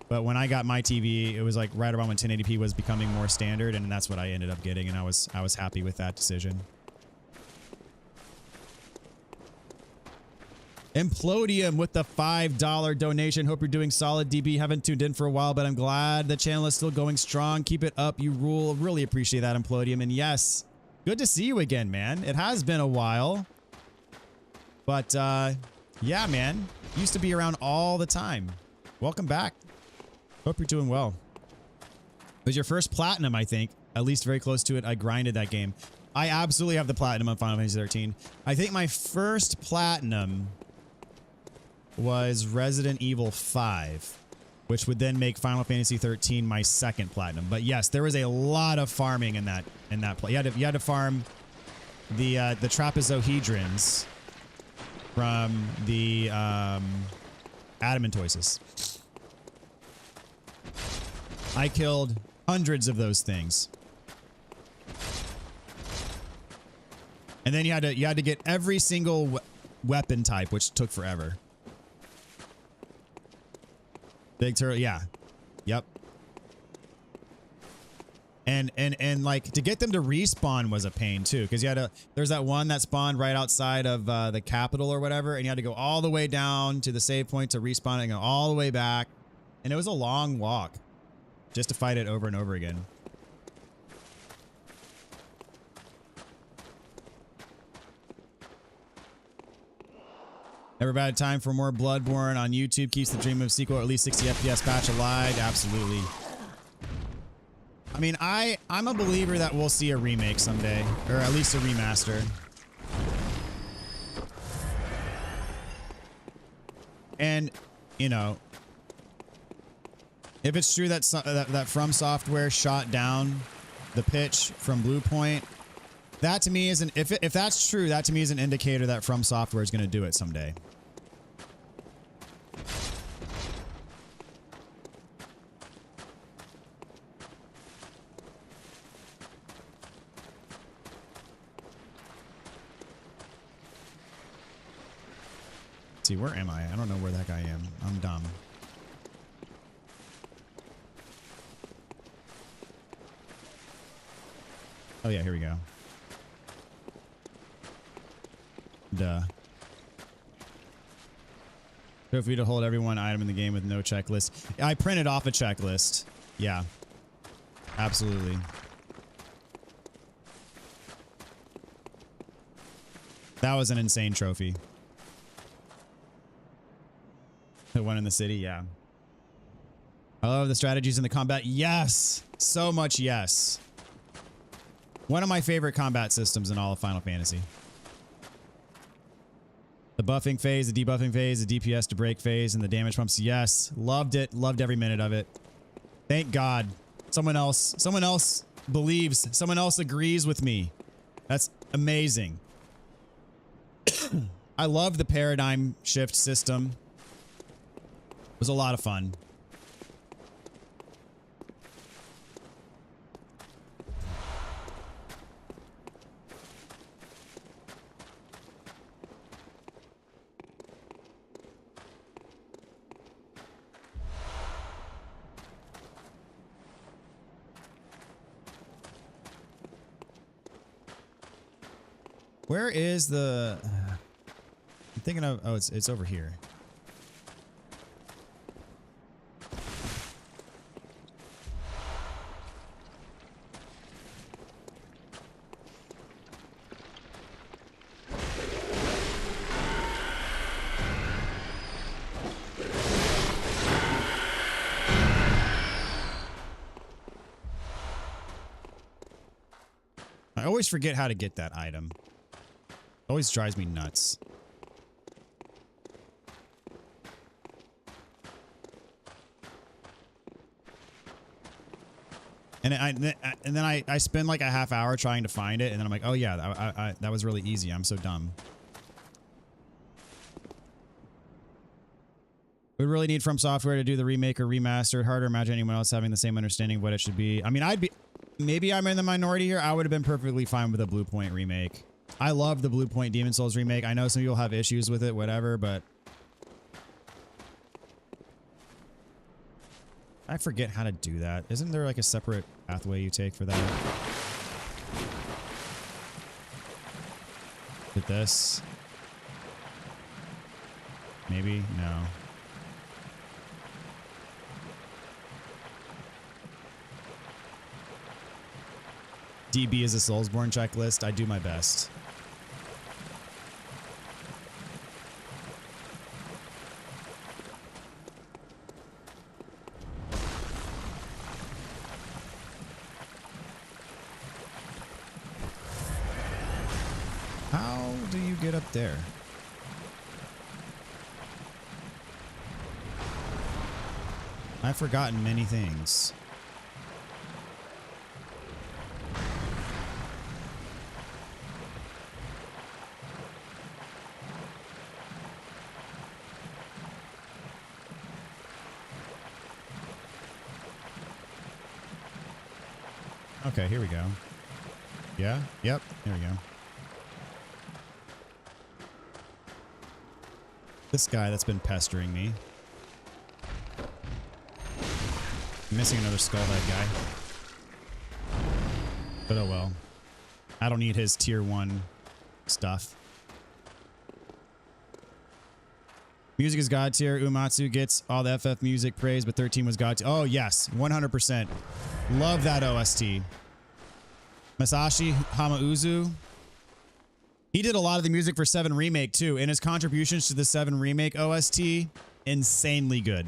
Speaker 1: but when I got my TV, it was like right around when 1080p was becoming more standard, and that's what I ended up getting, and I was happy with that decision. Implodium with the $5 donation. Hope you're doing solid, DB. Haven't tuned in for a while, but I'm glad the channel is still going strong. Keep it up. You rule. Really appreciate that, Implodium. And yes, good to see you again, man. It has been a while. But, yeah, man. Used to be around all the time. Welcome back. Hope you're doing well. It was your first platinum, I think. At least very close to it. I grinded that game. I absolutely have the platinum on Final Fantasy 13. I think my first platinum was Resident Evil 5, which would then make Final Fantasy 13 my second platinum. But yes, there was a lot of farming in that play. You had to farm the trapezohedrons from the adamantoises. I killed hundreds of those things. And then you had to get every single weapon type, which took forever. Big turtle, yeah. Yep. And like to get them to respawn was a pain too, because you had to, there's that one that spawned right outside of the capital or whatever, and you had to go all the way down to the save point to respawn and go all the way back. And it was a long walk just to fight it over and over again. Never bad time for more Bloodborne on YouTube. Keeps the dream of sequel or at least 60 FPS patch alive. Absolutely. I mean, I'm a believer that we'll see a remake someday, or at least a remaster. And, you know, if it's true that that From Software shot down the pitch from Blue Point, that to me is an, if that's true, that to me is an indicator that From Software is going to do it someday. Let's see, where am I? I don't know where that guy am. I'm dumb. Oh yeah, here we go. Duh. Feel free to hold every one item in the game with no checklist. I printed off a checklist. Yeah. Absolutely. That was an insane trophy. The one in the city, yeah. I love the strategies in the combat. Yes! So much yes. One of my favorite combat systems in all of Final Fantasy. The buffing phase, the debuffing phase, the DPS to break phase, and the damage pumps. Yes. Loved it. Loved every minute of it. Thank God. Someone else believes. Someone else agrees with me. That's amazing. I love the paradigm shift system. It was a lot of fun. Where is the... I'm thinking of... Oh, it's over here. I always forget how to get that item. Always drives me nuts. And then I spend like a half hour trying to find it, and then I'm like, oh yeah, that was really easy. I'm so dumb. We really need From Software to do the remake or remaster. Hard to imagine anyone else having the same understanding of what it should be. I mean, maybe I'm in the minority here. I would have been perfectly fine with a Blue Point remake. I love the Blue Point Demon Souls remake. I know some people have issues with it, whatever, but I forget how to do that. Isn't there like a separate pathway you take for that? With this? Maybe? No. DB is a Soulsborne checklist. I do my best. How do you get up there? I've forgotten many things. Okay, here we go. Yeah, yep, here we go. This guy that's been pestering me. I'm missing another skull head guy. But oh well. I don't need his tier 1 stuff. Music is God tier. Uematsu gets all the FF music praise, but 13 was God tier. Oh yes, 100%. Love that OST. Masashi Hamauzu. He did a lot of the music for 7 Remake too, and his contributions to the 7 Remake OST, insanely good.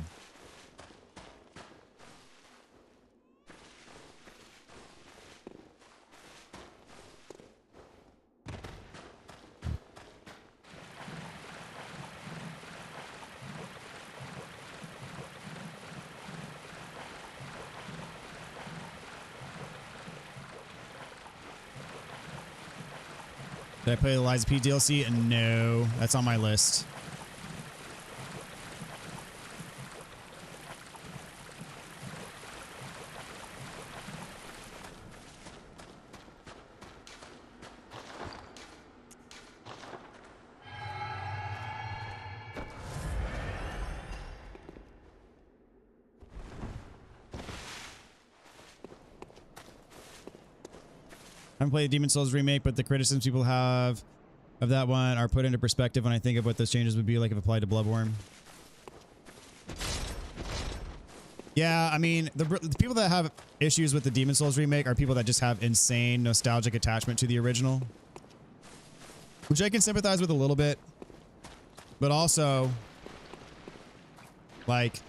Speaker 1: Did I play the Liza P DLC? No, that's on my list. I haven't played Demon Souls remake, but the criticisms people have of that one are put into perspective when I think of what those changes would be like if applied to Bloodborne. Yeah, I mean, the people that have issues with the Demon Souls remake are people that just have insane nostalgic attachment to the original, which I can sympathize with a little bit, but also, like,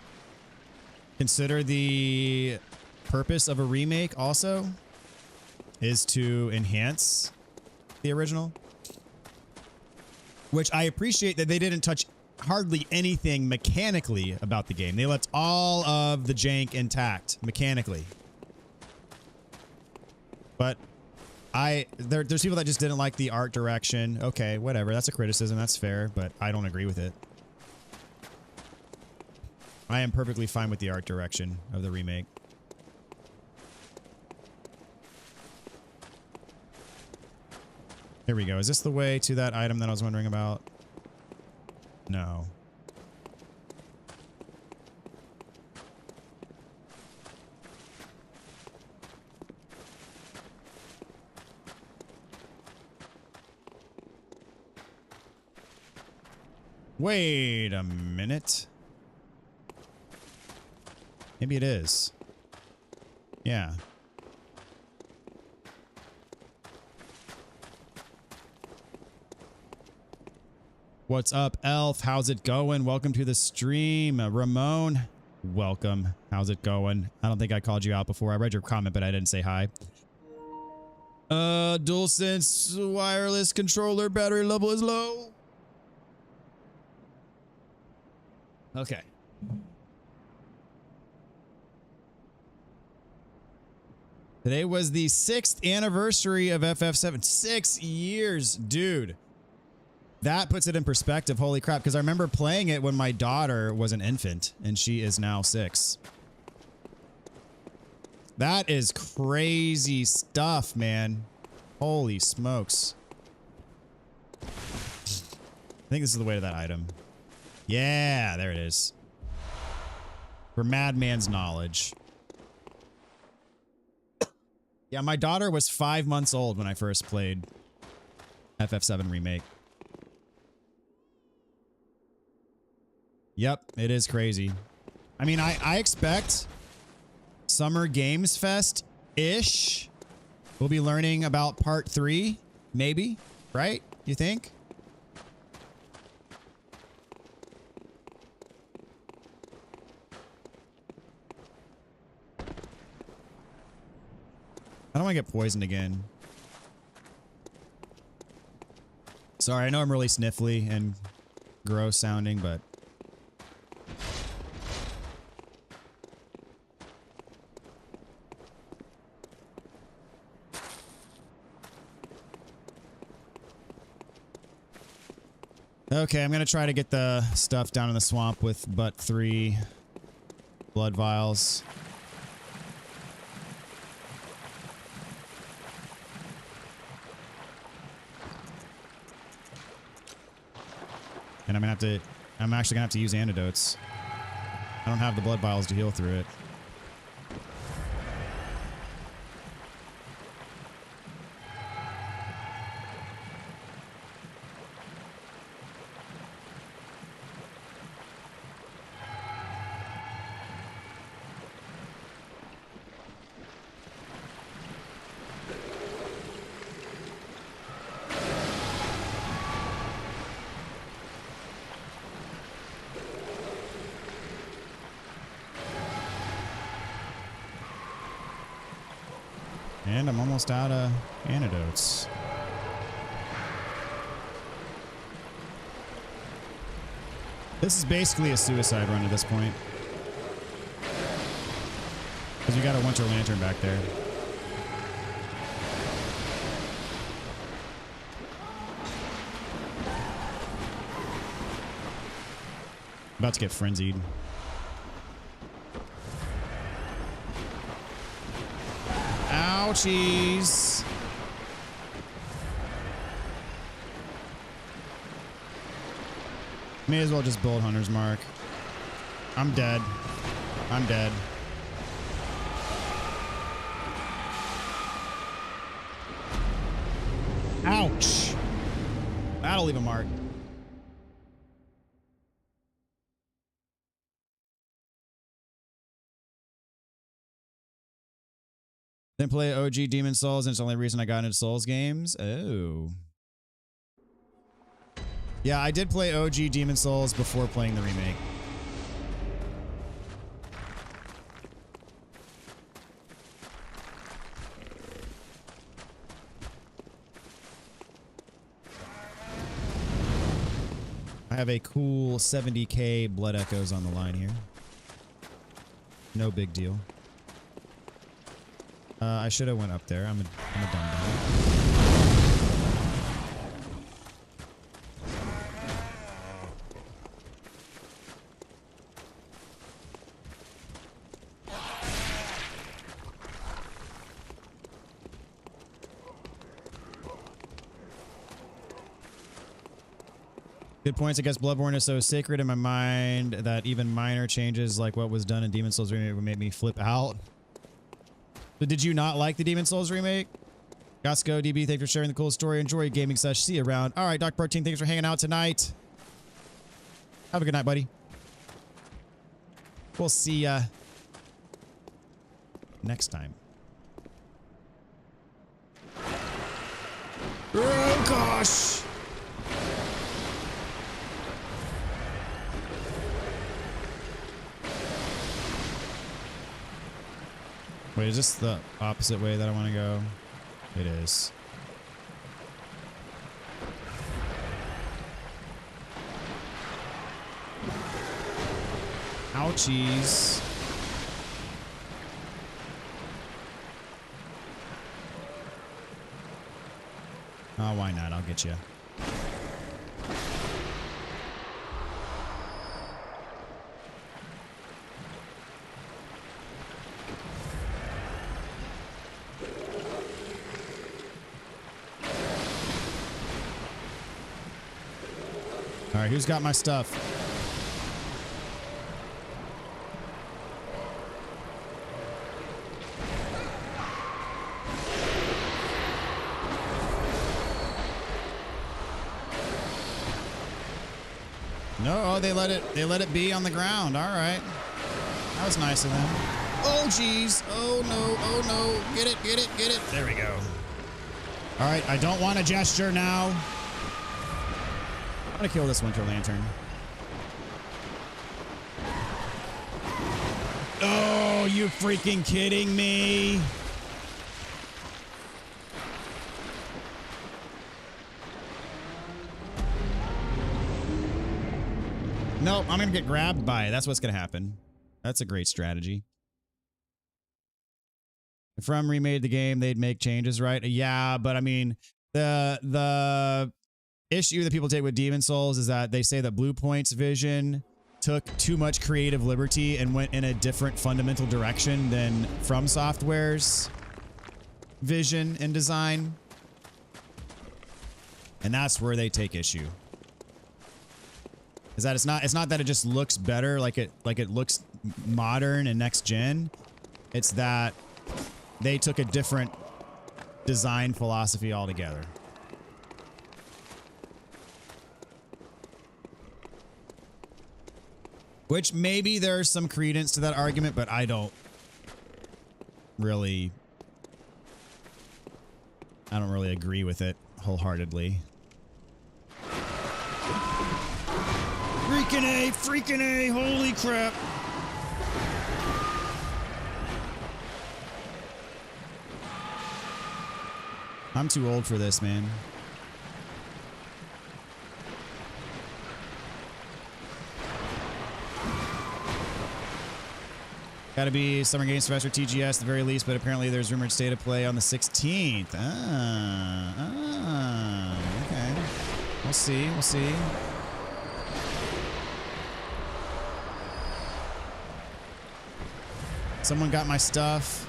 Speaker 1: consider the purpose of a remake also is to enhance the original, which I appreciate that they didn't touch hardly anything mechanically about the game. They left all of the jank intact mechanically. But there's people that just didn't like the art direction. Okay, whatever. That's a criticism. That's fair, but I don't agree with it. I am perfectly fine with the art direction of the remake. Here we go. Is this the way to that item that I was wondering about? No. Wait a minute. Maybe it is. Yeah. What's up, Elf? How's it going? Welcome to the stream. Ramon, welcome. How's it going? I don't think I called you out before. I read your comment, but I didn't say hi. DualSense wireless controller battery level is low. Okay. Today was the 6th anniversary of FF7. 6 years, dude. That puts it in perspective. Holy crap. Because I remember playing it when my daughter was an infant and she is now 6. That is crazy stuff, man. Holy smokes. I think this is the way to that item. Yeah, there it is. For Madman's knowledge. Yeah, my daughter was 5 months old when I first played FF7 Remake. Yep, it is crazy. I mean, I expect Summer Games Fest-ish. We'll be learning about part 3, maybe, right? You think? I don't want to get poisoned again. Sorry, I know I'm really sniffly and gross sounding, but okay, I'm gonna try to get the stuff down in the swamp with but 3 blood vials. And I'm actually gonna have to use antidotes. I don't have the blood vials to heal through it. And I'm almost out of antidotes. This is basically a suicide run at this point. Because you got a winter lantern back there. About to get frenzied. Ouchies. May as well just build Hunter's Mark. I'm dead. I'm dead. Ouch. That'll leave a mark. Then play OG Demon Souls, and it's the only reason I got into Souls games. Oh. Yeah, I did play OG Demon Souls before playing the remake. I have a cool 70k Blood Echoes on the line here. No big deal. I should have went up there. I'm a dum-dum. Good points. I guess Bloodborne is so sacred in my mind that even minor changes like what was done in Demon Souls remake would make me flip out. But did you not like the Demon Souls remake? Gasco DB, thanks for sharing the cool story. Enjoy your gaming sesh. See you around. All right, Dr. Protein, thanks for hanging out tonight. Have a good night, buddy. We'll see ya next time. Oh, gosh. Wait, is this the opposite way that I want to go? It is. Ouchies. Oh, why not? I'll get you. All right, who's got my stuff? No, oh, they let it be on the ground. All right. That was nice of them. Oh, geez. Oh, no. Oh, no. Get it, get it, get it. There we go. All right, I don't want a gesture now. I'm gonna kill this winter lantern. Oh, you freaking kidding me? Nope, I'm going to get grabbed by it. That's what's going to happen. That's a great strategy. If From remade the game, they'd make changes, right? Yeah, but I mean, the issue that people take with Demon Souls is that they say that Blue Point's vision took too much creative liberty and went in a different fundamental direction than From Software's vision and design. And that's where they take issue. Is that it's not that it just looks better, like it looks modern and next gen. It's that they took a different design philosophy altogether. Which maybe there's some credence to that argument, but I don't really agree with it wholeheartedly. Freaking A, holy crap. I'm too old for this, man. Gotta be Summer Games Fest or TGS at the very least, but apparently there's rumored state of play on the 16th. Okay. We'll see, we'll see. Someone got my stuff.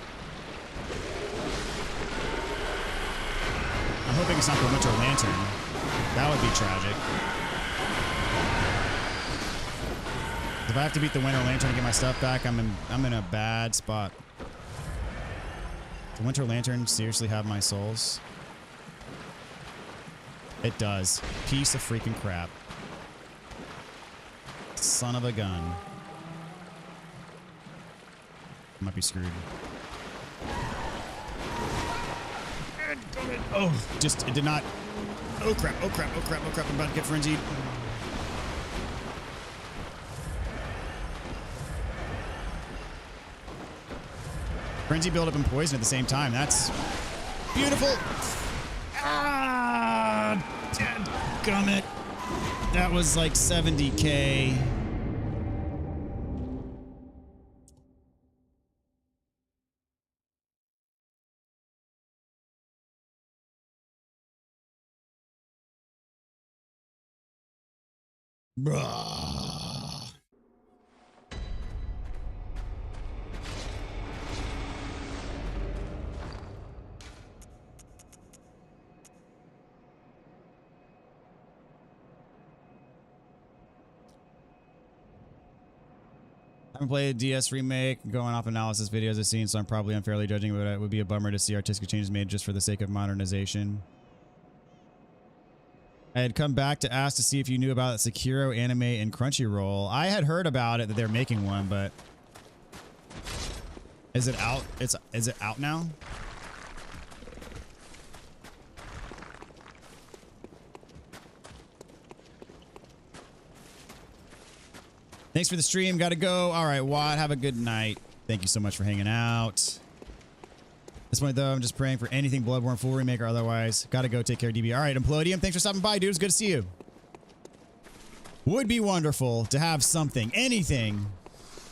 Speaker 1: I'm hoping it's not the Winter Lantern. That would be tragic. If I have to beat the Winter Lantern to get my stuff back, I'm in a bad spot. Does the Winter Lantern seriously have my souls? It does. Piece of freaking crap. Son of a gun. Might be screwed. Oh, just, it did not. Oh crap, oh crap, oh crap, oh crap. I'm about to get frenzied. Frenzy build up and poison at the same time. That's beautiful. Ah, dadgummit. That was like 70k. Bruh. I haven't played DS Remake, going off analysis videos I've seen, so I'm probably unfairly judging, but it would be a bummer to see artistic changes made just for the sake of modernization. I had come back to ask to see if you knew about Sekiro anime and Crunchyroll. I had heard about it, that they're making one, but is it out? Is it out now? Thanks for the stream. Gotta go. All right, Watt, have a good night. Thank you so much for hanging out. At this point, though, I'm just praying for anything Bloodborne full remake or otherwise. Gotta go. Take care, DB. All right, Implodium, thanks for stopping by, dude. It's good to see you. Would be wonderful to have something, anything.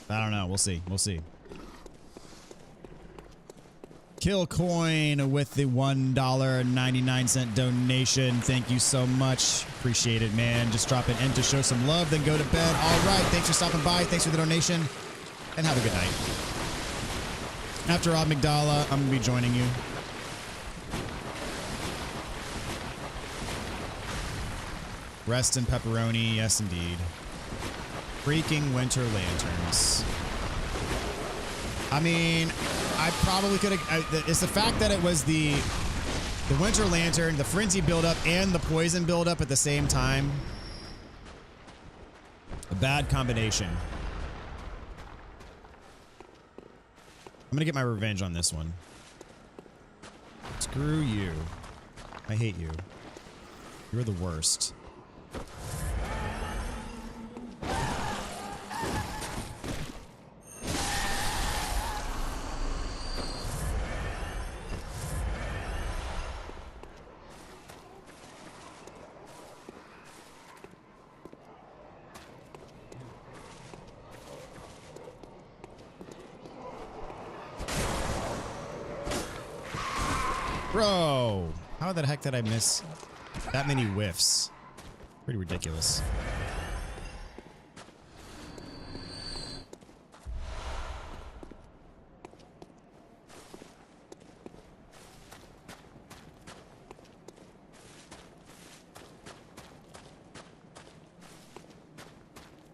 Speaker 1: I don't know. We'll see. We'll see. Kill Coin with the $1.99 donation. Thank you so much. Appreciate it, man. Just drop an end to show some love, then go to bed. All right. Thanks for stopping by. Thanks for the donation. And have a good night. After Rob McDowell, I'm going to be joining you. Rest in pepperoni. Yes, indeed. Freaking Winter Lanterns. I mean, I probably could have... It's the fact that it was the Winter Lantern, the Frenzy buildup, and the Poison buildup at the same time. A bad combination. I'm going to get my revenge on this one. Screw you. I hate you. You're the worst. Bro, how the heck did I miss that many whiffs? Pretty ridiculous.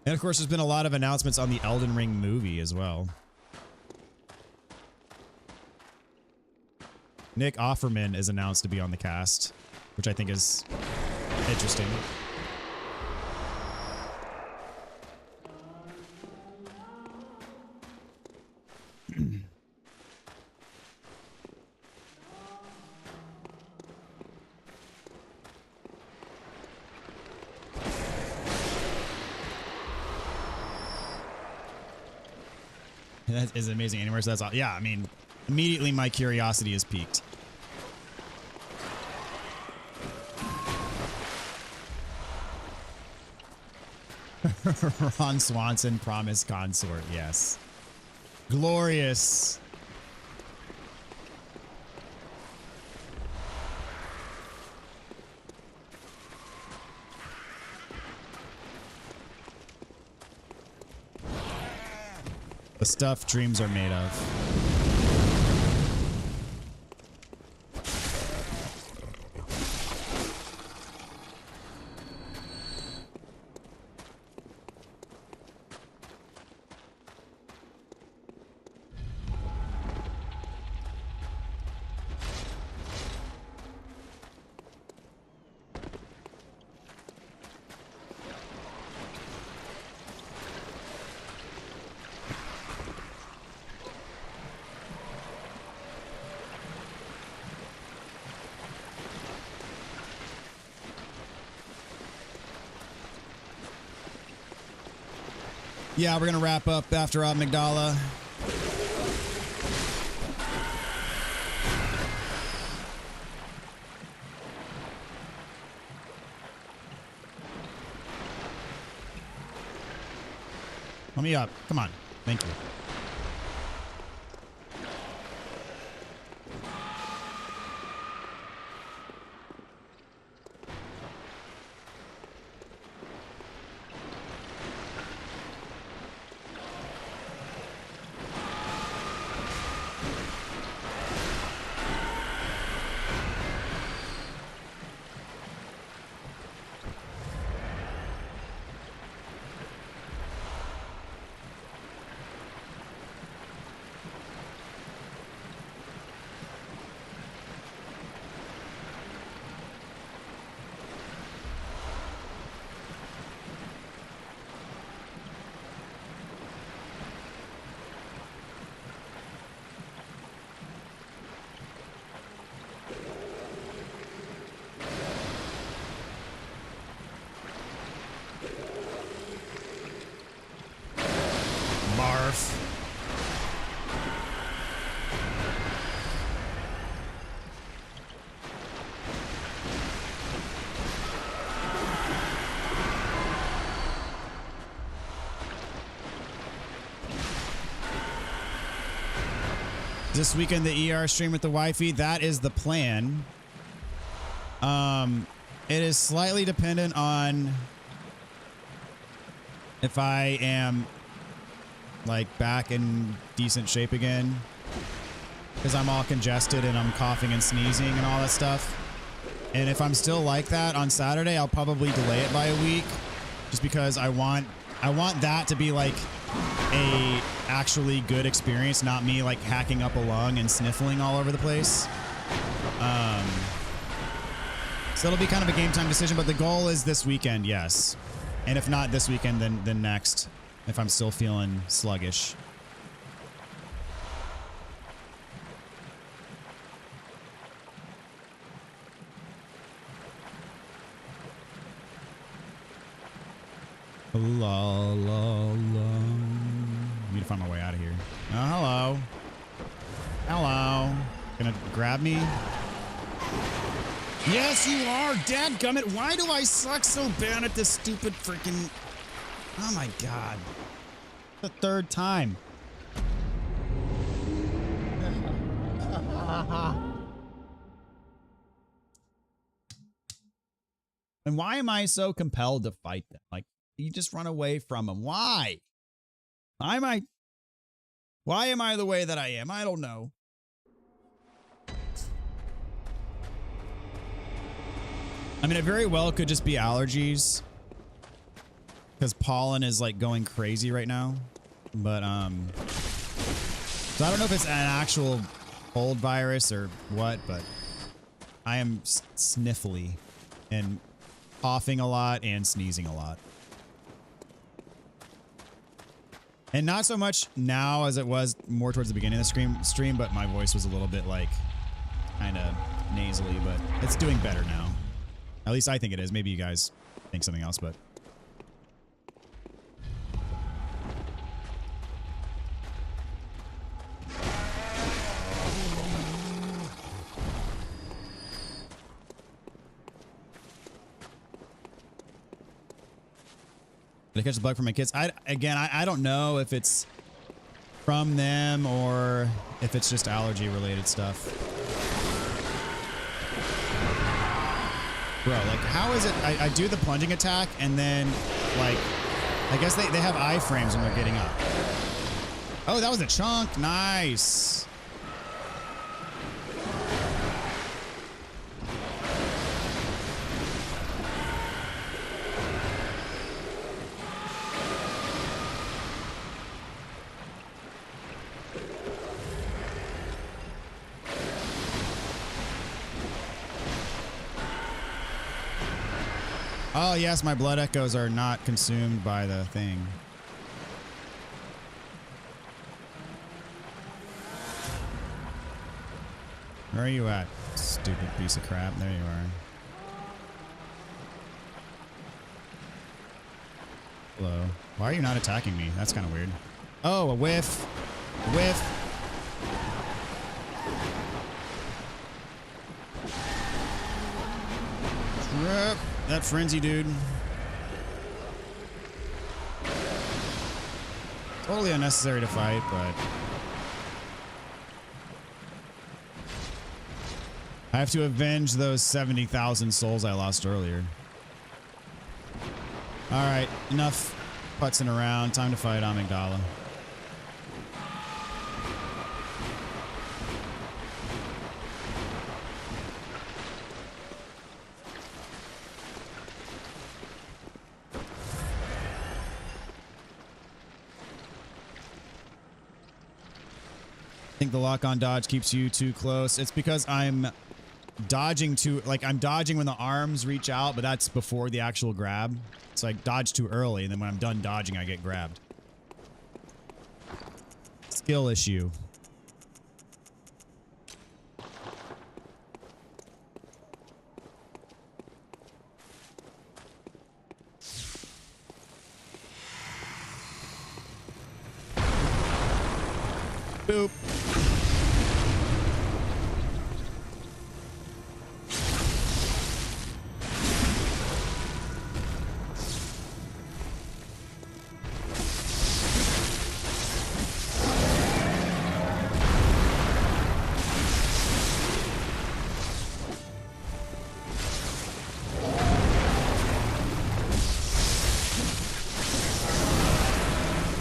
Speaker 1: And of course, there's been a lot of announcements on the Elden Ring movie as well. Nick Offerman is announced to be on the cast, which I think is interesting. That is amazing anywhere. So that's all. Yeah, I mean, immediately my curiosity is piqued. Ron Swanson, promised consort. Yes. Glorious. The stuff dreams are made of. Yeah, we're going to wrap up after Amygdala. Let me up. Come on. Thank you. This weekend, the ER stream with the wifey, that is the plan. It is slightly dependent on if I am like back in decent shape again, because I'm all congested and I'm coughing and sneezing and all that stuff. And if I'm still like that on Saturday, I'll probably delay it by a week, just because I want that to be like a actually good experience, not me like hacking up a lung and sniffling all over the place. So it'll be kind of a game time decision, but the goal is this weekend, yes. And if not this weekend, then next, if I'm still feeling sluggish. La la la. I need to find my way out of here. Oh, hello. Hello. Gonna grab me? Yes, you are, dadgummit. Why do I suck so bad at this stupid freaking... Oh my god. The third time. And why am I so compelled to fight them? Like, you just run away from them. Why? Why am I the way that I am? I don't know. I mean, it very well could just be allergies. Because pollen is like going crazy right now. But, so I don't know if it's an actual cold virus or what, but I am sniffly and coughing a lot and sneezing a lot. And not so much now as it was more towards the beginning of the stream, but my voice was a little bit like kind of nasally, but it's doing better now. At least I think it is. Maybe you guys think something else, but. Did I catch the bug from my kids? I don't know if it's from them or if it's just allergy related stuff. Bro, like how is it? I do the plunging attack and then like, I guess they have iframes when they're getting up. Oh, that was a chunk. Nice. Oh, yes, my blood echoes are not consumed by the thing. Where are you at, stupid piece of crap? There you are. Hello. Why are you not attacking me? That's kind of weird. Oh, a whiff. Whiff. Yep. That frenzy dude. Totally unnecessary to fight, but I have to avenge those 70,000 souls I lost earlier. Alright, enough putzing around. Time to fight Amygdala. I think the lock-on dodge keeps you too close. It's because I'm dodging too, like I'm dodging when the arms reach out, but that's before the actual grab. So I dodge too early, and then when I'm done dodging, I get grabbed. Skill issue. Boop.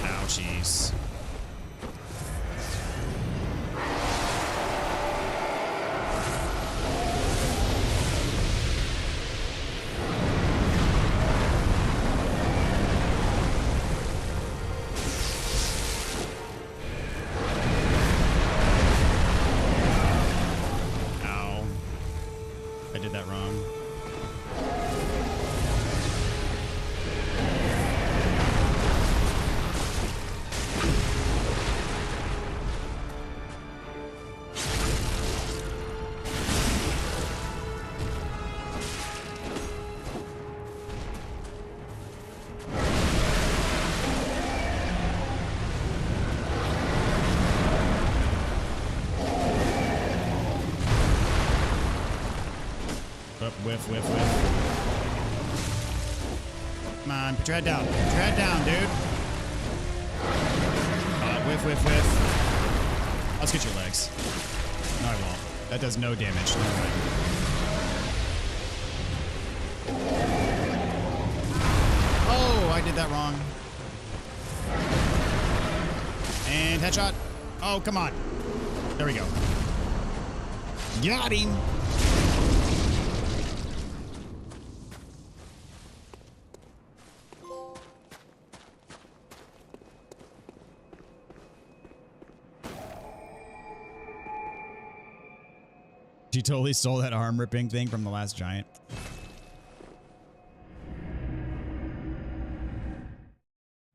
Speaker 1: Ouchies. Ow. I did that wrong. Whiff, whiff, whiff. Come on, put your head down. Put your head down, dude. Whiff, whiff, whiff. Let's get your legs. No, I won't. That does no damage. No way. did that wrong. And headshot. Oh, come on. There we go. Got him. She totally stole that arm ripping thing from the last giant.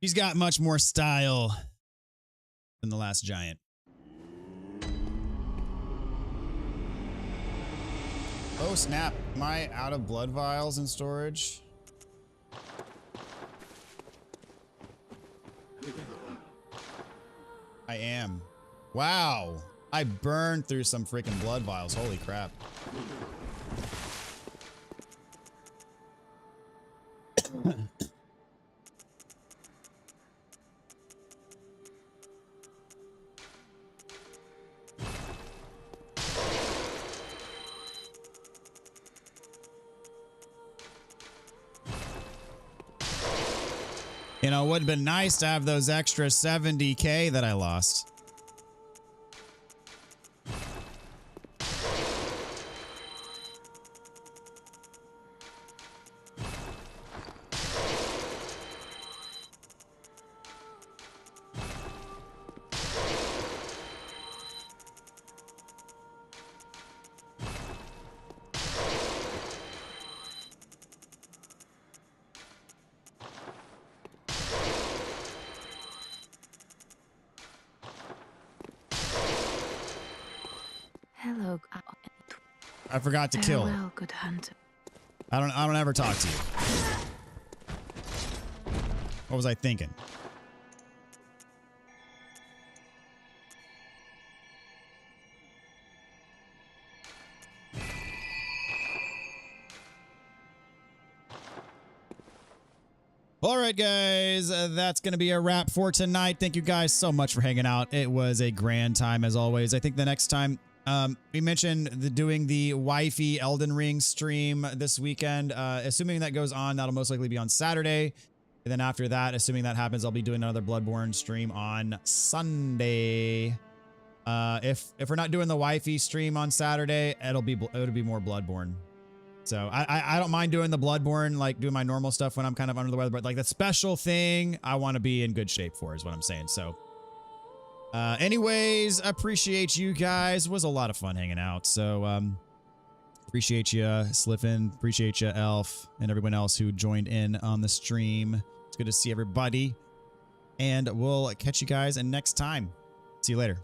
Speaker 1: She's got much more style than the last giant. Oh snap, am I out of blood vials in storage? I am. Wow. I burned through some freaking blood vials. Holy crap. You know, it would have been nice to have those extra 70K that I lost.
Speaker 2: Hello.
Speaker 1: I forgot to kill.
Speaker 2: Farewell, good hunter.
Speaker 1: I don't ever talk to you. What was I thinking? All right, guys, that's going to be a wrap for tonight. Thank you guys so much for hanging out. It was a grand time as always. I think the next time we mentioned doing the wifey Elden Ring stream this weekend. Assuming that goes on, that'll most likely be on Saturday. And then after that, assuming that happens, I'll be doing another Bloodborne stream on Sunday. If we're not doing the wifey stream on Saturday, it'll be more Bloodborne. So I don't mind doing the Bloodborne, like doing my normal stuff when I'm kind of under the weather, but like the special thing I want to be in good shape for is what I'm saying. So anyways, appreciate you guys. It was a lot of fun hanging out. So appreciate you, Sliffin. Appreciate you, Elf, and everyone else who joined in on the stream. It's good to see everybody. And we'll catch you guys next time. See you later.